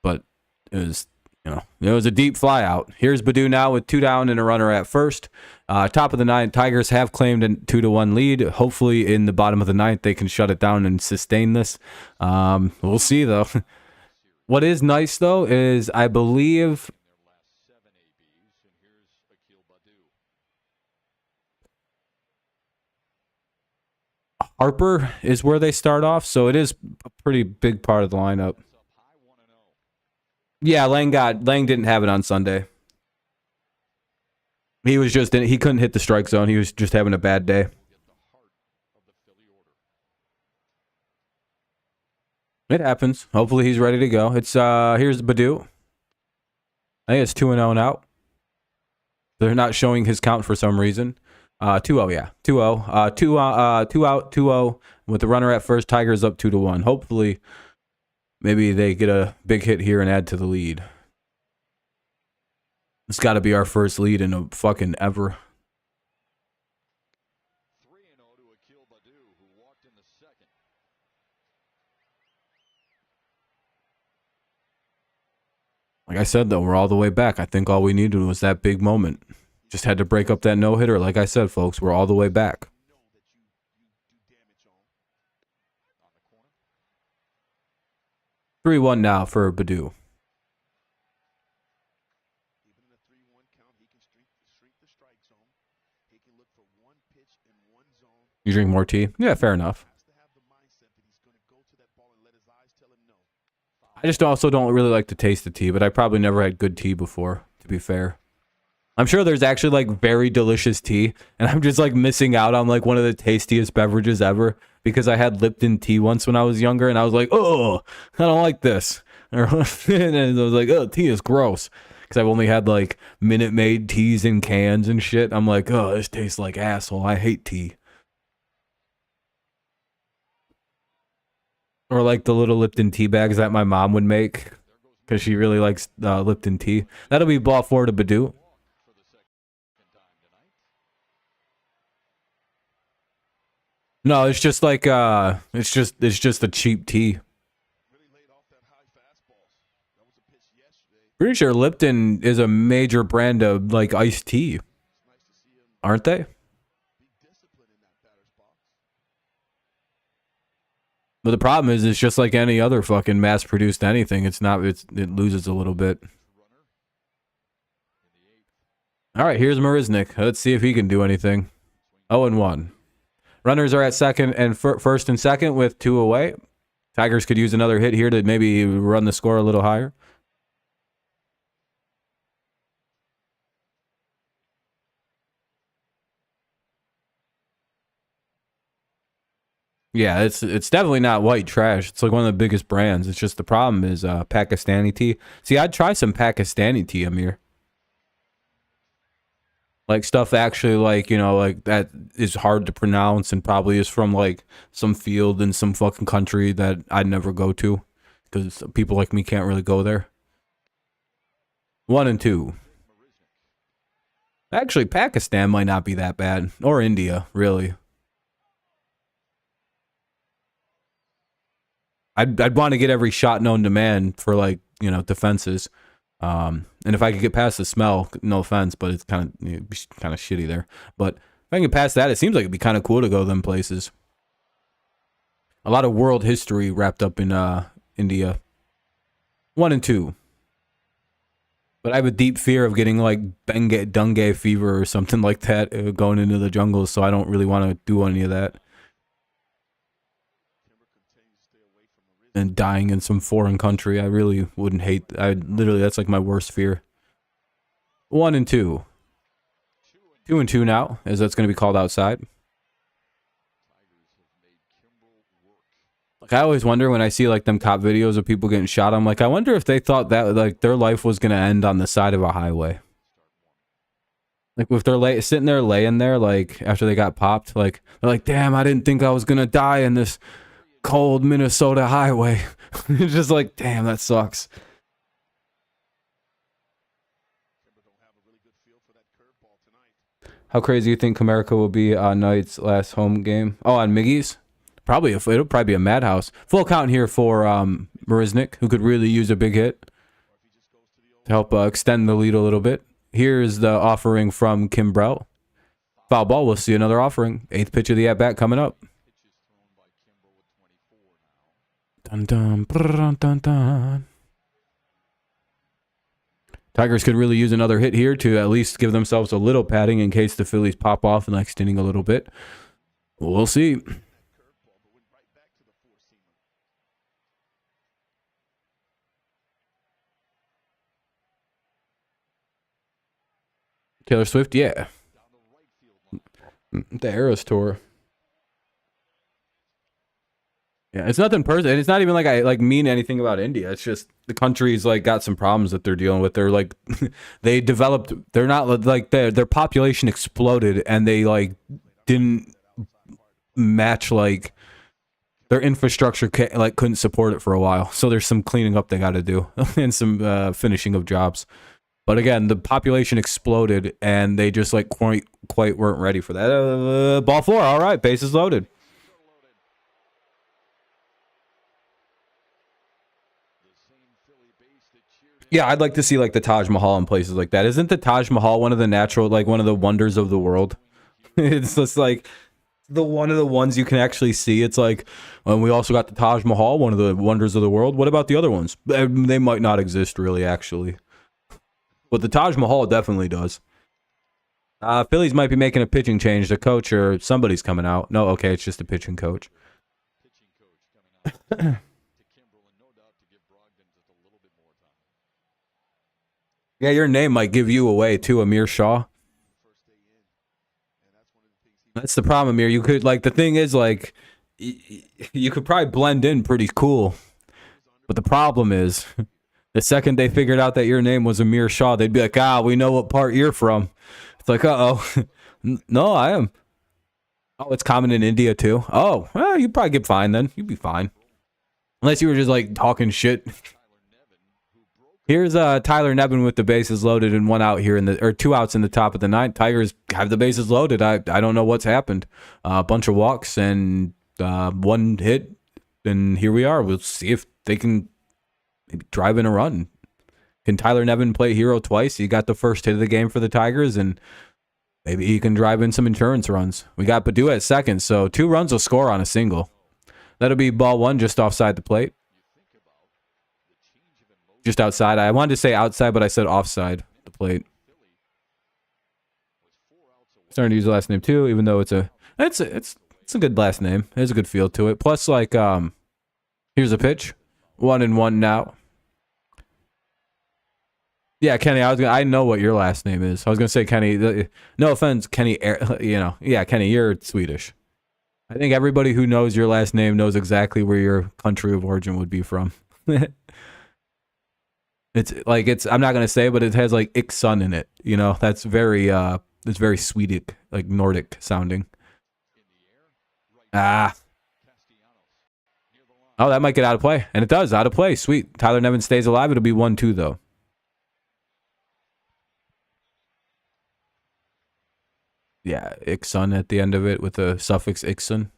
but it was. It was a deep fly out. Here's Baddoo now with 2 down and a runner at first. Top of the ninth, Tigers have claimed a 2-1 lead. Hopefully in the bottom of the ninth, they can shut it down and sustain this. We'll see, though. What is nice, though, is I believe Harper is where they start off, so it is a pretty big part of the lineup. Yeah, Lang didn't have it on Sunday. He couldn't hit the strike zone. He was just having a bad day. It happens. Hopefully he's ready to go. It's here's Baddoo. I think it's 2-0 and out. They're not showing his count for some reason. 2-0, yeah. 2-0. 2 out, 2-0 with the runner at first. Tigers up 2-1. Hopefully maybe they get a big hit here and add to the lead. It's got to be our first lead in a fucking ever. 3-0 to Akil Baddoo, who walked in the second. Like I said, though, we're all the way back. I think all we needed was that big moment. Just had to break up that no-hitter. Like I said, folks, we're all the way back. 3-1 now for Badu. Even in a 3-1 count, he can shrink the strike zone. He can look for one pitch in one zone. You drink more tea? Yeah, fair enough. Has to have the mindset that he's going to go to that ball and let his eyes tell him no. I just also don't really like to taste the tea, but I probably never had good tea before, to be fair. I'm sure there's actually like very delicious tea, and I'm just like missing out on like one of the tastiest beverages ever because I had Lipton tea once when I was younger, and I was like, oh, I don't like this. And I was like, oh, tea is gross because I've only had like Minute Maid teas in cans and shit. I'm like, oh, this tastes like asshole. I hate tea. Or like the little Lipton tea bags that my mom would make because she really likes Lipton tea. That'll be ball 4 to Badu. No, it's just like it's just a cheap tea. Really laid off that high fastball. That was a pitch yesterday. Pretty sure Lipton is a major brand of like iced tea, It's nice to see him aren't they? be disciplined in that batter's box. But the problem is, it's just like any other fucking mass-produced anything. It loses a little bit. All right, here's Marisnik. Let's see if he can do anything. 0-1. Runners are at second and first and second with 2 away. Tigers could use another hit here to maybe run the score a little higher. Yeah, it's definitely not white trash. It's like one of the biggest brands. It's just the problem is Pakistani tea. See, I'd try some Pakistani tea, Amir. Like stuff actually like, you know, like that is hard to pronounce and probably is from like some field in some fucking country that I'd never go to because people like me can't really go there. 1-2. Actually, Pakistan might not be that bad. Or India, really. I'd want to get every shot known to man for like, you know, defenses. And if I could get past the smell, no offense, but it's kind of shitty there. But if I can get past that, it seems like it'd be kind of cool to go them places. A lot of world history wrapped up in India. 1-2. But I have a deep fear of getting like dengue fever or something like that going into the jungle, so I don't really want to do any of that. And dying in some foreign country, I really wouldn't hate. That's like my worst fear. 1-2. 2-2 now, as that's going to be called outside. Like I always wonder when I see like them cop videos of people getting shot. I'm like, I wonder if they thought that like their life was going to end on the side of a highway. Like if they're sitting there laying there, like after they got popped, like they're like, damn, I didn't think I was going to die in this cold Minnesota highway. It's just like, damn, that sucks. How crazy do you think Comerica will be on Knight's last home game? Oh, on Miggy's? It'll probably be a madhouse. Full count here for Marisnik, who could really use a big hit to help extend the lead a little bit. Here's the offering from Kimbrell. Foul ball, we'll see another offering. 8th pitch of the at-bat coming up. Dun, dun, dun, dun, dun. Tigers could really use another hit here to at least give themselves a little padding in case the Phillies pop off in the next inning a little bit. We'll see. Taylor Swift, yeah. The Eras Tour. Yeah, it's nothing personal. It's not even like I like mean anything about India. It's just the country's like got some problems that they're dealing with. They're like they're not like their population exploded and they like didn't match like their infrastructure couldn't support it for a while. So there's some cleaning up they got to do and some finishing of jobs. But again, the population exploded and they just like quite weren't ready for that. Ball 4. All right, bases loaded. Yeah, I'd like to see like the Taj Mahal in places like that. Isn't the Taj Mahal one of the natural, like one of the wonders of the world? It's just like the one of the ones you can actually see. It's like, we also got the Taj Mahal, one of the wonders of the world. What about the other ones? They might not exist really, actually. But the Taj Mahal definitely does. Phillies might be making a pitching change. The coach or somebody's coming out. No, okay, it's just a pitching coach. Yeah, your name might give you away too, Amir Shah. That's the problem, Amir. You could, like, the thing is, like, you could probably blend in pretty cool. But the problem is, the second they figured out that your name was Amir Shah, they'd be like, we know what part you're from. It's like, uh-oh. No, I am. Oh, it's common in India too. Oh, well, you'd probably get fine then. You'd be fine. Unless you were just, like, talking shit. Here's Tyler Nevin with the bases loaded and 1 out here or 2 outs in the top of the 9th. Tigers have the bases loaded. I don't know what's happened. A bunch of walks and 1 hit, and here we are. We'll see if they can maybe drive in a run. Can Tyler Nevin play hero twice? He got the first hit of the game for the Tigers, and maybe he can drive in some insurance runs. We got Badu at second, so 2 runs will score on a single. That'll be ball 1 just offside the plate. Just outside. I wanted to say outside, but I said offside the plate. Starting to use the last name too, even though it's a good last name. It has a good feel to it. Plus, like, here's a pitch. 1-1 now. Yeah, Kenny. I know what your last name is. I was gonna say Kenny. No offense, Kenny. Yeah, Kenny. You're Swedish. I think everybody who knows your last name knows exactly where your country of origin would be from. I'm not gonna say, but it has like Ikson in it. You know, that's very it's very Swedish, like Nordic sounding. Oh, that might get out of play, and it does out of play. Sweet. Tyler Nevin stays alive. It'll be 1-2 though. Yeah, Ikson at the end of it with the suffix Ikson.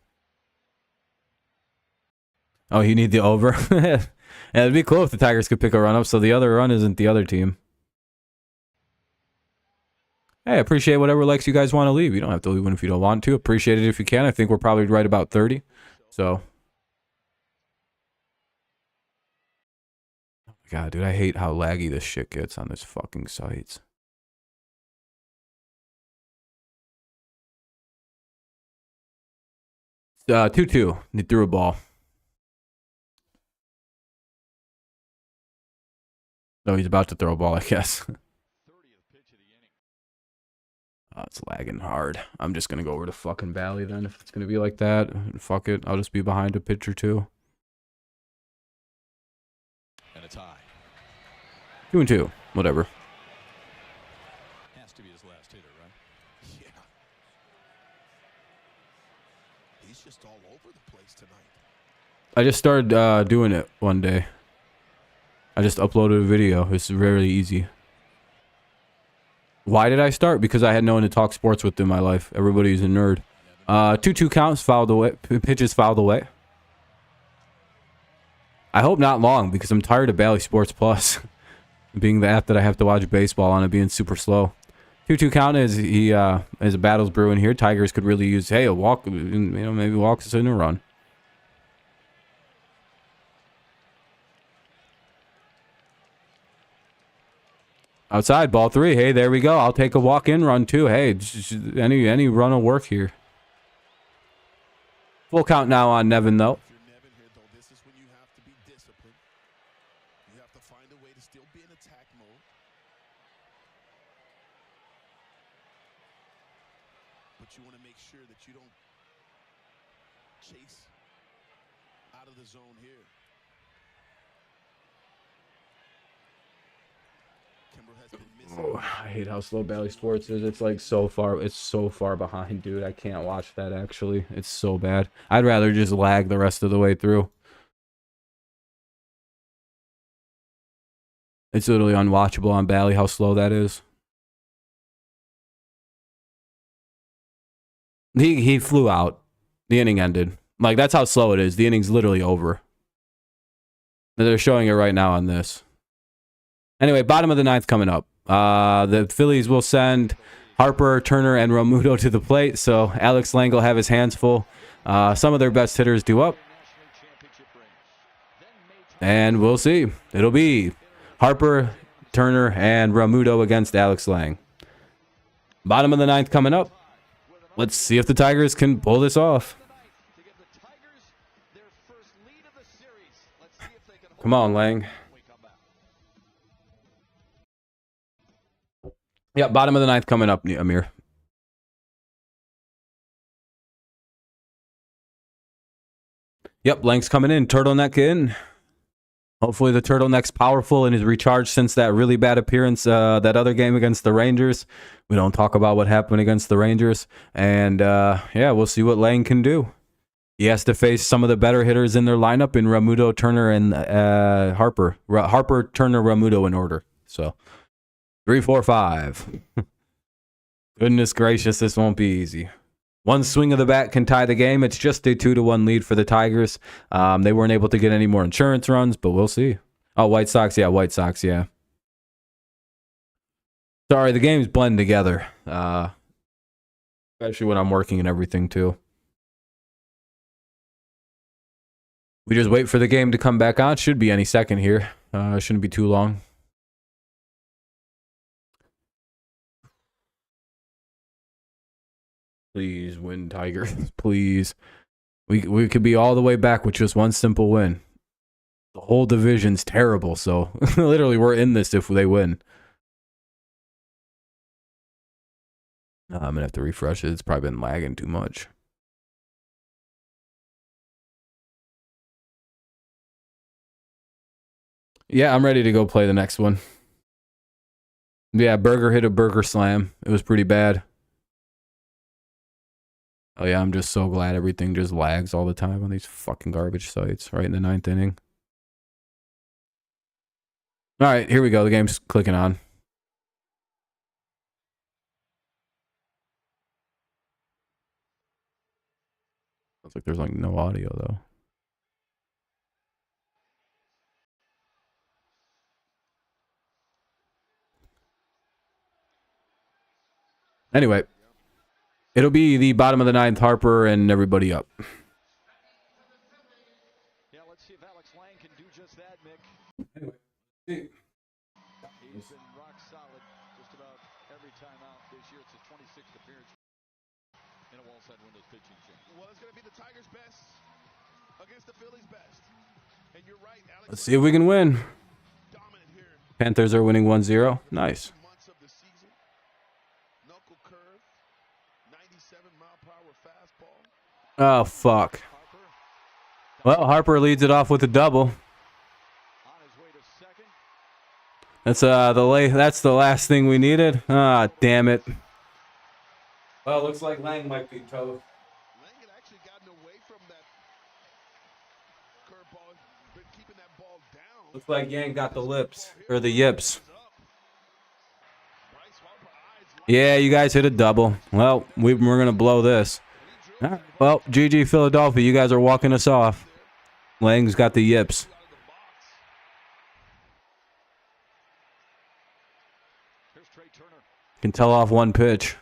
Oh, you need the over. Yeah, it'd be cool if the Tigers could pick a run up, so the other run isn't the other team. Hey, I appreciate whatever likes you guys want to leave. You don't have to leave one if you don't want to. Appreciate it if you can. I think we're probably right about 30. So. Oh my God, dude, I hate how laggy this shit gets on this fucking sites. Uh, 2-2. He threw a ball. No, he's about to throw a ball, I guess. It's lagging hard. I'm just going to go over to fucking Valley then if it's going to be like that. Fuck it. I'll just be behind a pitch or 2. And a tie. 2-2. Whatever. Has to be his last hitter, right? Yeah. He's just all over the place tonight. I just started doing it one day. I just uploaded a video. It's very easy. Why did I start? Because I had no one to talk sports with in my life. Everybody's a nerd. 2-2 counts, fouled away. Pitches fouled away. I hope not long because I'm tired of Bally Sports Plus being the app that I have to watch baseball on and being super slow. 2-2 count is as a battle's brewing here. Tigers could really use a walk. Maybe walks in a run. Outside, ball 3. Hey, there we go. I'll take a walk-in run, too. Hey, any run will work here. Full count now on Nevin, though. If you're Nevin here, though, this is when you have to be disciplined. You have to find a way to still be in attack mode. But you want to make sure that you don't chase out of the zone here. Oh, I hate how slow Bally Sports is. It's like so far. It's so far behind, dude. I can't watch that, actually. It's so bad. I'd rather just lag the rest of the way through. It's literally unwatchable on Bally how slow that is. He flew out. The inning ended. Like, that's how slow it is. The inning's literally over. They're showing it right now on this. Anyway, bottom of the 9th coming up. The Phillies will send Harper, Turner, and Realmuto to the plate. So Alex Lang will have his hands full. Some of their best hitters due up. And we'll see. It'll be Harper, Turner, and Realmuto against Alex Lang. Bottom of the ninth coming up. Let's see if the Tigers can pull this off. Come on, Lang. Yeah, bottom of the ninth coming up, Amir. Yep, Lang's coming in. Turtleneck in. Hopefully the turtleneck's powerful and is recharged since that really bad appearance, that other game against the Rangers. We don't talk about what happened against the Rangers. And, yeah, we'll see what Lang can do. He has to face some of the better hitters in their lineup in Realmuto, Turner, and Harper. Harper, Turner, Realmuto in order. So, 3, 4, 5. Goodness gracious, this won't be easy. One swing of the bat can tie the game. It's just a 2-1 lead for the Tigers. They weren't able to get any more insurance runs, but we'll see. Oh, White Sox. Yeah, White Sox. Yeah. Sorry, the games blend together. Especially when I'm working and everything, too. We just wait for the game to come back on. Should be any second here. Shouldn't be too long. Please win, Tigers. Please. We could be all the way back with just one simple win. The whole division's terrible, so literally we're in this if they win. I'm going to have to refresh it. It's probably been lagging too much. Yeah, I'm ready to go play the next one. Yeah, Burger hit a burger slam. It was pretty bad. Oh yeah, I'm just so glad everything just lags all the time on these fucking garbage sites right in the 9th inning. All right, here we go. The game's clicking on. Looks like there's like no audio though. Anyway, it'll be the bottom of the 9th, Harper and everybody up. Yeah, let's see if Alex Lang can do just that, Mick. Anyway, He's been rock solid just about every time out this year. It's his 26th appearance in a wall-side windows pitching change. Well, it's going to be the Tigers' best against the Phillies' best. And you're right, Alex. Let's see if we can win. Dominant here. Panthers are winning 1-0. Nice. Months of the season. Knuckle curve. 97-mile-per-hour fastball. Oh, fuck. Well, Harper leads it off with a double. That's that's the last thing we needed. Ah, damn it. Well, looks like Lang might be toast. Lang had actually gotten away from that curveball, but keeping that ball down. Looks like Yang got the lips or the yips. Yeah, you guys hit a double. Well, we're gonna blow this. All right. Well, GG Philadelphia, you guys are walking us off. Lang's got the yips. Can tell off one pitch.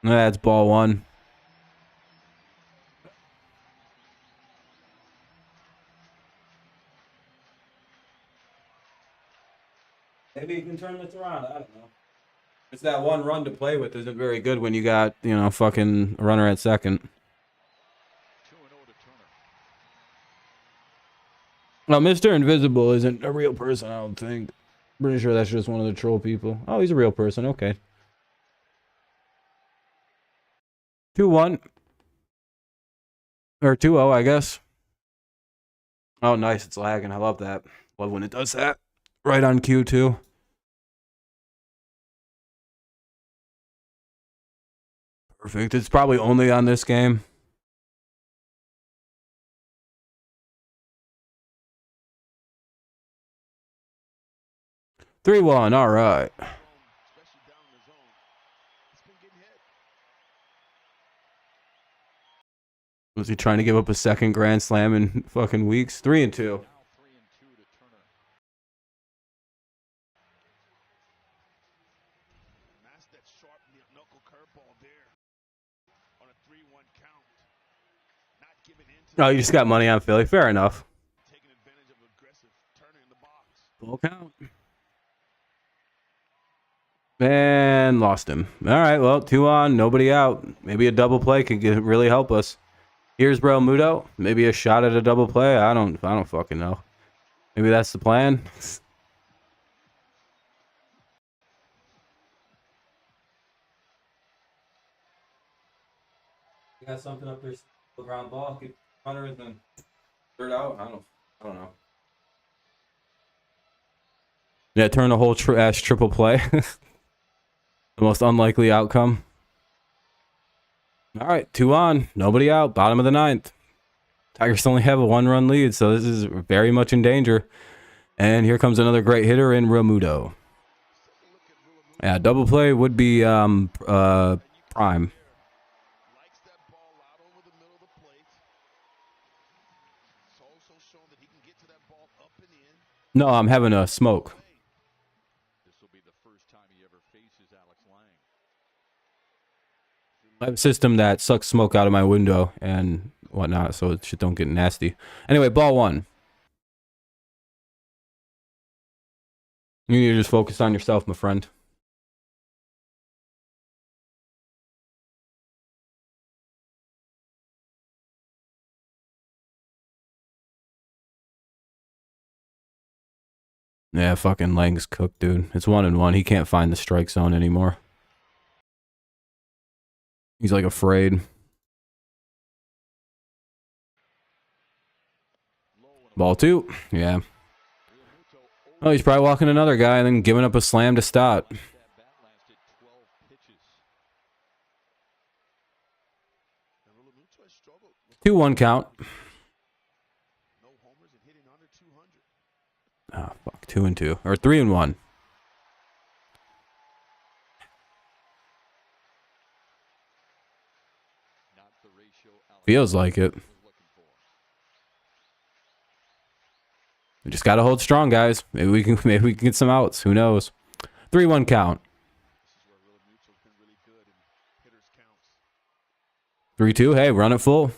That's ball one. Maybe you can turn this around. I don't know. It's that one run to play with isn't very good when you got, you know, fucking a runner at second. Well, Mr. Invisible isn't a real person, I don't think. Pretty sure that's just one of the troll people. Oh, he's a real person. Okay. 2-1. Or 2-0, I guess. Oh, nice. It's lagging. I love that. Love when it does that. Right on cue, too. Perfect. It's probably only on this game. Three one. All right. Was he trying to give up a second grand slam in fucking weeks? 3-2. Master that sharp knuckle curveball there on a 3-1 count. Not giving in to Oh, you just got money on Philly. Fair enough. taking advantage of aggressive turner in the box. Full count. And lost him. All right, well, 2 on, nobody out. Maybe a double play could really help us. Here's Bro Muto. Maybe a shot at a double play. I don't fucking know. Maybe that's the plan. You got something up there, ground ball, get runner and then third out. I don't know. Yeah, turn a whole ass triple play. The most unlikely outcome. All right, 2 on, nobody out. Bottom of the 9th. Tigers only have a 1-run lead, so this is very much in danger. And here comes another great hitter in Ramudo. Yeah, double play would be prime. Likes that ball out over the middle of the plate. It's also shown that he can get to that ball up and in. No, I'm having a smoke. This will be the first time he ever faces Alex Lang. I have a system that sucks smoke out of my window and whatnot, so shit don't get nasty. Anyway, ball 1. You need to just focus on yourself, my friend. Yeah, fucking Lang's cooked, dude. It's 1-1. He can't find the strike zone anymore. He's like afraid. Ball 2. Yeah. Oh, he's probably walking another guy and then giving up a slam to Stott. That bat lasted 12 pitches. 2-1 count. No homers and hitting under 200. Oh, fuck. 2-2. Or 3-1. Not the ratio Alex Feels like it. was looking for. We just gotta hold strong, guys. Maybe we can get some outs. Who knows? 3-1 count. This is where Realmuto's been really good in hitters counts. 3-2. Hey, run it full.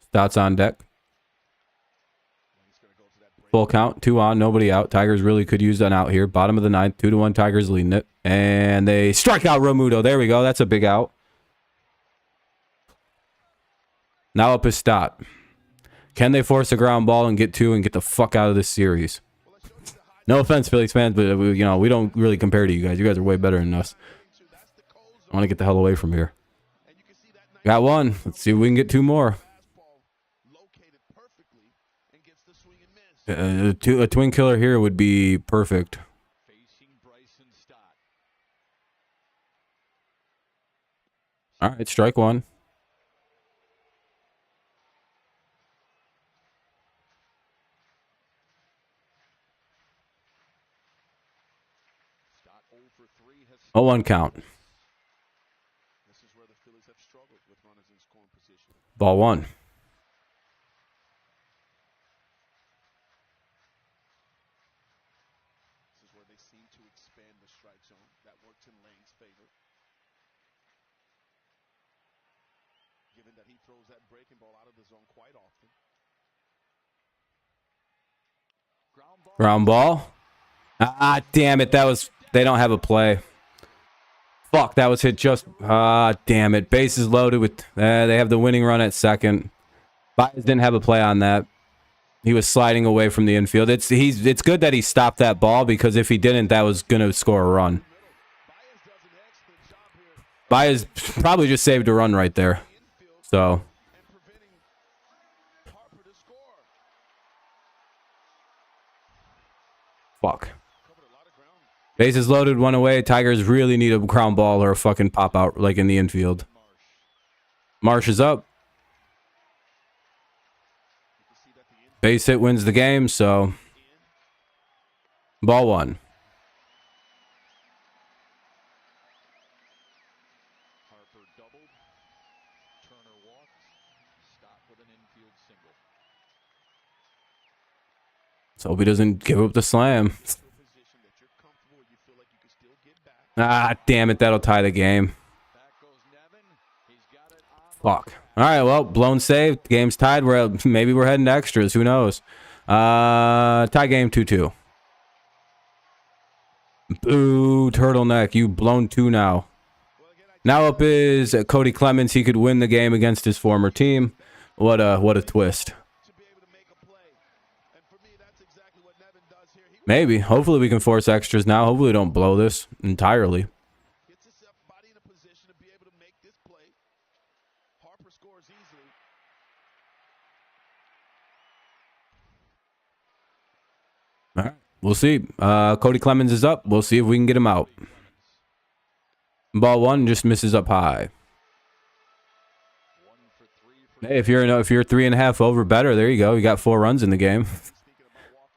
Stott's on deck. He's going to go to that break. Full count. 2 on. Nobody out. Tigers really could use an out here. Bottom of the 9th. 2-1. Tigers leading it. And they strike out Romuto. There we go. That's a big out. Now up is Stott. Can they force a ground ball and get 2 and get the fuck out of this series? No offense, Phillies fans, but we don't really compare to you guys. You guys are way better than us. I want to get the hell away from here. Got 1. Let's see if we can get 2 more. Located perfectly and gets the swing and miss. A twin killer here would be perfect. Facing Bryson Stott. All right, strike 1. Stott 0 for 3 has 0-1 count. This is where the Phillies have struggled with runners in scoring position. Ball 1. This is where they seem to expand the strike zone. That worked in Lang's favor. Given that he throws that breaking ball out of the zone quite often. Ground ball. Ah, damn it. They don't have a play. Fuck, that was hit just... damn it. Bases loaded with... they have the winning run at second. Baez didn't have a play on that. He was sliding away from the infield. It's good that he stopped that ball, because if he didn't, that was going to score a run. Baez probably just saved a run right there. So... Fuck. Bases loaded, 1 away. Tigers really need a ground ball or a fucking pop out like in the infield. Marsh is up. Base hit wins the game, so ball 1. Harper doubled. Turner walked. Stott with an infield single. Let's hope he doesn't give up the slam. Position that you're comfortable, you feel like you can still get back. Ah, damn it. That'll tie the game. Back goes Nevin. He's got it on the Fuck. All right, well, blown save. The game's tied. Maybe we're heading to extras. Who knows? Tie game 2-2. Boo, turtleneck. You blown 2 now. Now up is Cody Clemens. He could win the game against his former team. What a twist. To be able to make a play. And for me, that's exactly what Nevin does here. He Maybe. Hopefully we can force extras now. Hopefully we don't blow this entirely. gets his body in a position to be able to make this play. Harper scores easily. All right. We'll see. Cody Clemens is up. We'll see if we can get him out. Ball 1 just misses up high. 1 for 3 for Hey, if you're 3.5 over better, there you go. You got 4 runs in the game.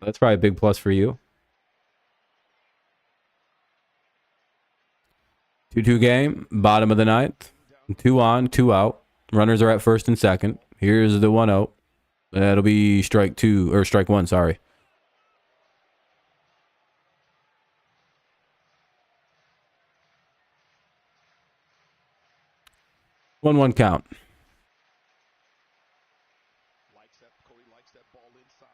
That's probably a big plus for you. 2-2 game, bottom of the ninth. 2 on, 2 out. Runners are at first and second. Here's the 1-0. That'll be strike 1, sorry. One count. Cody likes that ball inside.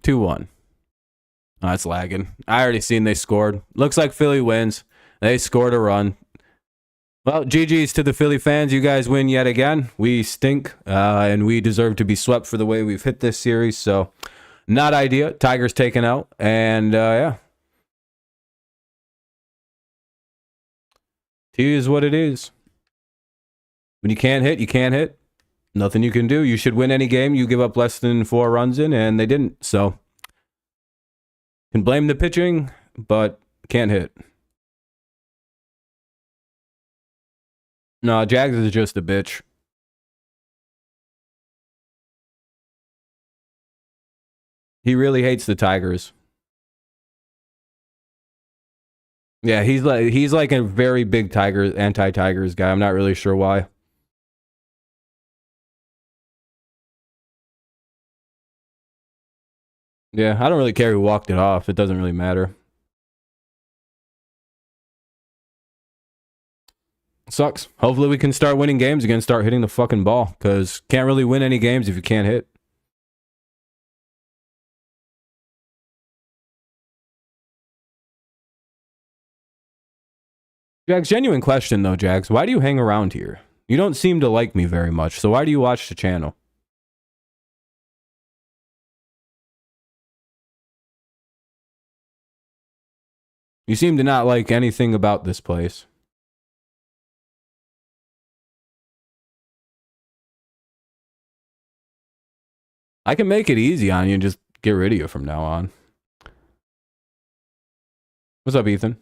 2-1. Oh, that's lagging. I already seen they scored. Looks like Philly wins. They scored a run. Well, GG's to the Philly fans. You guys win yet again. We stink, and we deserve to be swept for the way we've hit this series. So, not ideal. Tigers taken out, and yeah. It is what it is. When you can't hit, you can't hit. Nothing you can do. You should win any game you give up less than 4 runs in, and they didn't. So, can blame the pitching, but can't hit. No, Jags is just a bitch. He really hates the Tigers. Yeah, he's like a very big anti-Tigers guy. I'm not really sure why. Yeah, I don't really care who walked it off. It doesn't really matter. Sucks. Hopefully we can start winning games again, start hitting the fucking ball, because can't really win any games if you can't hit. Jags, genuine question though, Jags. Why do you hang around here? You don't seem to like me very much, so why do you watch the channel? You seem to not like anything about this place. I can make it easy on you and just get rid of you from now on. What's up, Ethan?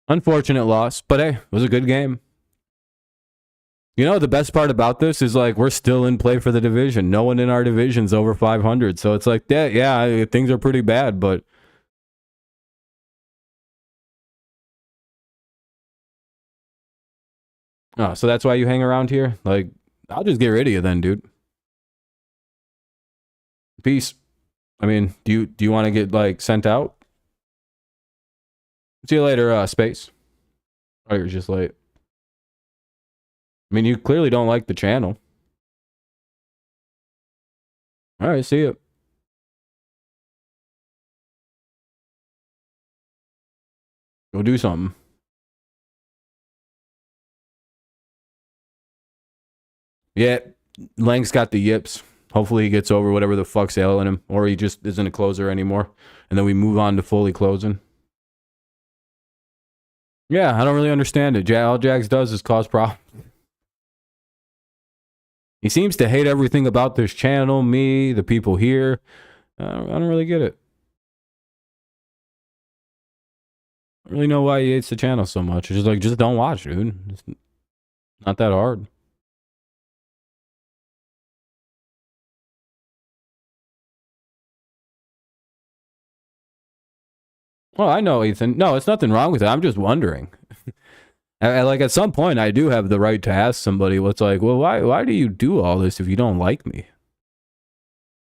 Unfortunate loss, but hey, it was a good game. You know, the best part about this is like we're still in play for the division. No one in our division's over 500, so it's like, yeah, things are pretty bad, but oh, so that's why you hang around here? Like, I'll just get rid of you then, dude. Peace. I mean, do you want to get like sent out? See you later, Space. Oh, you're just late. I mean, you clearly don't like the channel. All right, see you. Go do something. Yeah, Lang's got the yips. Hopefully he gets over whatever the fuck's ailing him, or he just isn't a closer anymore. And then we move on to fully closing. Yeah, I don't really understand it. All Jags does is cause problems. He seems to hate everything about this channel, me, the people here. I don't really get it. I don't really know why he hates the channel so much. It's just like, just don't watch, dude. It's not that hard. Oh, I know, Ethan. No, it's nothing wrong with it. I'm just wondering. Like at some point, I do have the right to ask somebody what's like, well, why do you do all this if you don't like me?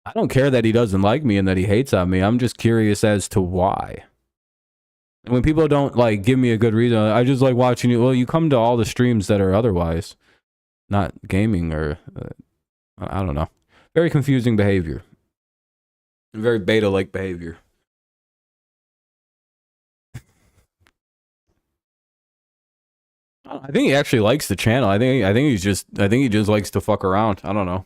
I don't care that he doesn't like me and that he hates on me. I'm just curious as to why. And when people don't like give me a good reason, I just like watching you. Well, you come to all the streams that are otherwise not gaming or I don't know. Very confusing behavior. Very beta-like behavior. I think he actually likes the channel. I think he just likes to fuck around. I don't know.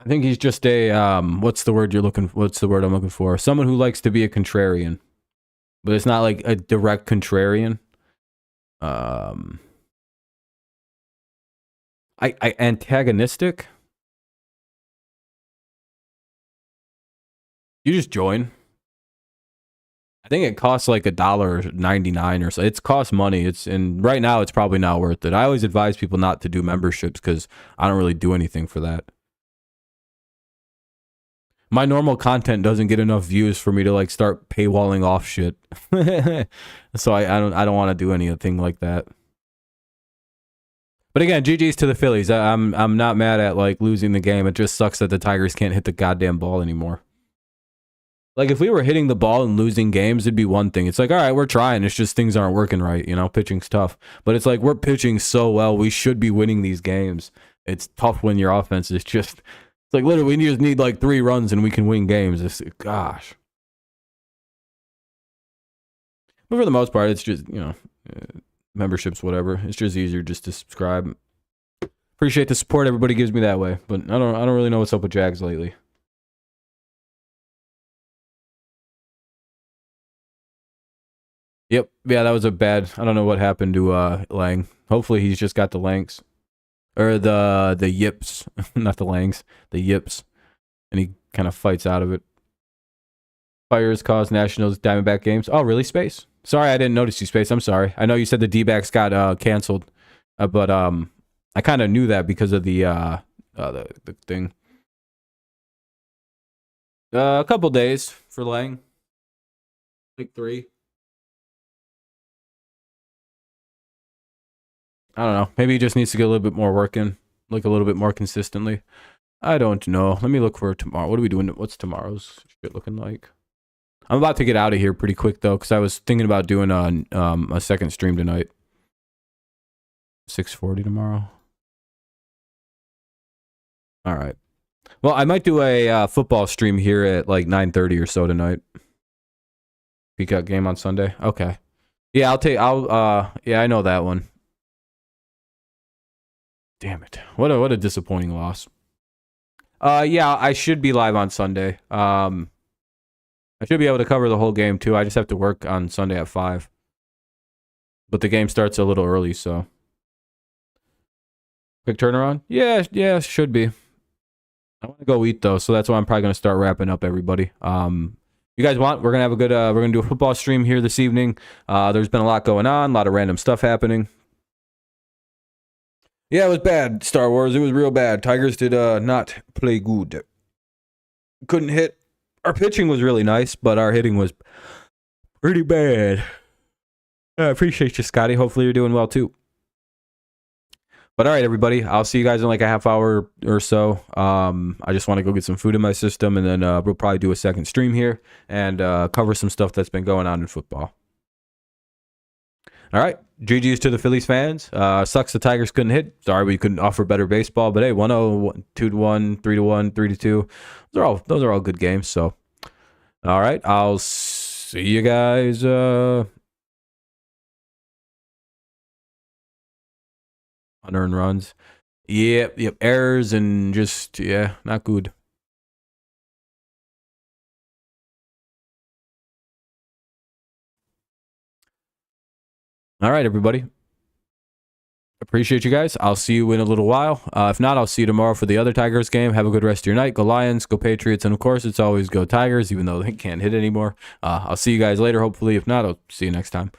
I think he's just a what's the word I'm looking for? Someone who likes to be a contrarian. But it's not like a direct contrarian. I antagonistic. You just join. I think it costs like $1.99 or so. It's cost money. And right now it's probably not worth it. I always advise people not to do memberships because I don't really do anything for that. My normal content doesn't get enough views for me to like start paywalling off shit. So I don't want to do anything like that. But again, GG's to the Phillies. I'm not mad at like losing the game. It just sucks that the Tigers can't hit the goddamn ball anymore. Like if we were hitting the ball and losing games, it'd be one thing. It's like, all right, we're trying. It's just things aren't working right. You know, pitching's tough. But it's like we're pitching so well. We should be winning these games. It's tough when your offense is just, it's like literally we just need like 3 runs and we can win games. Gosh. But for the most part, it's just, you know, memberships, whatever. It's just easier just to subscribe. Appreciate the support everybody gives me that way. But I don't really know what's up with Jags lately. Yep. Yeah, that was a bad. I don't know what happened to Lang. Hopefully he's just got the Langs. Or the yips. Not the Langs. The yips. And he kind of fights out of it. Fires cause Nationals Diamondback games. Oh, really, Space? Sorry, I didn't notice you, Space. I'm sorry. I know you said the D-backs got canceled. But I kind of knew that because of the thing. A couple days for Lang. Like 3. I don't know. Maybe he just needs to get a little bit more work in. Like a little bit more consistently. I don't know. Let me look for tomorrow. What are we doing? What's tomorrow's shit looking like? I'm about to get out of here pretty quick, though, because I was thinking about doing a second stream tonight. 6:40 tomorrow. All right. Well, I might do a football stream here at like 9:30 or so tonight. Peacock game on Sunday. Okay. Yeah, yeah, I know that one. Damn it. What a disappointing loss. Yeah, I should be live on Sunday. I should be able to cover the whole game too. I just have to work on Sunday at 5. But the game starts a little early, so. Quick turnaround? Yeah, should be. I want to go eat though, so that's why I'm probably gonna start wrapping up everybody. You guys want? We're gonna have a good we're gonna do a football stream here this evening. There's been a lot going on, a lot of random stuff happening. Yeah, it was bad, Star Wars. It was real bad. Tigers did not play good. Couldn't hit. Our pitching was really nice, but our hitting was pretty bad. I appreciate you, Scotty. Hopefully you're doing well, too. But all right, everybody. I'll see you guys in like a half hour or so. I just want to go get some food in my system, and then we'll probably do a second stream here and cover some stuff that's been going on in football. All right. GG's to the Phillies fans. Sucks the Tigers couldn't hit. Sorry we couldn't offer better baseball. But hey, 1-0, 2-1, 3-1, 3-2. Those are all good games. So, all right. I'll see you guys. Unearned runs. Yep. Errors and just, yeah, not good. All right, everybody. Appreciate you guys. I'll see you in a little while. If not, I'll see you tomorrow for the other Tigers game. Have a good rest of your night. Go Lions, go Patriots, and of course, it's always go Tigers, even though they can't hit anymore. I'll see you guys later, hopefully. If not, I'll see you next time.